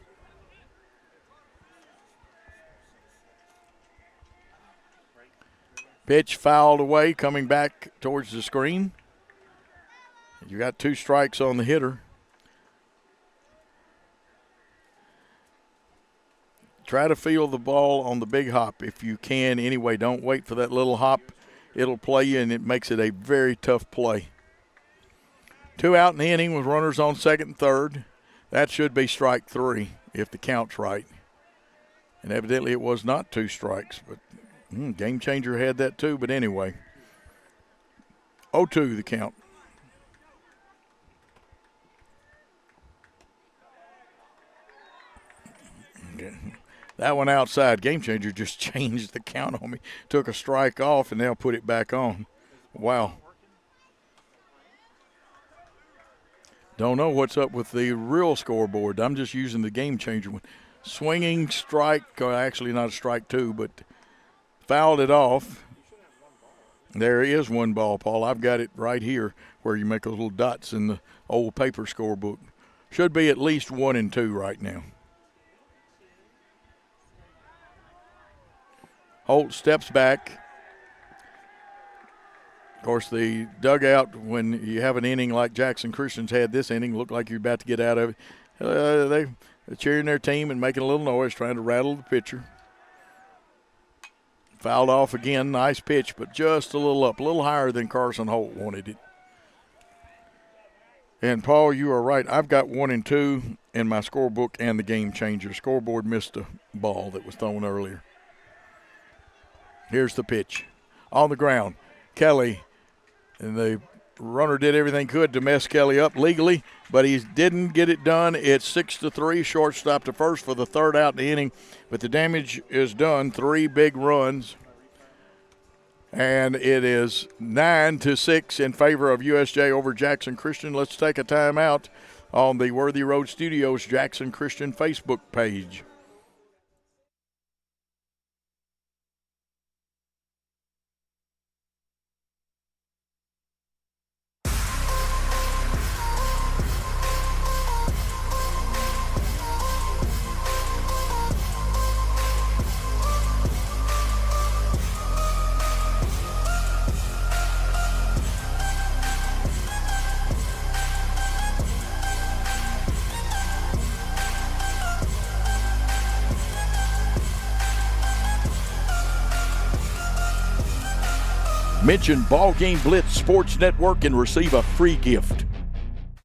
Pitch fouled away, coming back towards the screen. You got 2 strikes on the hitter. Try to field the ball on the big hop if you can anyway. Don't wait for that little hop. It'll play you, and it makes it a very tough play. 2 out in the inning with runners on second and third. That should be strike 3 if the count's right. And evidently it was not 2 strikes, but Game Changer had that too, but anyway. 0-2 the count. That one outside. Game Changer just changed the count on me. Took a strike off and now put it back on. Wow. Don't know what's up with the real scoreboard. I'm just using the game changer one. Swinging strike, or actually not a strike two, but fouled it off. There is one ball, Paul. I've got it right here where you make those little dots in the old paper scorebook. Should be at least 1 and 2 right now. Holt steps back. Of course, the dugout, when you have an inning like Jackson Christian's had this inning, look like you're about to get out of it. They're cheering their team and making a little noise, trying to rattle the pitcher. Fouled off again. Nice pitch, but just a little up, a little higher than Carson Holt wanted it. And, Paul, you are right. I've got 1 and 2 in my scorebook and the game changer. Scoreboard missed a ball that was thrown earlier. Here's the pitch. On the ground, Kelly. And the runner did everything could to mess Kelly up legally, but he didn't get it done. It's 6-3, shortstop to first for the third out in the inning. But the damage is done, 3 big runs. And it is 9-6 in favor of USJ over Jackson Christian. Let's take a timeout on the Worthy Road Studios Jackson Christian Facebook page. Mention BallGame Blitz Sports Network and receive a free gift.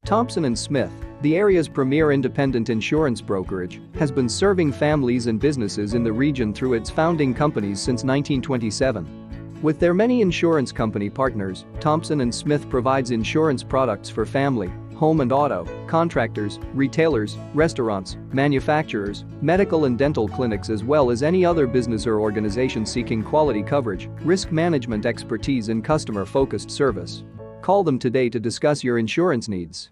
Thompson & Smith, the area's premier independent insurance brokerage, has been serving families and businesses in the region through its founding companies since 1927. With their many insurance company partners, Thompson & Smith provides insurance products for family, home and auto, contractors, retailers, restaurants, manufacturers, medical and dental clinics, as well as any other business or organization seeking quality coverage, risk management expertise and customer-focused service. Call them today to discuss your insurance needs.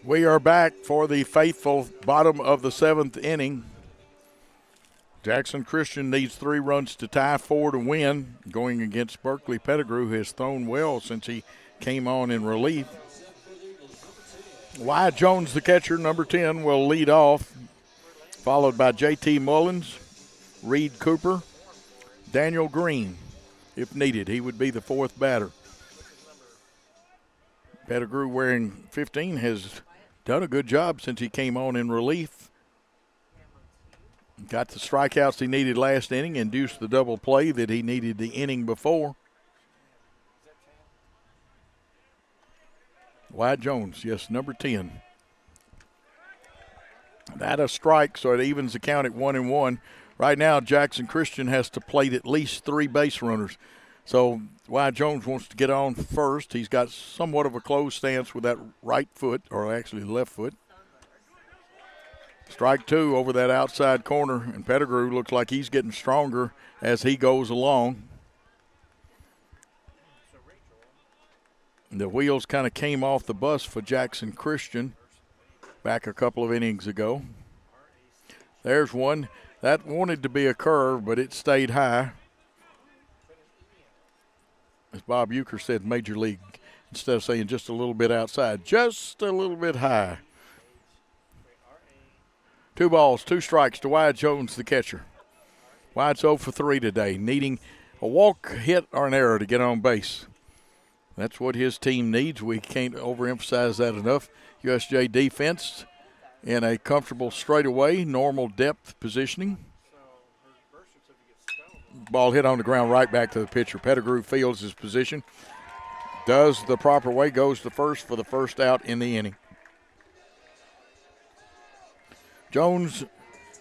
We are back for the faithful bottom of the 7th inning. Jackson Christian needs 3 runs to tie, 4 to win. Going against Berkeley Pettigrew, who has thrown well since he came on in relief. Wyatt Jones, the catcher, number 10, will lead off, followed by J.T. Mullins, Reed Cooper, Daniel Green. If needed, he would be the 4th batter. Pettigrew, wearing 15, has done a good job since he came on in relief. Got the strikeouts he needed last inning, induced the double play that he needed the inning before. Wyatt Jones, yes, number 10. That a strike, so it evens the count at 1-1. Right now, Jackson Christian has to plate at least 3 base runners. So Wyatt Jones wants to get on first. He's got somewhat of a closed stance with that right foot, or actually left foot. Strike 2 over that outside corner, and Pettigrew looks like he's getting stronger as he goes along. The wheels kind of came off the bus for Jackson Christian back a couple of innings ago. There's one. That wanted to be a curve, but it stayed high. As Bob Euchre said, Major League, instead of saying just a little bit outside, just a little bit high. 2 balls, 2 strikes to Wyatt Jones, the catcher. Wyatt's 0 for 3 today, needing a walk, hit, or an error to get on base. That's what his team needs. We can't overemphasize that enough. USJ defense in a comfortable straightaway, normal depth positioning. Ball hit on the ground right back to the pitcher. Pettigrew fields his position. Does the proper way, goes to first for the first out in the inning. Jones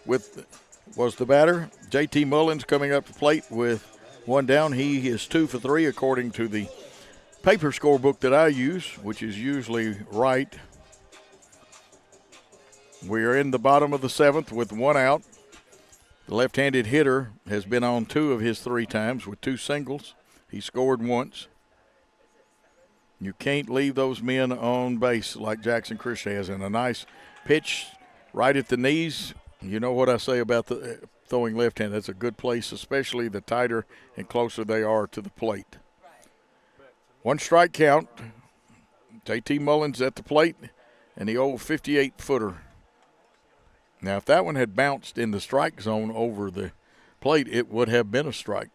was the batter. J.T. Mullins coming up to plate with 1 down. He is 2 for 3 according to the paper scorebook that I use, which is usually right. We are in the bottom of the 7th with 1 out. The left-handed hitter has been on 2 of his 3 times with 2 singles. He scored once. You can't leave those men on base like Jackson Christian has. And a nice pitch right at the knees. You know what I say about the throwing left-hand. That's a good place, especially the tighter and closer they are to the plate. 1 strike count. JT Mullins at the plate, and the old 58-footer. Now, if that one had bounced in the strike zone over the plate, it would have been a strike.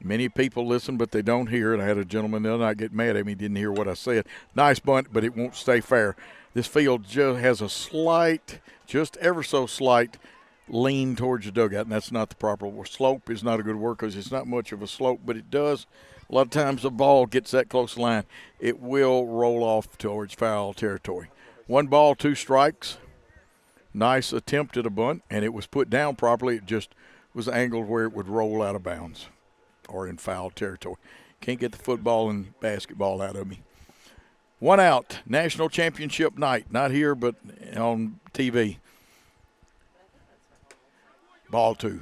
Many people listen, but they don't hear. And I had a gentleman the other night get mad at me, didn't hear what I said. Nice bunt, but it won't stay fair. This field just has a slight, just ever so slight, lean towards the dugout, and that's not the proper slope. Is not a good word because it's not much of a slope, but it does. A lot of times the ball gets that close line, it will roll off towards foul territory. 1 ball, 2 strikes. Nice attempt at a bunt, and it was put down properly. It just was angled where it would roll out of bounds or in foul territory. Can't get the football and basketball out of me. 1 out, national championship night. Not here, but on TV. Ball 2.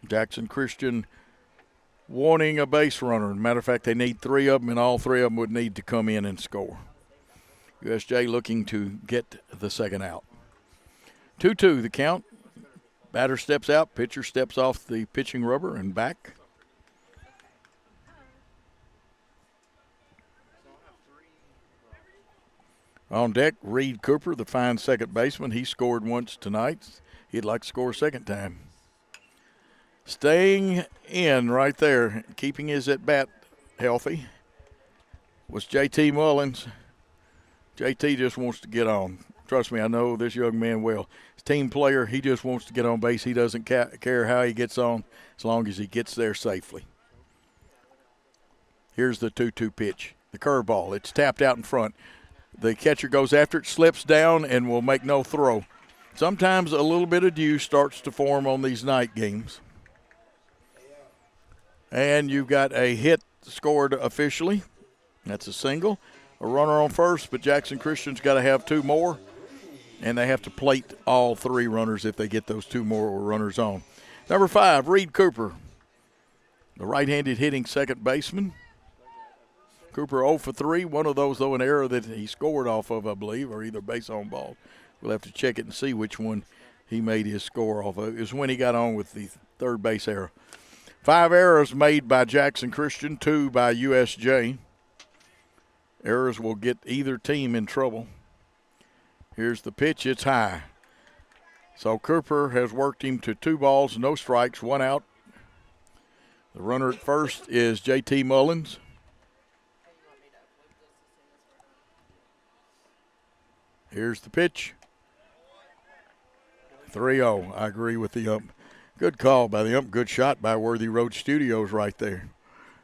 Jackson Christian wanting a base runner. Matter of fact, they need 3 of them, and all 3 of them would need to come in and score. USJ looking to get the 2nd out. 2-2 the count. Batter steps out, pitcher steps off the pitching rubber and back. On deck, Reed Cooper, the fine second baseman. He scored once tonight. He'd like to score a 2nd time. Staying in right there, keeping his at-bat healthy, was JT Mullins. JT just wants to get on. Trust me, I know this young man well. He's a team player. He just wants to get on base. He doesn't care how he gets on as long as he gets there safely. Here's the 2-2 pitch. The curveball. It's tapped out in front. The catcher goes after it, slips down, and will make no throw. Sometimes a little bit of dew starts to form on these night games. And you've got a hit scored officially. That's a single. A runner on first, but Jackson Christian's got to have 2 more. And they have to plate all 3 runners if they get those 2 more runners on. Number 5, Reed Cooper, the right-handed hitting second baseman. Cooper 0 for 3. One of those, though, an error that he scored off of, I believe, or either base on ball. We'll have to check it and see which one he made his score off of. It was when he got on with the third base error. 5 errors made by Jackson Christian, 2 by USJ. Errors will get either team in trouble. Here's the pitch. It's high. So Cooper has worked him to 2 balls, no strikes, 1 out. The runner at first is JT Mullins. Here's the pitch. 3-0. I agree with the ump. Good call by the ump. Good shot by Worthy Road Studios right there.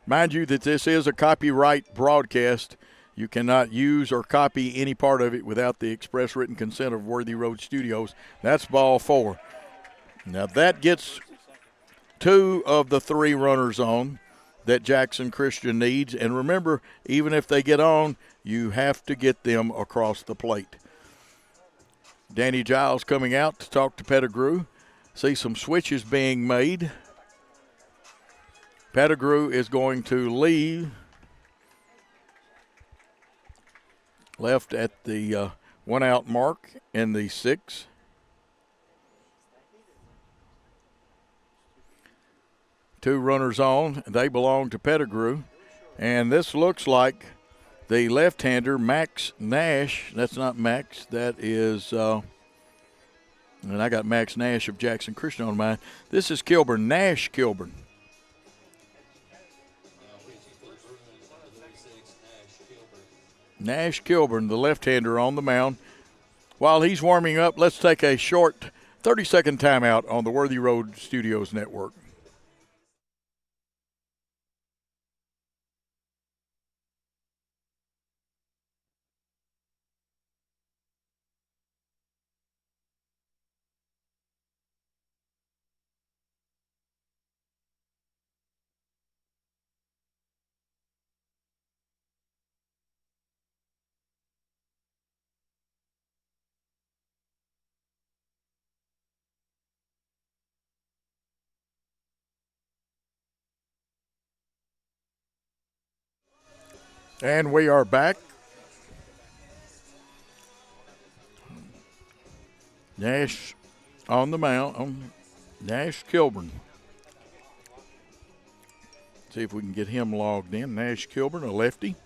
Mind you that this is a copyright broadcast. You cannot use or copy any part of it without the express written consent of Worthy Road Studios. That's ball 4. Now that gets 2 of the 3 runners on that Jackson Christian needs. And remember, even if they get on, you have to get them across the plate. Danny Giles coming out to talk to Pettigrew. See some switches being made. Pettigrew is going to leave. Left at the 1 out mark in the 6th. Two runners on. They belong to Pettigrew. And this looks like the left-hander, Max Nash. That's not Max. That is, and I got Max Nash of Jackson Christian on mine. This is Kilburn, Nash Kilburn. Nash Kilburn, the left-hander on the mound. While he's warming up, let's take a short 30-second timeout on the Worthy Road Studios Network. And we are back. Nash on the mound. Nash Kilburn. See if we can get him logged in. Nash Kilburn, a lefty.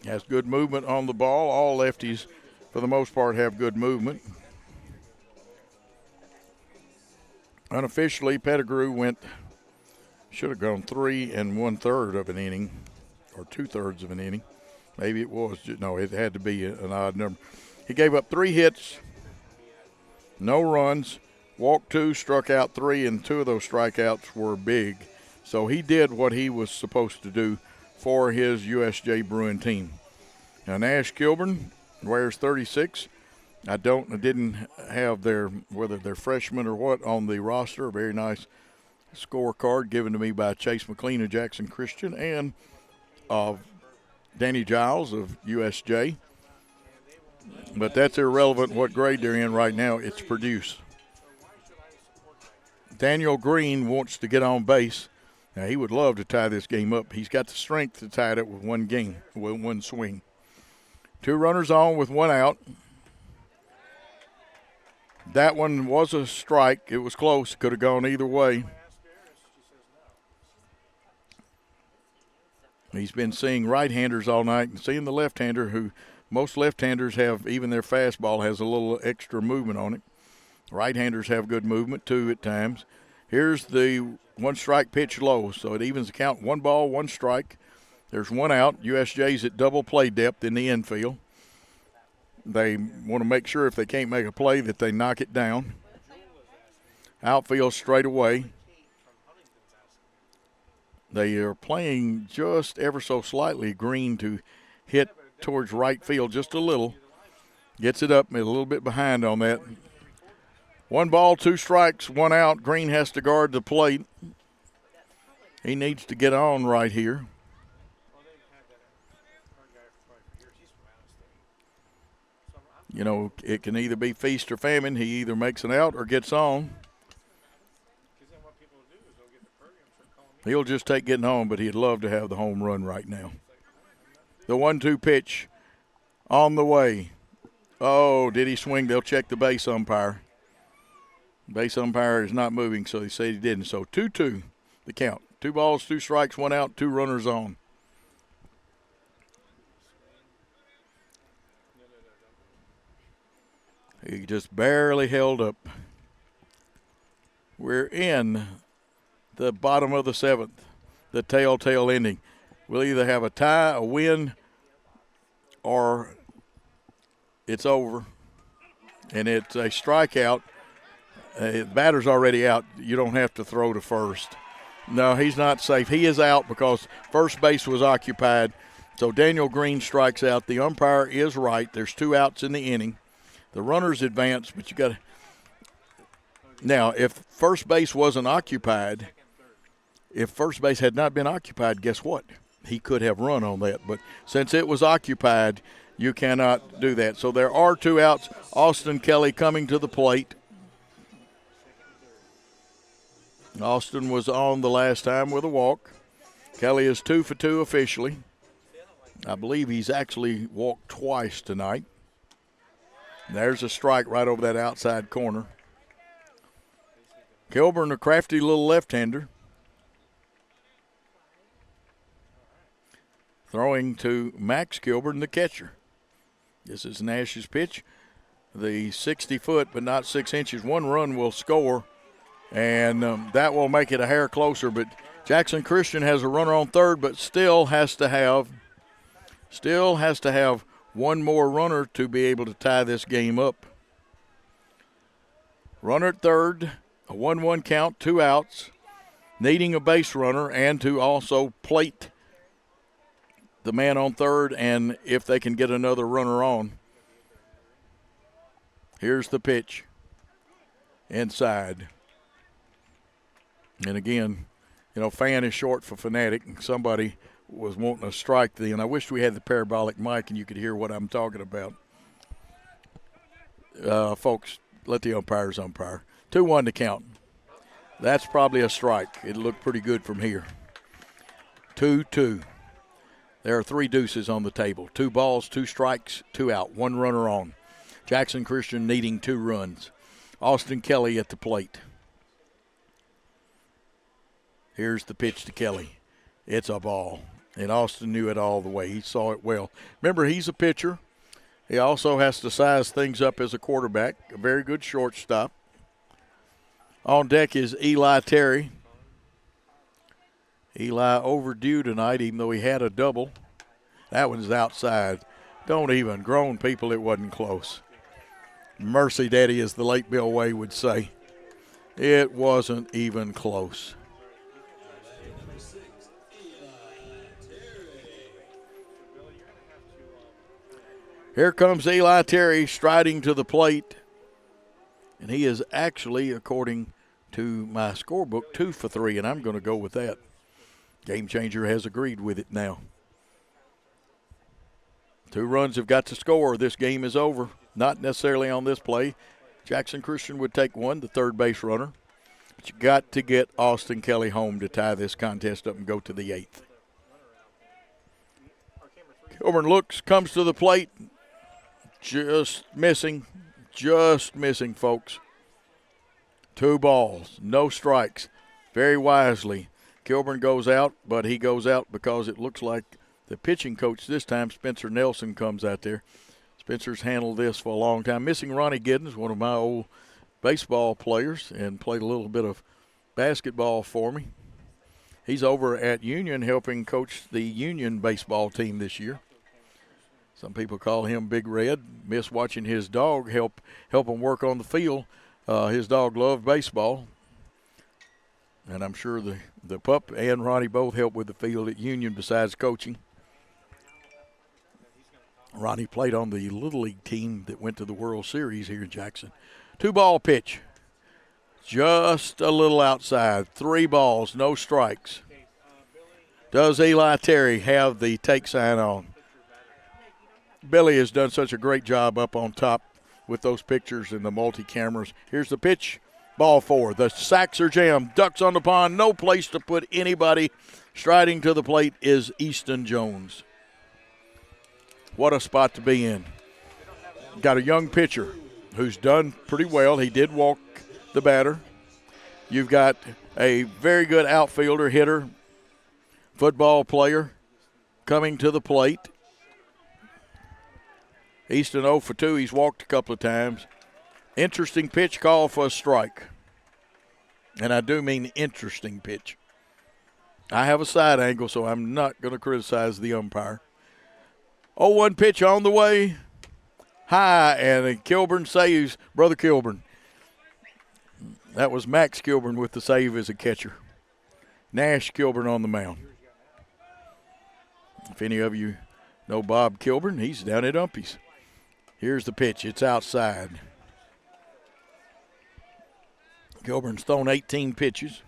Has good movement on the ball. All lefties, for the most part, have good movement. Unofficially, Pettigrew should have gone 3 1/3 of an inning, or 2/3 of an inning. Maybe it was. No, it had to be an odd number. He gave up 3 hits, no runs, walked 2, struck out 3, and 2 of those strikeouts were big. So he did what he was supposed to do for his USJ Bruin team. Now Nash Kilburn wears 36. I didn't have whether they're freshmen or what on the roster. A very nice scorecard given to me by Chase McLean of Jackson Christian and Danny Giles of USJ. But that's irrelevant what grade they're in right now. It's produce. Daniel Green wants to get on base. Now, he would love to tie this game up. He's got the strength to tie it up with one swing. 2 runners on with 1 out. That one was a strike. It was close. Could have gone either way. He's been seeing right-handers all night and seeing the left-hander who most left-handers have, even their fastball has a little extra movement on it. Right-handers have good movement, too, at times. Here's the 1-strike pitch low, so it evens the count. 1 ball, 1 strike. There's 1 out. USJ's at double play depth in the infield. They want to make sure if they can't make a play that they knock it down. Outfield straight away. They are playing just ever so slightly Green to hit towards right field just a little. Gets it up a little bit behind on that. 1 ball, 2 strikes, 1 out. Green has to guard the plate. He needs to get on right here. You know, it can either be feast or famine. He either makes an out or gets on. He'll just take getting home, but he'd love to have the home run right now. The 1-2 pitch on the way. Oh, did he swing? They'll check the base umpire. Base umpire is not moving, so they say he didn't. So 2-2, the count. 2 balls, 2 strikes, 1 out, 2 runners on. He just barely held up. We're in the bottom of the 7th, the telltale ending. We'll either have a tie, a win, or it's over. And it's a strikeout. The batter's already out. You don't have to throw to first. No, he's not safe. He is out because first base was occupied. So Daniel Green strikes out. The umpire is right. There's 2 outs in the inning. The runners advance, but you got to. Now, if first base wasn't occupied, if first base had not been occupied, guess what? He could have run on that. But since it was occupied, you cannot do that. So there are 2 outs. Austin Kelly coming to the plate. Austin was on the last time with a walk. Kelly is 2 for 2 officially. I believe he's actually walked twice tonight. There's a strike right over that outside corner. Kilburn, a crafty little left-hander. Throwing to Max Kilburn, the catcher. This is Nash's pitch. The 60-foot, but not 6 inches. 1 run will score, and that will make it a hair closer. But Jackson Christian has a runner on third, but still has to have 1 more runner to be able to tie this game up. Runner at third, a 1-1 count, 2 outs, needing a base runner and to also plate the man on third, and if they can get another runner on. Here's the pitch. Inside. And again, you know, fan is short for fanatic, and somebody was wanting a strike then. I wish we had the parabolic mic and you could hear what I'm talking about. Folks, let the umpires umpire. 2-1 to count. That's probably a strike. It looked pretty good from here. 2-2. There are 3 deuces on the table. 2 balls, 2 strikes, 2 out, 1 runner on. Jackson Christian needing 2 runs. Austin Kelly at the plate. Here's the pitch to Kelly. It's a ball. And Austin knew it all the way. He saw it well. Remember, he's a pitcher. He also has to size things up as a quarterback. A very good shortstop. On deck is Eli Terry. Eli overdue tonight, even though he had a double. That one's outside. Don't even. Grown people, it wasn't close. Mercy Daddy, as the late Bill Way would say. It wasn't even close. Here comes Eli Terry striding to the plate. And he is actually, according to my scorebook, 2 for 3, and I'm going to go with that. Game Changer has agreed with it now. 2 runs have got to score. This game is over. Not necessarily on this play. Jackson Christian would take 1, the third base runner. But you got to get Austin Kelly home to tie this contest up and go to the 8th. Kilburn looks, comes to the plate. Just missing, folks. 2 balls, no strikes. Very wisely, Kilburn goes out, but he goes out because it looks like the pitching coach this time, Spencer Nelson, comes out there. Spencer's handled this for a long time. Missing Ronnie Giddens, one of my old baseball players, and played a little bit of basketball for me. He's over at Union helping coach the Union baseball team this year. Some people call him Big Red. Miss watching his dog help him work on the field. His dog loved baseball. And I'm sure the pup and Ronnie both help with the field at Union besides coaching. Ronnie played on the Little League team that went to the World Series here in Jackson. 2-ball pitch. Just a little outside. 3 balls, no strikes. Does Eli Terry have the take sign on? Billy has done such a great job up on top with those pictures and the multi-cameras. Here's the pitch. Ball 4. The sacks are jammed. Ducks on the pond. No place to put anybody. Striding to the plate is Easton Jones. What a spot to be in. Got a young pitcher who's done pretty well. He did walk the batter. You've got a very good outfielder, hitter, football player coming to the plate. Easton 0 for 2. He's walked a couple of times. Interesting pitch, call for a strike. And I do mean interesting pitch. I have a side angle, so I'm not going to criticize the umpire. 0-1 pitch on the way. High, and Kilburn saves Brother Kilburn. That was Max Kilburn with the save as a catcher. Nash Kilburn on the mound. If any of you know Bob Kilburn, he's down at Umpy's. Here's the pitch. It's outside. Kilburn's thrown 18 pitches.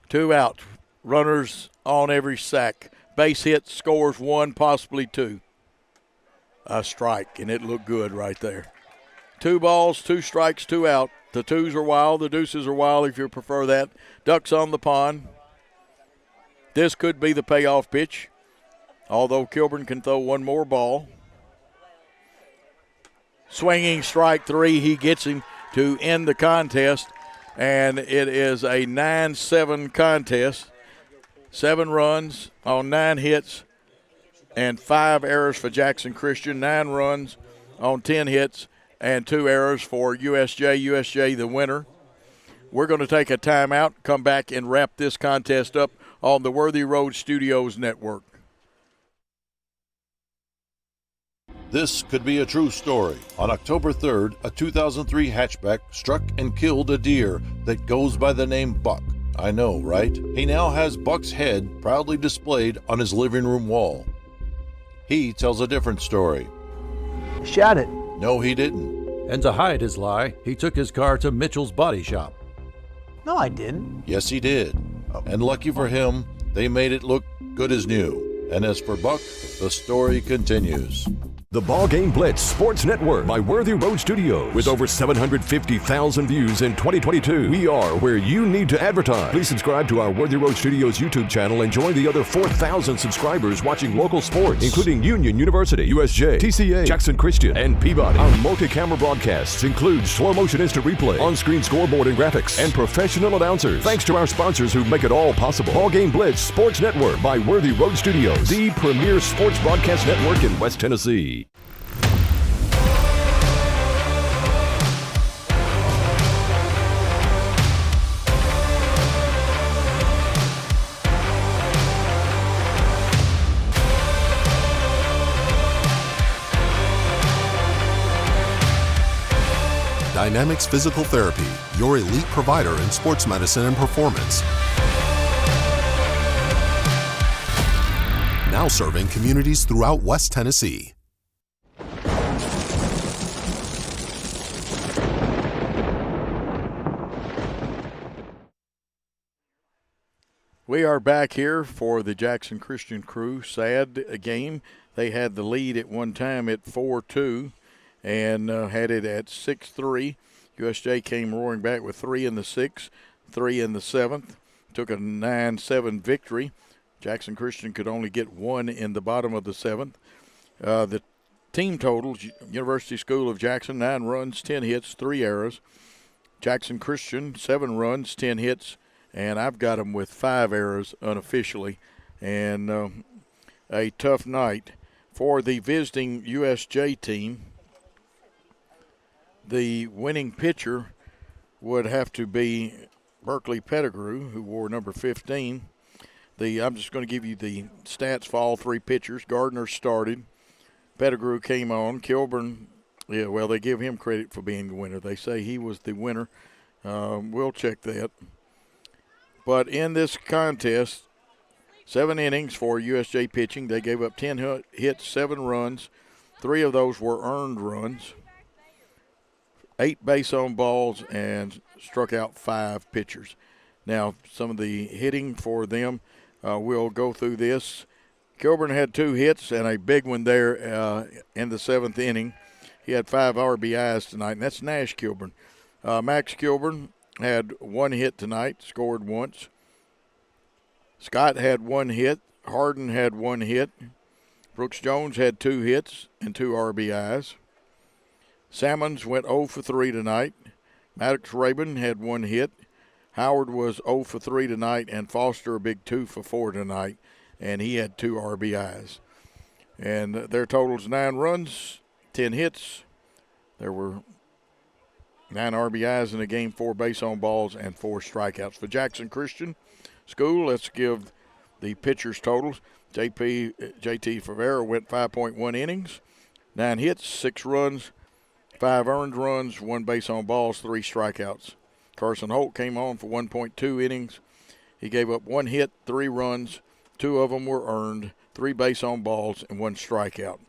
Two out. Runners on every sack. Base hit, scores 1, possibly 2. A strike, and it looked good right there. 2 balls, 2 strikes, 2 out. The 2s are wild. The deuces are wild if you prefer that. Ducks on the pond. This could be the payoff pitch, although Kilburn can throw 1 more ball. Swinging strike 3. He gets him to end the contest, and it is a 9-7 contest. 7 runs on 9 hits and 5 errors for Jackson Christian. 9 runs on 10 hits and 2 errors for USJ. USJ the winner. We're going to take a timeout, come back and wrap this contest up on the Worthy Road Studios Network. This could be a true story. On October 3rd, a 2003 hatchback struck and killed a deer that goes by the name Buck. I know, right? He now has Buck's head proudly displayed on his living room wall. He tells a different story. Shot it. No, he didn't. And to hide his lie, he took his car to Mitchell's Body Shop. No, I didn't. Yes, he did. And lucky for him, they made it look good as new. And as for Buck, the story continues. The BallGame Blitz Sports Network by Worthy Road Studios. With over 750,000 views in 2022, we are where you need to advertise. Please subscribe to our Worthy Road Studios YouTube channel and join the other 4,000 subscribers watching local sports, including Union University, USJ, TCA, Jackson Christian, and Peabody. Our multi-camera broadcasts include slow motion instant replay, on-screen scoreboard and graphics, and professional announcers. Thanks to our sponsors who make it all possible. BallGame Blitz Sports Network by Worthy Road Studios, the premier sports broadcast network in West Tennessee. Dynamics Physical Therapy, your elite provider in sports medicine and performance. Now serving communities throughout West Tennessee. We are back here for the Jackson Christian Crew sad game. They had the lead at one time at 4-2 and had it at 6-3. USJ came roaring back with 3 in the 6th, 3 in the 7th. Took a 9-7 victory. Jackson Christian could only get 1 in the bottom of the 7th. The team totals, University School of Jackson, 9 runs, 10 hits, 3 errors. Jackson Christian, 7 runs, 10 hits, and I've got them with 5 errors unofficially. And a tough night for the visiting USJ team. The winning pitcher would have to be Berkeley Pettigrew, who wore number 15. I'm just going to give you the stats for all 3 pitchers. Gardner started. Pettigrew came on. Kilburn, they give him credit for being the winner. They say he was the winner. We'll check that. But in this contest, 7 innings for USJ pitching. They gave up 10 hits, 7 runs. 3 of those were earned runs. 8 base on balls and struck out 5 pitchers. Now, some of the hitting for them, we'll go through this. Kilburn had 2 hits and a big one there in the 7th inning. He had 5 RBIs tonight, and that's Nash Kilburn. Max Kilburn had 1 hit tonight, scored once. Scott had 1 hit. Harden had 1 hit. Brooks Jones had 2 hits and 2 RBIs. Salmons went 0 for 3 tonight. Maddox Rabin had 1 hit. Howard was 0 for 3 tonight, and Foster a big 2 for 4 tonight, and he had 2 RBIs. And their totals 9 runs, 10 hits. There were 9 RBIs in the game, 4 base on balls, and 4 strikeouts. For Jackson Christian School, let's give the pitchers' totals. JT Favera went 5.1 innings, 9 hits, 6 runs, 5 earned runs, 1 base on balls, 3 strikeouts. Carson Holt came on for 1.2 innings. He gave up 1 hit, 3 runs, 2 of them were earned, 3 base on balls, and 1 strikeout.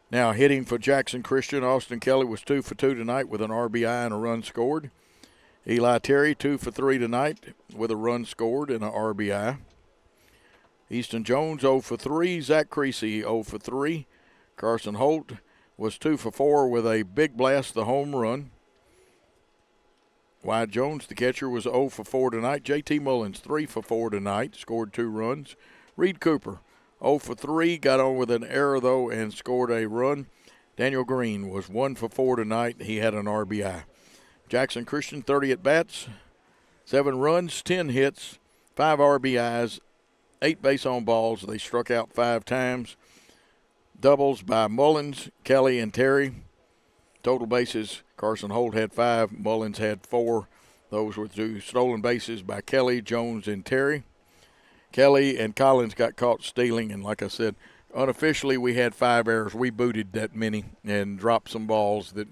Now hitting for Jackson Christian, Austin Kelly was 2 for 2 tonight with an RBI and a run scored. Eli Terry 2 for 3 tonight with a run scored and an RBI. Easton Jones 0 for 3. Zach Creasy 0 for 3. Carson Holt was 2 for 4 with a big blast, the home run. Wyatt Jones, the catcher, was 0 for 4 tonight. J.T. Mullins, 3 for 4 tonight, scored 2 runs. Reed Cooper, 0 for 3, got on with an error, though, and scored a run. Daniel Green was 1 for 4 tonight. He had an RBI. Jackson Christian, 30 at-bats, 7 runs, 10 hits, 5 RBIs, 8 base on balls. They struck out 5 times. Doubles by Mullins, Kelly, and Terry. Total bases, Carson Holt had 5, Mullins had 4. Those were 2 stolen bases by Kelly, Jones, and Terry. Kelly and Collins got caught stealing, and like I said, unofficially we had 5 errors. We booted that many and dropped some balls that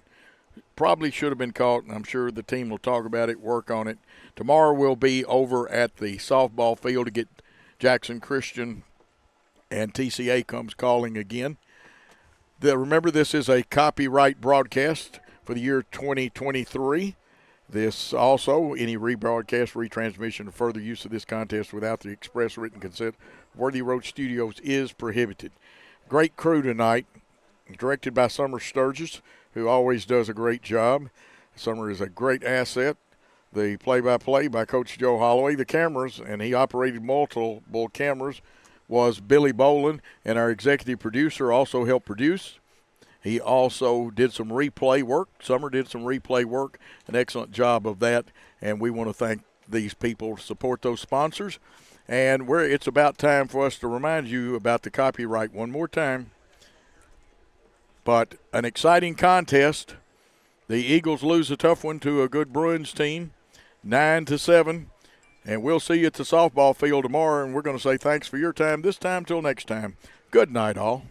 probably should have been caught, and I'm sure the team will talk about it, work on it. Tomorrow we'll be over at the softball field to get Jackson Christian and TCA comes calling again. Remember, this is a copyright broadcast for the year 2023. This also, any rebroadcast, retransmission, or further use of this contest without the express written consent of Worthy Road Studios is prohibited. Great crew tonight. directed by Summer Sturgis, who always does a great job. Summer is a great asset. The play-by-play by Coach Joe Holloway. The cameras, and he operated multiple cameras, was Billy Boland, and our executive producer also helped produce. He also did some replay work. Summer did some replay work, an excellent job of that, and we want to thank these people to support those sponsors. And it's about time for us to remind you about the copyright one more time. But an exciting contest. The Eagles lose a tough one to a good Bruins team, 9-7. And we'll see you at the softball field tomorrow, and we're going to say thanks for your time this time till next time. Good night, all.